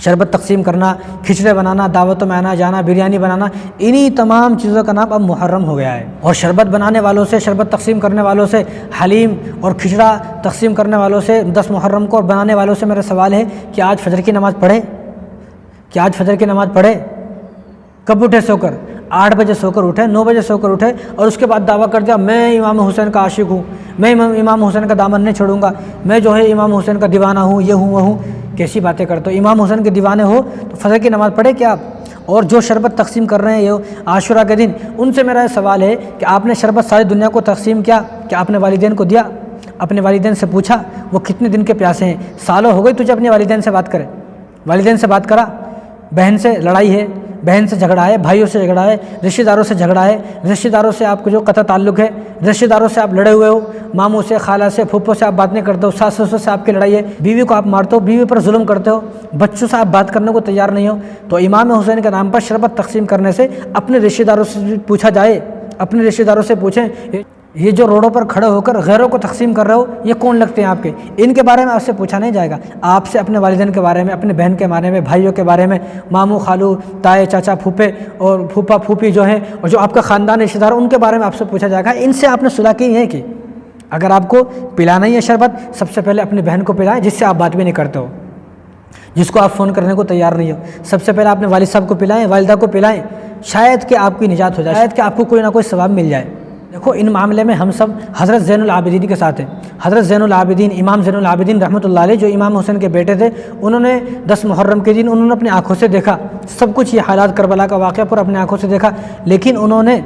شربت تقسیم کرنا، کھچڑے بنانا، دعوتوں میں آنا جانا، بریانی بنانا، انہی تمام چیزوں کا نام اب محرم ہو گیا ہے۔ اور شربت بنانے والوں سے، شربت تقسیم کرنے والوں سے، حلیم اور کھچڑا تقسیم کرنے والوں سے 10 محرم کو اور بنانے والوں سے میرا سوال ہے کہ آج فجر کی نماز پڑھے؟ کہ آج فجر کی نماز پڑھے؟ کب اٹھے سو کر؟ 8 بجے سو کر اٹھے، 9 بجے سو کر اٹھے اور اس کے بعد دعویٰ کر دیا میں امام حسین کا عاشق ہوں، میں امام حسین کا دامن نہیں چھوڑوں گا، میں جو ہے امام حسین کا دیوانہ ہوں، یہ ہوں وہ ہوں۔ کیسی باتیں کرتے ہو؟ امام حسین کے دیوانے ہو تو فجر کی نماز پڑھے کیا آپ؟ اور جو شربت تقسیم کر رہے ہیں یہ عاشورہ کے دن، ان سے میرا یہ سوال ہے کہ آپ نے شربت ساری دنیا کو تقسیم کیا کہ آپ نے والدین کو دیا؟ اپنے والدین سے پوچھا وہ کتنے دن کے پیاسے ہیں؟ سالوں ہو گئی تجھے اپنے والدین سے بات کرے، والدین سے بات کرا، بہن سے لڑائی ہے، بہن سے جھگڑا ہے، بھائیوں سے جھگڑا ہے، رشتہ داروں سے جھگڑا ہے، رشتہ داروں سے آپ کو جو قطع تعلق ہے، رشتہ داروں سے آپ لڑے ہوئے ہو، ماموں سے، خالہ سے، پھوپھوں سے آپ بات نہیں کرتے ہو، ساس سسر سے آپ کی لڑائی ہے، بیوی کو آپ مارتے ہو، بیوی پر ظلم کرتے ہو، بچوں سے آپ بات کرنے کو تیار نہیں ہو، تو امام حسین کے نام پر شربت تقسیم کرنے سے اپنے رشتہ داروں سے پوچھا جائے، اپنے رشتہ داروں سے پوچھیں یہ جو روڈوں پر کھڑے ہو کر غیروں کو تقسیم کر رہے ہو یہ کون لگتے ہیں آپ کے؟ ان کے بارے میں آپ سے پوچھا نہیں جائے گا، آپ سے اپنے والدین کے بارے میں، اپنے بہن کے بارے میں، بھائیوں کے بارے میں، ماموں خالو تائے چاچا پھوپھے اور پھوپھا پھوپھی جو ہیں اور جو آپ کا خاندان رشتہ دار ان کے بارے میں آپ سے پوچھا جائے گا۔ ان سے آپ نے صلح کی ہے کہ اگر آپ کو پلانا ہی ہے شربت سب سے پہلے اپنی بہن کو پلائیں جس سے آپ بات بھی نہیں کرتے ہو، جس کو آپ فون کرنے کو تیار نہیں ہو، سب سے پہلے اپنے والد صاحب کو پلائیں، والدہ کو پلائیں، شاید کہ آپ کی نجات ہو جائے، شاید کہ آپ کو کوئی نہ کوئی ثواب مل جائے۔ دیکھو ان معاملے میں ہم سب حضرت زین العابدین کے ساتھ ہیں۔ حضرت زین العابدین، امام زین العابدین رحمۃ اللہ علیہ جو امام حسین کے بیٹے تھے، انہوں نے 10 محرم کے دن انہوں نے اپنی آنکھوں سے دیکھا سب کچھ، یہ حالات کربلا کا واقعہ پر اپنی آنکھوں سے دیکھا، لیکن انہوں نے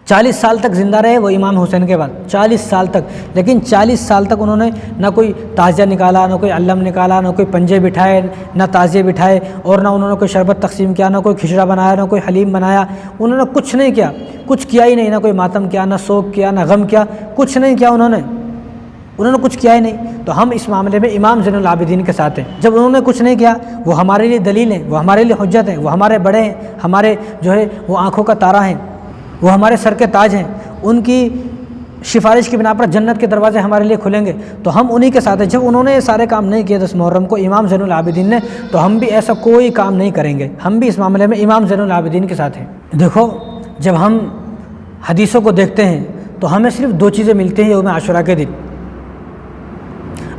40 سال تک زندہ رہے وہ امام حسین کے بعد، 40 سال تک، لیکن 40 سال تک انہوں نے نہ کوئی تعزیہ نکالا، نہ کوئی علم نکالا، نہ کوئی پنجے بٹھائے، نہ تعزیے بٹھائے، اور نہ انہوں نے کوئی شربت تقسیم کیا، نہ کوئی کھچڑا بنایا، نہ کوئی حلیم بنایا، انہوں نے کچھ نہیں کیا، کچھ کیا ہی نہیں، نہ کوئی ماتم کیا، نہ سوگ کیا، نہ غم کیا، کچھ نہیں کیا انہوں نے کچھ کیا ہی نہیں۔ تو ہم اس معاملے میں امام زین العابدین کے ساتھ ہیں، جب انہوں نے کچھ نہیں کیا وہ ہمارے لیے دلیل ہیں، وہ ہمارے لیے حجت ہیں، وہ ہمارے بڑے ہیں، ہمارے جو ہے وہ آنکھوں کا تارا ہیں، وہ ہمارے سر کے تاج ہیں، ان کی سفارش کی بنا پر جنت کے دروازے ہمارے لیے کھلیں گے، تو ہم انہی کے ساتھ ہیں۔ جب انہوں نے یہ سارے کام نہیں کیے 10 محرم کو امام زین العابدین نے، تو ہم بھی ایسا کوئی کام نہیں کریں گے، ہم بھی اس معاملے میں امام زین العابدین کے ساتھ ہیں۔ دیکھو جب ہم حدیثوں کو دیکھتے ہیں تو ہمیں صرف 2 چیزیں ملتی ہیں یوم عاشورہ کے دن،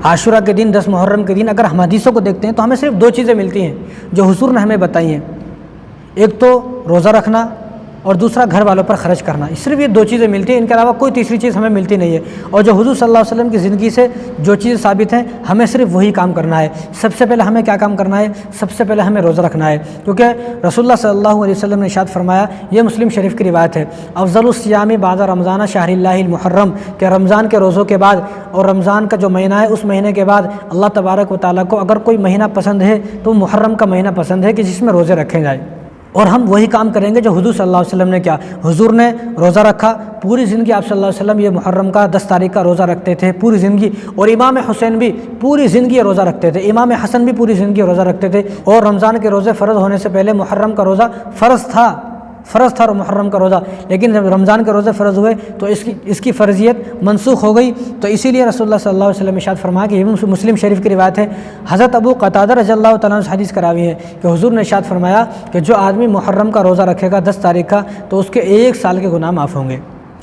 عاشورہ کے دن 10 محرم کے دن اگر ہم حدیثوں کو دیکھتے ہیں تو ہمیں صرف 2 چیزیں ملتی ہیں جو حضور نے ہمیں بتائی ہیں، ایک تو روزہ رکھنا اور دوسرا گھر والوں پر خرچ کرنا، صرف یہ 2 چیزیں ملتی ہیں، ان کے علاوہ کوئی تیسری چیز ہمیں ملتی نہیں ہے۔ اور جو حضور صلی اللہ علیہ وسلم کی زندگی سے جو چیزیں ثابت ہیں ہمیں صرف وہی کام کرنا ہے۔ سب سے پہلے ہمیں کیا کام کرنا ہے؟ سب سے پہلے ہمیں روزہ رکھنا ہے، کیونکہ رسول اللہ صلی اللہ علیہ وسلم نے ارشاد فرمایا، یہ مسلم شریف کی روایت ہے، افضل الصیام بعد رمضان شہر اللہ المحرم، کہ رمضان کے روزوں کے بعد اور رمضان کا جو مہینہ ہے اس مہینے کے بعد اللہ تبارک و تعالیٰ کو اگر کوئی مہینہ پسند ہے تو محرم کا مہینہ پسند ہے کہ جس میں روزے رکھے جائیں، اور ہم وہی کام کریں گے جو حضور صلی اللہ علیہ وسلم نے کیا۔ حضور نے روزہ رکھا، پوری زندگی آپ صلی اللہ علیہ وسلم یہ محرم کا 10 تاریخ کا روزہ رکھتے تھے پوری زندگی، اور امام حسین بھی پوری زندگی روزہ رکھتے تھے، امام حسن بھی پوری زندگی روزہ رکھتے تھے، اور رمضان کے روزے فرض ہونے سے پہلے محرم کا روزہ فرض تھا اور محرم کا روزہ، لیکن جب رمضان کے روزے فرض ہوئے تو اس کی فرضیت منسوخ ہو گئی، تو اسی لیے رسول اللہ صلی اللہ علیہ وسلم ارشاد فرمایا کہ یہ مسلم شریف کی روایت ہے، حضرت ابو قتادہ رضی اللہ تعالیٰ عنہ حدیث کراوی ہے کہ حضور نے ارشاد فرمایا کہ جو آدمی محرم کا روزہ رکھے گا 10 تاریخ کا تو اس کے 1 سال کے گناہ معاف ہوں گے،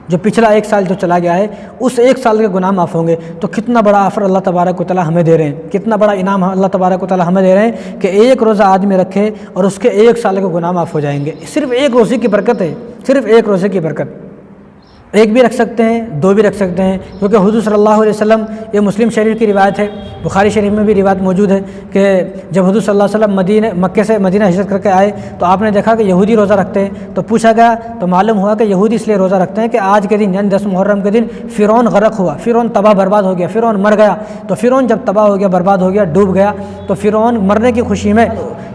جو پچھلا 1 سال جو چلا گیا ہے اس 1 سال کے گناہ معاف ہوں گے۔ تو کتنا بڑا آفر اللہ تبارک و تعالیٰ ہمیں دے رہے ہیں، کتنا بڑا انعام اللہ تبارک و تعالیٰ ہمیں دے رہے ہیں کہ 1 روزہ آدمی رکھے اور اس کے 1 سال کے گناہ معاف ہو جائیں گے، صرف 1 روزے کی برکت ہے، صرف 1 روزے کی برکت۔ ایک بھی رکھ سکتے ہیں، دو بھی رکھ سکتے ہیں، کیونکہ حضور صلی اللہ علیہ وسلم، یہ مسلم شریف کی روایت ہے، بخاری شریف میں بھی روایت موجود ہے کہ جب حضور صلی اللہ علیہ وسلم مکے سے مدینہ ہجرت کر کے آئے تو آپ نے دیکھا کہ یہودی روزہ رکھتے ہیں، تو پوچھا گیا تو معلوم ہوا کہ یہودی اس لیے روزہ رکھتے ہیں کہ آج کے دن یعنی 10 محرم کے دن فرعون غرق ہوا، فرعون تباہ برباد ہو گیا، فرعون مر گیا، تو فرعون جب تباہ ہو گیا، برباد ہو گیا، ڈوب گیا، تو فرعون مرنے کی خوشی میں،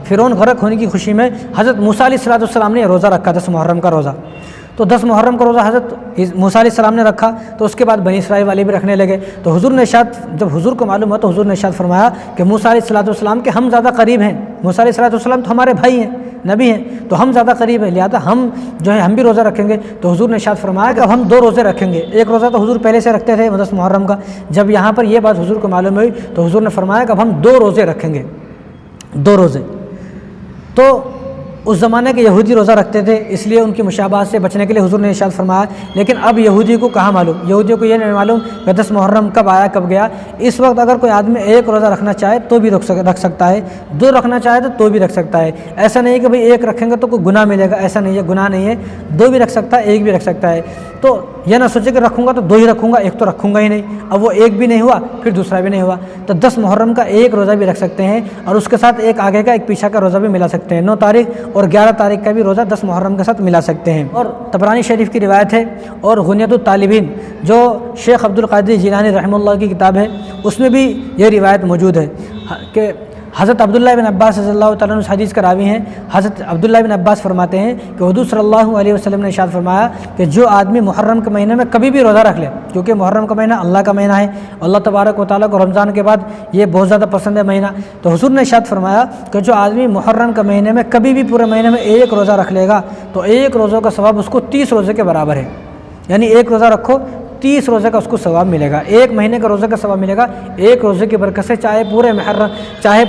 فرعون غرق ہونے کی خوشی میں حضرت موسیٰ علیہ السلام نے روزہ رکھا 10 محرم کا روزہ۔ تو 10 محرم کا روزہ حضرت موسیٰ علیہ السلام نے رکھا، تو اس کے بعد بنی اسرائیل والے بھی رکھنے لگے، تو حضور نے جب حضور کو معلوم ہوا تو حضور نے ارشاد فرمایا کہ موسیٰ علیہ السلام کے ہم زیادہ قریب ہیں، موسیٰ علیہ السلام تو ہمارے بھائی ہیں، نبی ہیں، تو ہم زیادہ قریب ہیں، لہٰذا ہم جو ہے ہم بھی روزہ رکھیں گے۔ تو حضور نے ارشاد فرمایا کہ اب ہم 2 روزے رکھیں گے، ایک روزہ تو حضور پہلے سے رکھتے تھے 10 محرم کا، جب یہاں پر یہ بات حضور کو معلوم ہوئی تو حضور نے فرمایا کہ اب ہم 2 روزے رکھیں گے، 2 روزے۔ تو اس زمانے کے یہودی روزہ رکھتے تھے، اس لیے ان کی مشابہت سے بچنے کے لیے حضور نے ارشاد فرمایا، لیکن اب یہودی کو کہاں معلوم، یہودیوں کو یہ نہیں معلوم کہ 10 محرم کب آیا کب گیا۔ اس وقت اگر کوئی آدمی ایک روزہ رکھنا چاہے تو بھی رکھ سکتا ہے، 2 رکھنا چاہے تو بھی رکھ سکتا ہے، ایسا نہیں ہے کہ بھئی ایک رکھیں گے تو کوئی گناہ ملے گا، ایسا نہیں ہے، گناہ نہیں ہے، 2 بھی رکھ سکتا ہے، ایک بھی رکھ سکتا ہے۔ تو یہ نہ سوچے کہ رکھوں گا تو 2 ہی رکھوں گا، ایک تو رکھوں گا ہی نہیں، اب وہ ایک بھی نہیں ہوا پھر دوسرا بھی نہیں ہوا، تو 10 محرم کا ایک روزہ بھی رکھ سکتے ہیں، اور اس کے ساتھ ایک آگے کا ایک پیچھے کا روزہ بھی ملا سکتے ہیں، 9 تاریخ اور 11 تاریخ کا بھی روزہ 10 محرم کے ساتھ ملا سکتے ہیں۔ اور طبرانی شریف کی روایت ہے اور غنیۃ الطالبین جو شیخ عبد القادر جیلانی رحمہ اللہ کی کتاب ہے، اس میں بھی یہ روایت موجود ہے کہ حضرت عبداللہ بن عباس رضی اللہ تعالیٰ عنہ اس حدیث کا راوی ہیں، حضرت عبداللہ بن عباس فرماتے ہیں کہ حضور صلی اللہ علیہ وسلم نے ارشاد فرمایا کہ جو آدمی محرم کے مہینے میں کبھی بھی روزہ رکھ لے، کیونکہ محرم کا مہینہ اللہ کا مہینہ ہے، اللہ تبارک و تعالیٰ کو رمضان کے بعد یہ بہت زیادہ پسند ہے مہینہ، تو حضور نے ارشاد فرمایا کہ جو آدمی محرم کے مہینے میں کبھی بھی پورے مہینے میں ایک روزہ رکھ لے گا تو ایک روزوں کا ثواب اس کو 30 روزے کے برابر ہے، یعنی ایک روزہ رکھو 30 روزے کا اس کو ثواب ملے گا، ایک مہینے کا روزے کا ثواب ملے گا، ایک روزے کی برکت سے چاہے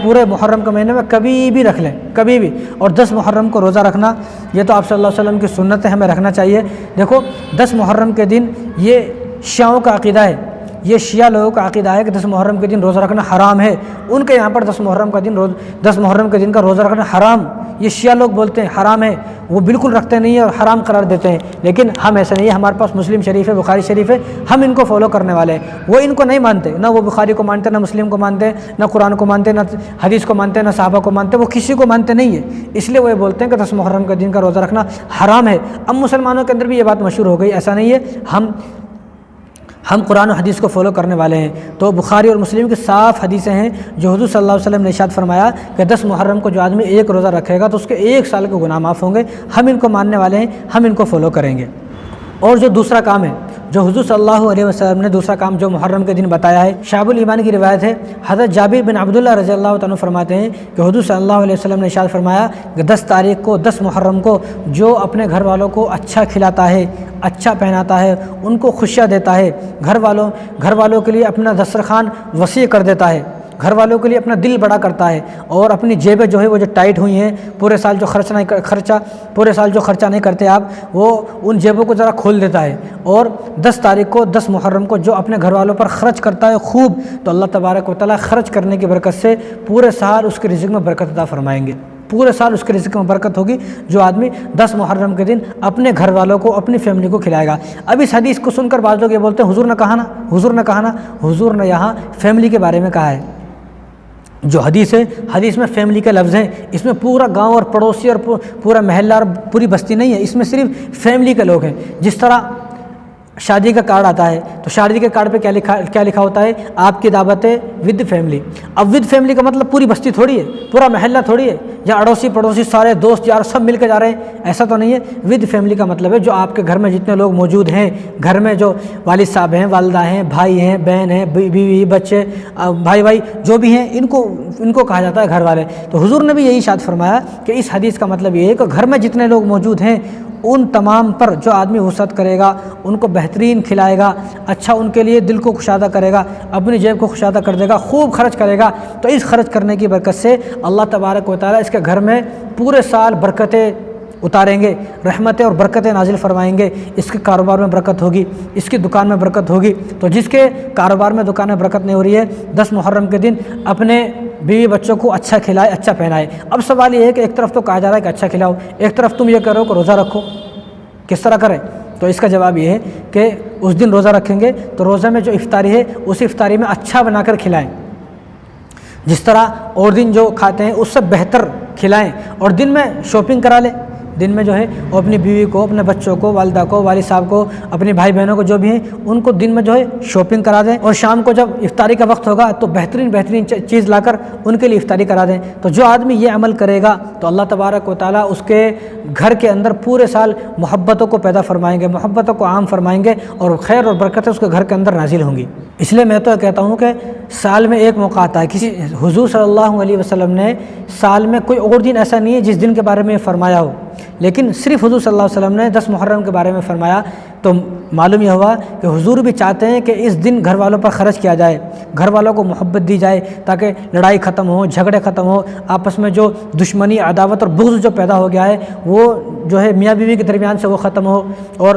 پورے محرم کے مہینے میں کبھی بھی رکھ لیں، کبھی بھی۔ اور 10 محرم کو روزہ رکھنا یہ تو آپ صلی اللہ علیہ وسلم کی سنت ہے، ہمیں رکھنا چاہیے۔ دیکھو 10 محرم کے دن یہ شیعوں کا عقیدہ ہے، یہ شیعہ لوگوں کا عقیدہ ہے کہ 10 محرم کے دن روزہ رکھنا حرام ہے، ان کے یہاں پر 10 محرم کے دن کا روزہ رکھنا حرام، یہ شیعہ لوگ بولتے ہیں حرام ہے، وہ بالکل رکھتے نہیں ہیں اور حرام قرار دیتے ہیں، لیکن ہم ایسا نہیں ہے، ہمارے پاس مسلم شریف ہے، بخاری شریف ہے، ہم ان کو فالو کرنے والے ہیں، وہ ان کو نہیں مانتے، نہ وہ بخاری کو مانتے، نہ مسلم کو مانتے، نہ قرآن کو مانتے، نہ حدیث کو مانتے، نہ صحابہ کو مانتے، وہ کسی کو مانتے نہیں ہے، اس لیے وہ یہ بولتے ہیں کہ 10 محرم کے دن کا روزہ رکھنا حرام ہے۔ اب مسلمانوں کے اندر بھی یہ بات مشہور ہو گئی، ایسا نہیں ہے، ہم قرآن و حدیث کو فالو کرنے والے ہیں، تو بخاری اور مسلم کی صاف حدیثیں ہیں جو حضور صلی اللہ علیہ وسلم نے ارشاد فرمایا کہ 10 محرم کو جو آدمی ایک روزہ رکھے گا تو اس کے 1 سال کے گناہ معاف ہوں گے، ہم ان کو ماننے والے ہیں، ہم ان کو فالو کریں گے۔ اور جو دوسرا کام ہے جو حضور صلی اللہ علیہ وسلم نے دوسرا کام جو محرم کے دن بتایا ہے، شعب الایمان کی روایت ہے، حضرت جابر بن عبداللہ رضی اللہ عنہ فرماتے ہیں کہ حضور صلی اللہ علیہ وسلم نے ارشاد فرمایا کہ 10 تاریخ کو 10 محرم کو جو اپنے گھر والوں کو اچھا کھلاتا ہے، اچھا پہناتا ہے، ان کو خوشیاں دیتا ہے، گھر والوں کے لیے اپنا دسترخوان وسیع کر دیتا ہے، گھر والوں کے لیے اپنا دل بڑا کرتا ہے، اور اپنی جیبیں جو ہے وہ جو ٹائٹ ہوئی ہیں، پورے سال جو خرچہ نہیں کرتے آپ، وہ ان جیبوں کو ذرا کھول دیتا ہے، اور 10 تاریخ کو 10 محرم کو جو اپنے گھر والوں پر خرچ کرتا ہے خوب، تو اللہ تبارک و تعالیٰ خرچ کرنے کی برکت سے پورے سال اس کے رزق میں برکت عطا فرمائیں گے، پورے سال اس کے رزق میں برکت ہوگی جو آدمی 10 محرم کے دن اپنے گھر والوں کو، اپنی فیملی کو کھلائے گا۔ اب اس حدیث کو سن کر بعض لوگ یہ بولتے ہیں حضور نے کہا نا، حضور نے یہاں فیملی کے بارے میں کہا ہے، جو حدیث ہے، حدیث میں فیملی کے لفظ ہیں، اس میں پورا گاؤں اور پڑوسی اور پورا محلہ اور پوری بستی نہیں ہے، اس میں صرف فیملی کے لوگ ہیں۔ جس طرح شادی کا کارڈ آتا ہے تو شادی کے کارڈ پہ کیا لکھا ہوتا ہے، آپ کی دعوت ہے ود فیملی۔ اب ود فیملی کا مطلب پوری بستی تھوڑی ہے، پورا محلہ تھوڑی ہے، یا اڑوسی پڑوسی سارے دوست یار سب مل کے جا رہے ہیں، ایسا تو نہیں ہے۔ ود فیملی کا مطلب ہے جو آپ کے گھر میں جتنے لوگ موجود ہیں، گھر میں جو والد صاحب ہیں، والدہ ہیں، بھائی ہیں، بہن ہیں، بیوی بچے، بھائی جو بھی ہیں، ان کو کہا جاتا ہے گھر والے۔ تو حضور نے بھی یہی ارشاد فرمایا کہ اس حدیث کا مطلب یہ ہے کہ گھر میں جتنے لوگ موجود ہیں ان تمام پر جو آدمی وسعت کرے گا، ان کو بہترین کھلائے گا، اچھا ان کے لیے دل کو خوشادہ کرے گا، اپنی جیب کو خوشادہ کر دے گا، خوب خرچ کرے گا، تو اس خرچ کرنے کی برکت سے اللہ تبارک و تعالیٰ اس کے گھر میں پورے سال برکتیں اتاریں گے، رحمتیں اور برکتیں نازل فرمائیں گے، اس کے کاروبار میں برکت ہوگی، اس کی دکان میں برکت ہوگی۔ تو جس کے کاروبار میں دکان میں برکت نہیں ہو رہی ہے، 10 محرم کے دن اپنے بیوی بچوں کو اچھا کھلائے، اچھا پہنائے۔ اب سوال یہ ہے کہ ایک طرف تو کہا جا رہا ہے کہ اچھا کھلاؤ، ایک طرف تم یہ کرو کہ روزہ رکھو، کس طرح کریں؟ تو اس کا جواب یہ ہے کہ اس دن روزہ رکھیں گے تو روزہ میں جو افطاری ہے اس افطاری میں اچھا بنا کر کھلائیں، جس طرح اور دن جو کھاتے ہیں اس سے بہتر کھلائیں، اور دن میں شاپنگ کرا لیں، دن میں جو ہے وہ اپنی بیوی کو، اپنے بچوں کو، والدہ کو، والد صاحب کو، اپنے بھائی بہنوں کو جو بھی ہیں ان کو دن میں جو ہے شاپنگ کرا دیں، اور شام کو جب افطاری کا وقت ہوگا تو بہترین چیز لا کر ان کے لیے افطاری کرا دیں۔ تو جو آدمی یہ عمل کرے گا تو اللہ تبارک و تعالیٰ اس کے گھر کے اندر پورے سال محبتوں کو پیدا فرمائیں گے، محبتوں کو عام فرمائیں گے، اور خیر اور برکتیں اس کے گھر کے اندر نازل ہوں گی۔ اس لیے میں تو کہتا ہوں کہ سال میں ایک موقع آتا ہے، کسی حضور صلی اللہ علیہ وسلم نے سال میں کوئی اور دن ایسا نہیں ہے جس دن کے بارے میں فرمایا ہو، لیکن صرف حضور صلی اللہ علیہ وسلم نے 10 محرم کے بارے میں فرمایا، تو معلوم یہ ہوا کہ حضور بھی چاہتے ہیں کہ اس دن گھر والوں پر خرچ کیا جائے، گھر والوں کو محبت دی جائے، تاکہ لڑائی ختم ہو، جھگڑے ختم ہو، آپس میں جو دشمنی، عداوت اور بغض جو پیدا ہو گیا ہے وہ جو ہے میاں بیوی کے درمیان سے وہ ختم ہو، اور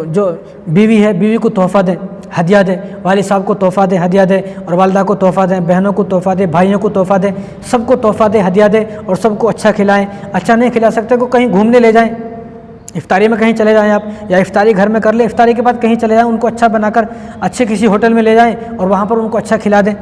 جو بیوی ہے بیوی کو تحفہ دیں، ہدیہ دیں، والد صاحب کو تحفہ دیں، ہدیہ دیں، اور والدہ کو تحفہ دیں، بہنوں کو تحفہ دیں، بھائیوں کو تحفہ دیں، سب کو تحفہ دیں، ہدیہ دیں، اور سب کو اچھا کھلائیں۔ اچھا نہیں کھلا سکتے کو کہیں گھومنے لے جائیں، افطاری میں کہیں چلے جائیں آپ، یا افطاری گھر میں کر لیں، افطاری کے بعد کہیں چلے جائیں، ان کو اچھا بنا کر اچھے کسی ہوٹل میں لے جائیں اور وہاں پر ان کو اچھا کھلا دیں۔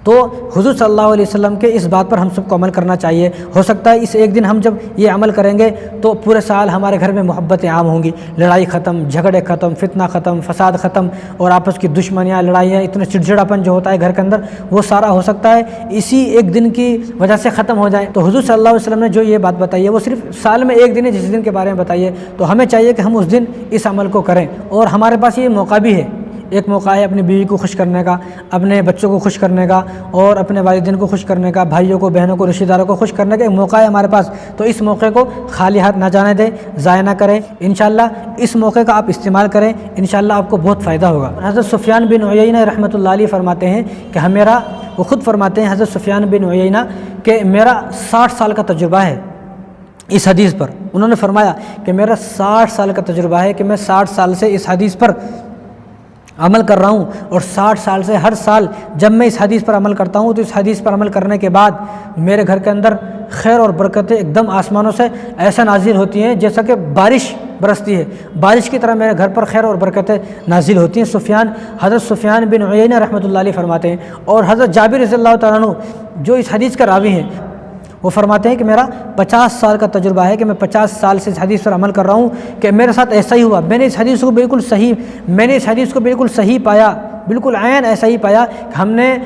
تو حضور صلی اللہ علیہ وسلم کے اس بات پر ہم سب کو عمل کرنا چاہیے۔ ہو سکتا ہے اس ایک دن ہم جب یہ عمل کریں گے تو پورے سال ہمارے گھر میں محبتیں عام ہوں گی، لڑائی ختم، جھگڑے ختم، فتنہ ختم، فساد ختم، اور آپس کی دشمنیاں، لڑائیاں، اتنا چڑچڑاپن جو ہوتا ہے گھر کے اندر وہ سارا ہو سکتا ہے اسی ایک دن کی وجہ سے ختم ہو جائے۔ تو حضور صلی اللہ علیہ وسلم نے جو یہ بات بتائی ہے وہ صرف سال میں ایک دن ہے جس دن کے بارے میں بتائیے، تو ہمیں چاہیے کہ ہم اس دن اس عمل کو کریں، اور ہمارے پاس یہ موقع بھی ہے، ایک موقع ہے اپنی بیوی کو خوش کرنے کا، اپنے بچوں کو خوش کرنے کا، اور اپنے والدین کو خوش کرنے کا، بھائیوں کو، بہنوں کو، رشتہ داروں کو خوش کرنے کا ایک موقع ہے ہمارے پاس، تو اس موقع کو خالی ہاتھ نہ جانے دیں، ضائع نہ کریں۔ انشاءاللہ اس موقع کا آپ استعمال کریں، انشاءاللہ آپ کو بہت فائدہ ہوگا۔ حضرت سفیان بن عیینہ رحمۃ اللہ علیہ فرماتے ہیں کہ وہ خود فرماتے ہیں حضرت سفیان بن عیینہ کہ میرا 60 سال کا تجربہ ہے اس حدیث پر۔ انہوں نے فرمایا کہ میرا 60 سال کا تجربہ ہے کہ میں 60 سال سے اس حدیث پر عمل کر رہا ہوں، اور 60 سال سے ہر سال جب میں اس حدیث پر عمل کرتا ہوں تو اس حدیث پر عمل کرنے کے بعد میرے گھر کے اندر خیر اور برکتیں ایک دم آسمانوں سے ایسا نازل ہوتی ہیں جیسا کہ بارش برستی ہے، بارش کی طرح میرے گھر پر خیر اور برکتیں نازل ہوتی ہیں۔ حضرت سفیان بن عیینہ رحمۃ اللہ علیہ فرماتے ہیں، اور حضرت جابر رضی اللہ تعالیٰ عنہ جو اس حدیث کا راوی ہیں وہ فرماتے ہیں کہ میرا 50 سال کا تجربہ ہے کہ میں 50 سال سے اس حدیث پر عمل کر رہا ہوں کہ میرے ساتھ ایسا ہی ہوا، میں نے اس حدیث کو بالکل صحیح پایا، بالکل عین ایسا ہی پایا کہ ہم نے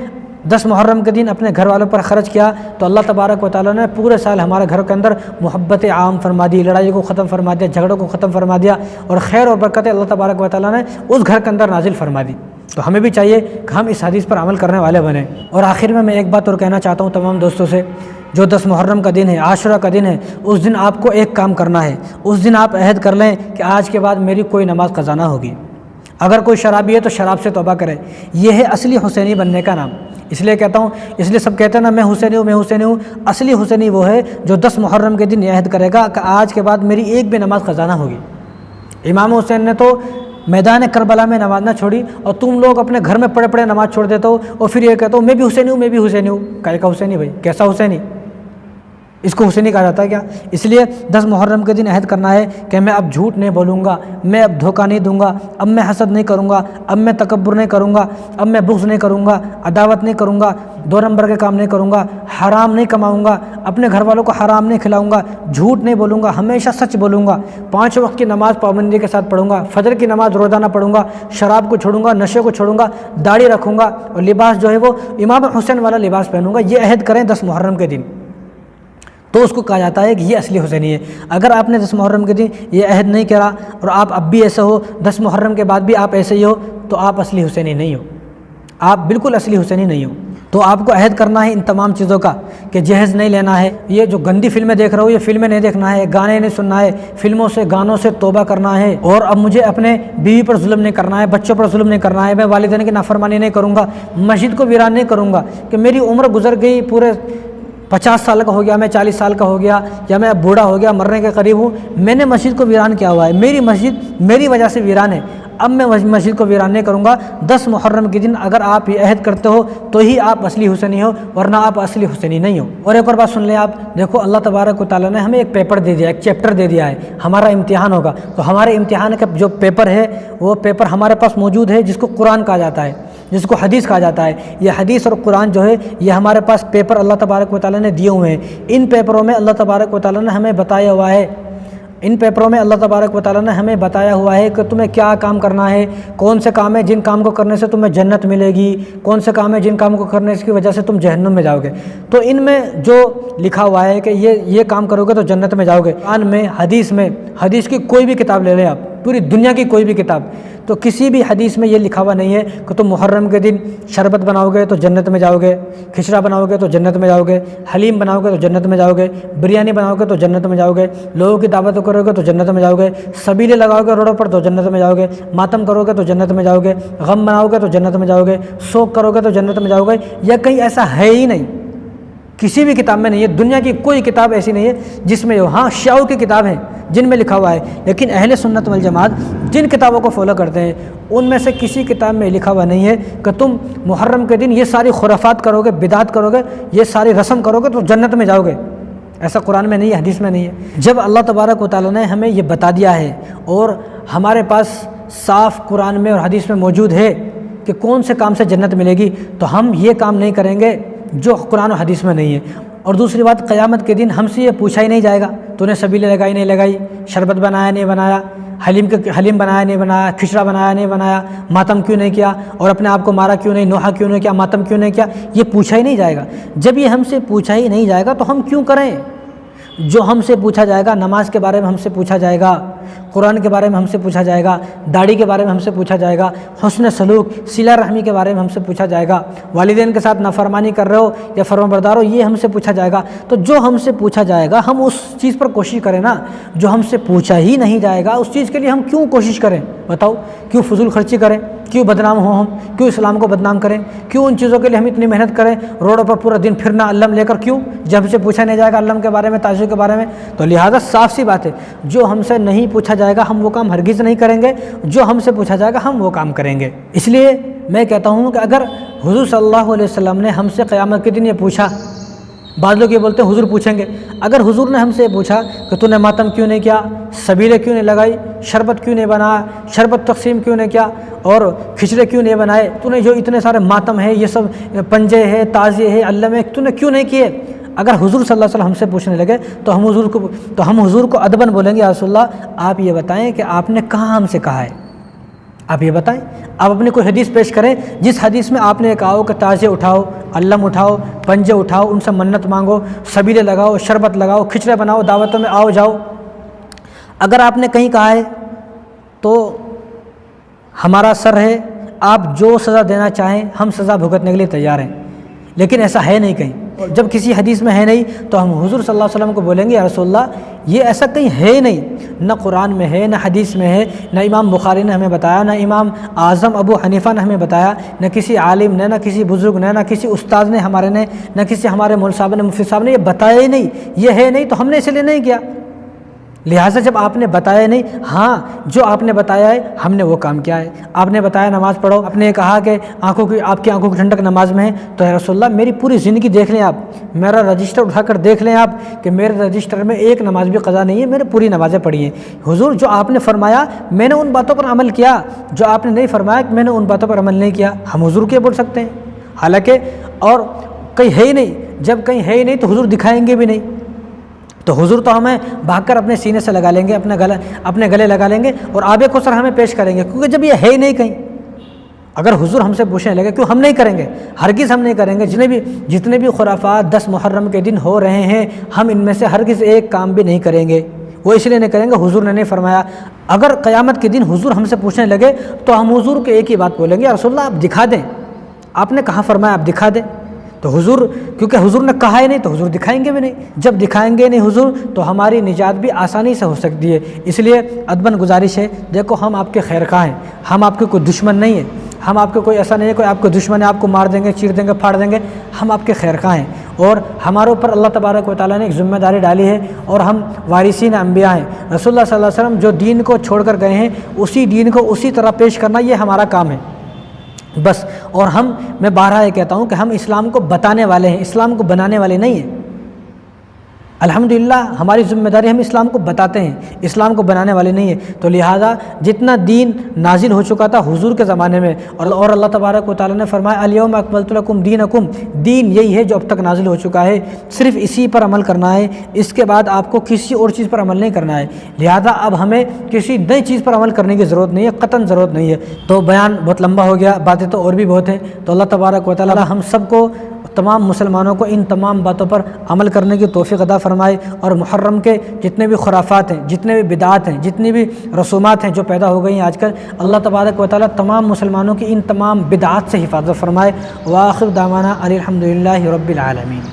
10 محرم کے دن اپنے گھر والوں پر خرچ کیا تو اللہ تبارک و تعالیٰ نے پورے سال ہمارے گھر کے اندر محبت عام فرما دی، لڑائی کو ختم فرما دیا، جھگڑوں کو ختم فرما دیا، اور خیر اور برکت اللہ تبارک و تعالیٰ نے اس گھر کے اندر نازل فرما دی۔ تو ہمیں بھی چاہیے کہ ہم اس حدیث پر عمل کرنے والے بنیں۔ اور آخر میں ایک بات اور کہنا چاہتا ہوں تمام دوستوں سے، جو 10 محرم کا دن ہے، عاشورہ کا دن ہے، اس دن آپ کو ایک کام کرنا ہے، اس دن آپ عہد کر لیں کہ آج کے بعد میری کوئی نماز قضا نہ ہوگی۔ اگر کوئی شرابی ہے تو شراب سے توبہ کرے، یہ ہے اصلی حسینی بننے کا نام۔ اس لیے کہتا ہوں، اس لیے سب کہتے ہیں نا میں حسینی ہوں، اصلی حسینی وہ ہے جو 10 محرم کے دن یہ عہد کرے گا کہ آج کے بعد میری ایک بھی نماز قضا نہ ہوگی۔ امام حسین نے تو میدان کربلا میں نماز نہ چھوڑی، اور تم لوگ اپنے گھر میں پڑے پڑے نماز چھوڑ دیتے ہو اور پھر یہ کہتے ہو میں بھی حسینی ہوں۔ کہے کا حسینی بھائی، کیسا حسینی؟ اس کو حسینی کہا جاتا ہے کیا؟ اس لیے 10 محرم کے دن عہد کرنا ہے کہ میں اب جھوٹ نہیں بولوں گا، میں اب دھوکہ نہیں دوں گا، اب میں حسد نہیں کروں گا، اب میں تکبر نہیں کروں گا، اب میں بغض نہیں کروں گا، عداوت نہیں کروں گا، 2 نمبر کے کام نہیں کروں گا، حرام نہیں کماؤں گا، اپنے گھر والوں کو حرام نہیں کھلاؤں گا، جھوٹ نہیں بولوں گا، ہمیشہ سچ بولوں گا، 5 وقت کی نماز پابندی کے ساتھ پڑھوں گا، فجر کی نماز روزانہ پڑھوں گا، شراب کو چھوڑوں گا، نشے کو چھوڑوں گا، داڑھی رکھوں گا، اور لباس جو ہے وہ امام حسین والا لباس پہنوں گا۔ یہ عہد کریں 10 محرم کے دن، تو اس کو کہا جاتا ہے کہ یہ اصلی حسینی ہے۔ اگر آپ نے 10 محرم کے دن یہ عہد نہیں کرا اور آپ اب بھی ایسے ہو، 10 محرم کے بعد بھی آپ ایسے ہی ہو، تو آپ اصلی حسینی نہیں ہو، آپ بالکل اصلی حسینی نہیں ہو۔ تو آپ کو عہد کرنا ہے ان تمام چیزوں کا کہ جہیز نہیں لینا ہے، یہ جو گندی فلمیں دیکھ رہا ہو یہ فلمیں نہیں دیکھنا ہے، گانے نہیں سننا ہے، فلموں سے گانوں سے توبہ کرنا ہے، اور اب مجھے اپنے بیوی پر ظلم نہیں کرنا ہے، بچوں پر ظلم نہیں کرنا ہے، میں والدین کی نافرمانی نہیں کروں گا، مسجد کو ویران نہیں کروں گا کہ میری عمر گزر گئی، پورے 50 سال کا ہو گیا، میں 40 سال کا ہو گیا، یا میں اب بوڑھا ہو گیا، مرنے کے قریب ہوں، میں نے مسجد کو ویران کیا ہوا ہے، میری مسجد میری وجہ سے ویران ہے۔ اب میں مسجد کو ویران نہیں کروں گا. 10 محرم کے دن اگر آپ یہ عہد کرتے ہو تو ہی آپ اصلی حسینی ہو, ورنہ آپ اصلی حسینی نہیں ہو. اور ایک اور بات سن لیں آپ, دیکھو اللہ تبارک و تعالیٰ نے ہمیں ایک پیپر دے دیا, ایک چیپٹر دے دیا ہے, ہمارا امتحان ہوگا. تو ہمارے امتحان کا جو پیپر ہے وہ پیپر ہمارے پاس موجود ہے, جس کو قرآن کہا جاتا ہے, جس کو حدیث کہا جاتا ہے. یہ حدیث اور قرآن جو ہے یہ ہمارے پاس پیپر اللہ تبارک و تعالیٰ نے دیے ہوئے ہیں. ان پیپروں میں اللہ تبارک و تعالیٰ نے ہمیں بتایا ہوا ہے, ان پیپروں میں اللہ تبارک و تعالیٰ نے ہمیں بتایا ہوا ہے کہ تمہیں کیا کام کرنا ہے, کون سے کام ہے جن کام کو کرنے سے تمہیں جنت ملے گی, کون سے کام ہے جن کام کو کرنے کی وجہ سے تم جہنم میں جاؤ گے. تو ان میں جو لکھا ہوا ہے کہ یہ کام کرو گے تو جنت میں جاؤ گے. قرآن میں, حدیث کی کوئی بھی کتاب لے لیں آپ, پوری دنیا کی کوئی بھی کتاب, تو کسی بھی حدیث میں یہ لکھا ہوا نہیں ہے کہ تم محرم کے دن شربت بناؤ گے تو جنت میں جاؤ گے, کھچڑا بناؤ گے تو جنت میں جاؤ گے, حلیم بناؤ گے تو جنت میں جاؤ گے, بریانی بناؤ گے تو جنت میں جاؤ گے, لوگوں کی دعوت کرو گے تو جنت میں جاؤ گے, سبیلے لگاؤ گے روڈوں پر تو جنت میں جاؤ گے, ماتم کرو گے تو جنت میں جاؤ گے, غم بناؤ گے تو جنت میں جاؤ گے, سوگ کرو گے تو جنت میں جاؤ گے. یا کہیں ایسا ہے ہی نہیں, کسی بھی کتاب میں نہیں ہے, دنیا کی کوئی کتاب ایسی نہیں ہے جس میں, ہاں شیعوں کی کتاب ہیں جن میں لکھا ہوا ہے, لیکن اہل سنت والجماعت جن کتابوں کو فالو کرتے ہیں ان میں سے کسی کتاب میں لکھا ہوا نہیں ہے کہ تم محرم کے دن یہ ساری خرافات کرو گے, بدعت کرو گے, یہ ساری رسم کرو گے تو جنت میں جاؤ گے. ایسا قرآن میں نہیں ہے, حدیث میں نہیں ہے. جب اللہ تبارک و تعالیٰ نے ہمیں یہ بتا دیا ہے اور ہمارے پاس صاف قرآن میں اور حدیث میں موجود ہے کہ کون سے کام سے جنت ملے گی, تو ہم یہ کام نہیں کریں گے جو قرآن و حدیث میں نہیں ہے. اور دوسری بات, قیامت کے دن ہم سے یہ پوچھا ہی نہیں جائے گا تو نے سبیلے لگائی نہیں لگائی, شربت بنایا نہیں بنایا, حلیم بنایا نہیں بنایا, کھچڑا بنایا نہیں بنایا, ماتم کیوں نہیں کیا, اور اپنے آپ کو مارا کیوں نہیں, نوحہ کیوں نہیں کیا, ماتم کیوں نہیں کیا, یہ پوچھا ہی نہیں جائے گا. جب یہ ہم سے پوچھا ہی نہیں جائے گا تو ہم کیوں کریں؟ جو ہم سے پوچھا جائے گا, نماز کے بارے میں ہم سے پوچھا جائے گا, قرآن کے بارے میں ہم سے پوچھا جائے گا, داڑھی کے بارے میں ہم سے پوچھا جائے گا, حسن سلوک, صلہ رحمی کے بارے میں ہم سے پوچھا جائے گا, والدین کے ساتھ نافرمانی کر رہے ہو یا فرمانبردار ہو, یہ ہم سے پوچھا جائے گا. تو جو ہم سے پوچھا جائے گا ہم اس چیز پر کوشش کریں نا. جو ہم سے پوچھا ہی نہیں جائے گا اس چیز کے لیے ہم کیوں کوشش کریں؟ بتاؤ, کیوں فضول خرچی کریں, کیوں بدنام ہوں ہم, کیوں اسلام کو بدنام کریں, کیوں ان چیزوں کے لیے ہم اتنی محنت کریں, روڈوں پر پورا دن پھرنا علم لے کر, کیوں جب سے پوچھا نہیں جائے گا علم کے بارے میں, تعزیہ کے بارے میں. تو لہٰذا صاف سی بات ہے, جو ہم سے نہیں پوچھا جائے گا ہم وہ کام ہرگز نہیں کریں گے, جو ہم سے پوچھا جائے گا ہم وہ کام کریں گے. اس لیے میں کہتا ہوں کہ اگر حضور صلی اللہ علیہ وسلم نے ہم سے قیامت کے دن یہ پوچھا, بعض لوگ یہ بولتے ہیں حضور پوچھیں گے, اگر حضور نے ہم سے یہ پوچھا کہ تو نے ماتم کیوں نہیں کیا, سبیلے کیوں نہیں لگائی, شربت کیوں نہیں بنایا, شربت تقسیم کیوں نہیں کیا, اور کھچڑے کیوں نہیں بنائے, تو نے جو اتنے سارے ماتم ہے, یہ سب پنجے ہے, تعزیے ہے, علم ہے, تو نے کیوں نہیں کیے, اگر حضور صلی اللہ علیہ وسلم ہم سے پوچھنے لگے تو ہم حضور کو ادباً بولیں گے, یا رسول اللہ آپ یہ بتائیں کہ آپ نے کہاں ہم سے کہا ہے, آپ یہ بتائیں. آپ اپنی کوئی حدیث پیش کریں جس حدیث میں آپ نے کہا ہو کہ تعزیے اٹھاؤ, علم اٹھاؤ, پنجے اٹھاؤ, ان سے منت مانگو, سبیلے لگاؤ, شربت لگاؤ, کھچڑے بناؤ, دعوتوں میں آؤ جاؤ. اگر آپ نے کہیں کہا ہے تو ہمارا سر ہے, آپ جو سزا دینا چاہیں ہم سزا بھگتنے کے لیے تیار ہیں, لیکن ایسا ہے نہیں کہیں. جب کسی حدیث میں ہے نہیں تو ہم حضور صلی اللہ علیہ وسلم کو بولیں گے, یا رسول اللہ یہ ایسا کہیں ہے نہیں, نہ قرآن میں ہے, نہ حدیث میں ہے, نہ امام بخاری نے ہمیں بتایا, نہ امام اعظم ابو حنیفہ نے ہمیں بتایا, نہ کسی عالم نے, نہ کسی بزرگ نے, نہ کسی استاد نے ہمارے نے, نہ کسی ہمارے مول صاحب نے, مفتی صاحب نے یہ بتایا ہی نہیں, یہ ہے نہیں, تو ہم نے اس لیے نہیں کیا. لہٰذا جب آپ نے بتایا نہیں, ہاں جو آپ نے بتایا ہے ہم نے وہ کام کیا ہے. آپ نے بتایا نماز پڑھو, آپ نے کہا کہ آپ کی آنکھوں کی ٹھنڈک نماز میں ہے, تو یا رسول اللہ میری پوری زندگی دیکھ لیں آپ, میرا رجسٹر اٹھا کر دیکھ لیں آپ کہ میرے رجسٹر میں ایک نماز بھی قضا نہیں ہے, میں نے پوری نمازیں پڑھی ہیں. حضور جو آپ نے فرمایا میں نے ان باتوں پر عمل کیا, جو آپ نے نہیں فرمایا کہ میں نے ان باتوں پر عمل نہیں کیا, ہم حضور کے بول سکتے ہیں. حالانکہ اور کہیں ہے ہی نہیں, جب کہیں ہے ہی نہیں تو حضور دکھائیں گے بھی نہیں, تو حضور تو ہمیں بھاگ کر اپنے سینے سے لگا لیں گے, اپنے گلے لگا لیں گے اور آب کوثر ہمیں پیش کریں گے, کیونکہ جب یہ ہے ہی نہیں کہیں. اگر حضور ہم سے پوچھنے لگے, کیوں ہم نہیں کریں گے, ہرگز ہم نہیں کریں گے. جتنے بھی خرافات 10 محرم کے دن ہو رہے ہیں ہم ان میں سے ہرگز ایک کام بھی نہیں کریں گے. وہ اس لیے نہیں کریں گے, حضور نے نہیں فرمایا. اگر قیامت کے دن حضور ہم سے پوچھنے لگے تو ہم حضور کے ایک ہی بات بولیں گے, یا رسول اللہ آپ دکھا دیں, آپ نے کہاں فرمایا آپ دکھا دیں. تو حضور, کیونکہ حضور نے کہا ہی نہیں تو حضور دکھائیں گے بھی نہیں. جب دکھائیں گے نہیں حضور تو ہماری نجات بھی آسانی سے ہو سکتی ہے. اس لیے ادباً گزارش ہے, دیکھو ہم آپ کے خیر خواہ ہیں, ہم آپ کے کوئی دشمن نہیں ہیں, ہم آپ کے کوئی ایسا نہیں ہے کوئی آپ کو دشمن ہے آپ کو مار دیں گے, چیر دیں گے, پھاڑ دیں گے. ہم آپ کے خیر خواہ ہیں اور ہمارے اوپر اللہ تبارک و تعالیٰ نے ایک ذمہ داری ڈالی ہے، اور ہم وارثین انبیاء ہیں۔ رسول اللہ صلی اللہ علیہ وسلم جو دین کو چھوڑ کر گئے ہیں اسی دین کو اسی طرح پیش کرنا یہ ہمارا کام ہے بس۔ اور میں بارہا یہ کہتا ہوں کہ ہم اسلام کو بتانے والے ہیں، اسلام کو بنانے والے نہیں ہیں۔ الحمدللہ ہماری ذمہ داری، ہم اسلام کو بتاتے ہیں، اسلام کو بنانے والے نہیں ہیں۔ تو لہٰذا جتنا دین نازل ہو چکا تھا حضور کے زمانے میں، اور اللہ تبارک و تعالیٰ نے فرمایا الیوم اکملت لکم دینکم، دین یہی ہے جو اب تک نازل ہو چکا ہے، صرف اسی پر عمل کرنا ہے، اس کے بعد آپ کو کسی اور چیز پر عمل نہیں کرنا ہے۔ لہٰذا اب ہمیں کسی نئی چیز پر عمل کرنے کی ضرورت نہیں ہے، قطعاً ضرورت نہیں ہے۔ تو بیان بہت لمبا ہو گیا، باتیں تو اور بھی بہت ہیں، تو اللہ تبارک و تعالیٰ ہم سب کو، تمام مسلمانوں کو ان تمام باتوں پر عمل کرنے کی توفیق عطا فرمائے، اور محرم کے جتنے بھی خرافات ہیں، جتنے بھی بدعات ہیں، جتنی بھی رسومات ہیں جو پیدا ہو گئی ہیں آج کل، اللہ تبارک و تعالیٰ تمام مسلمانوں کی ان تمام بدعات سے حفاظت فرمائے۔ وآخر دعوانا الحمدللہ رب العالمین۔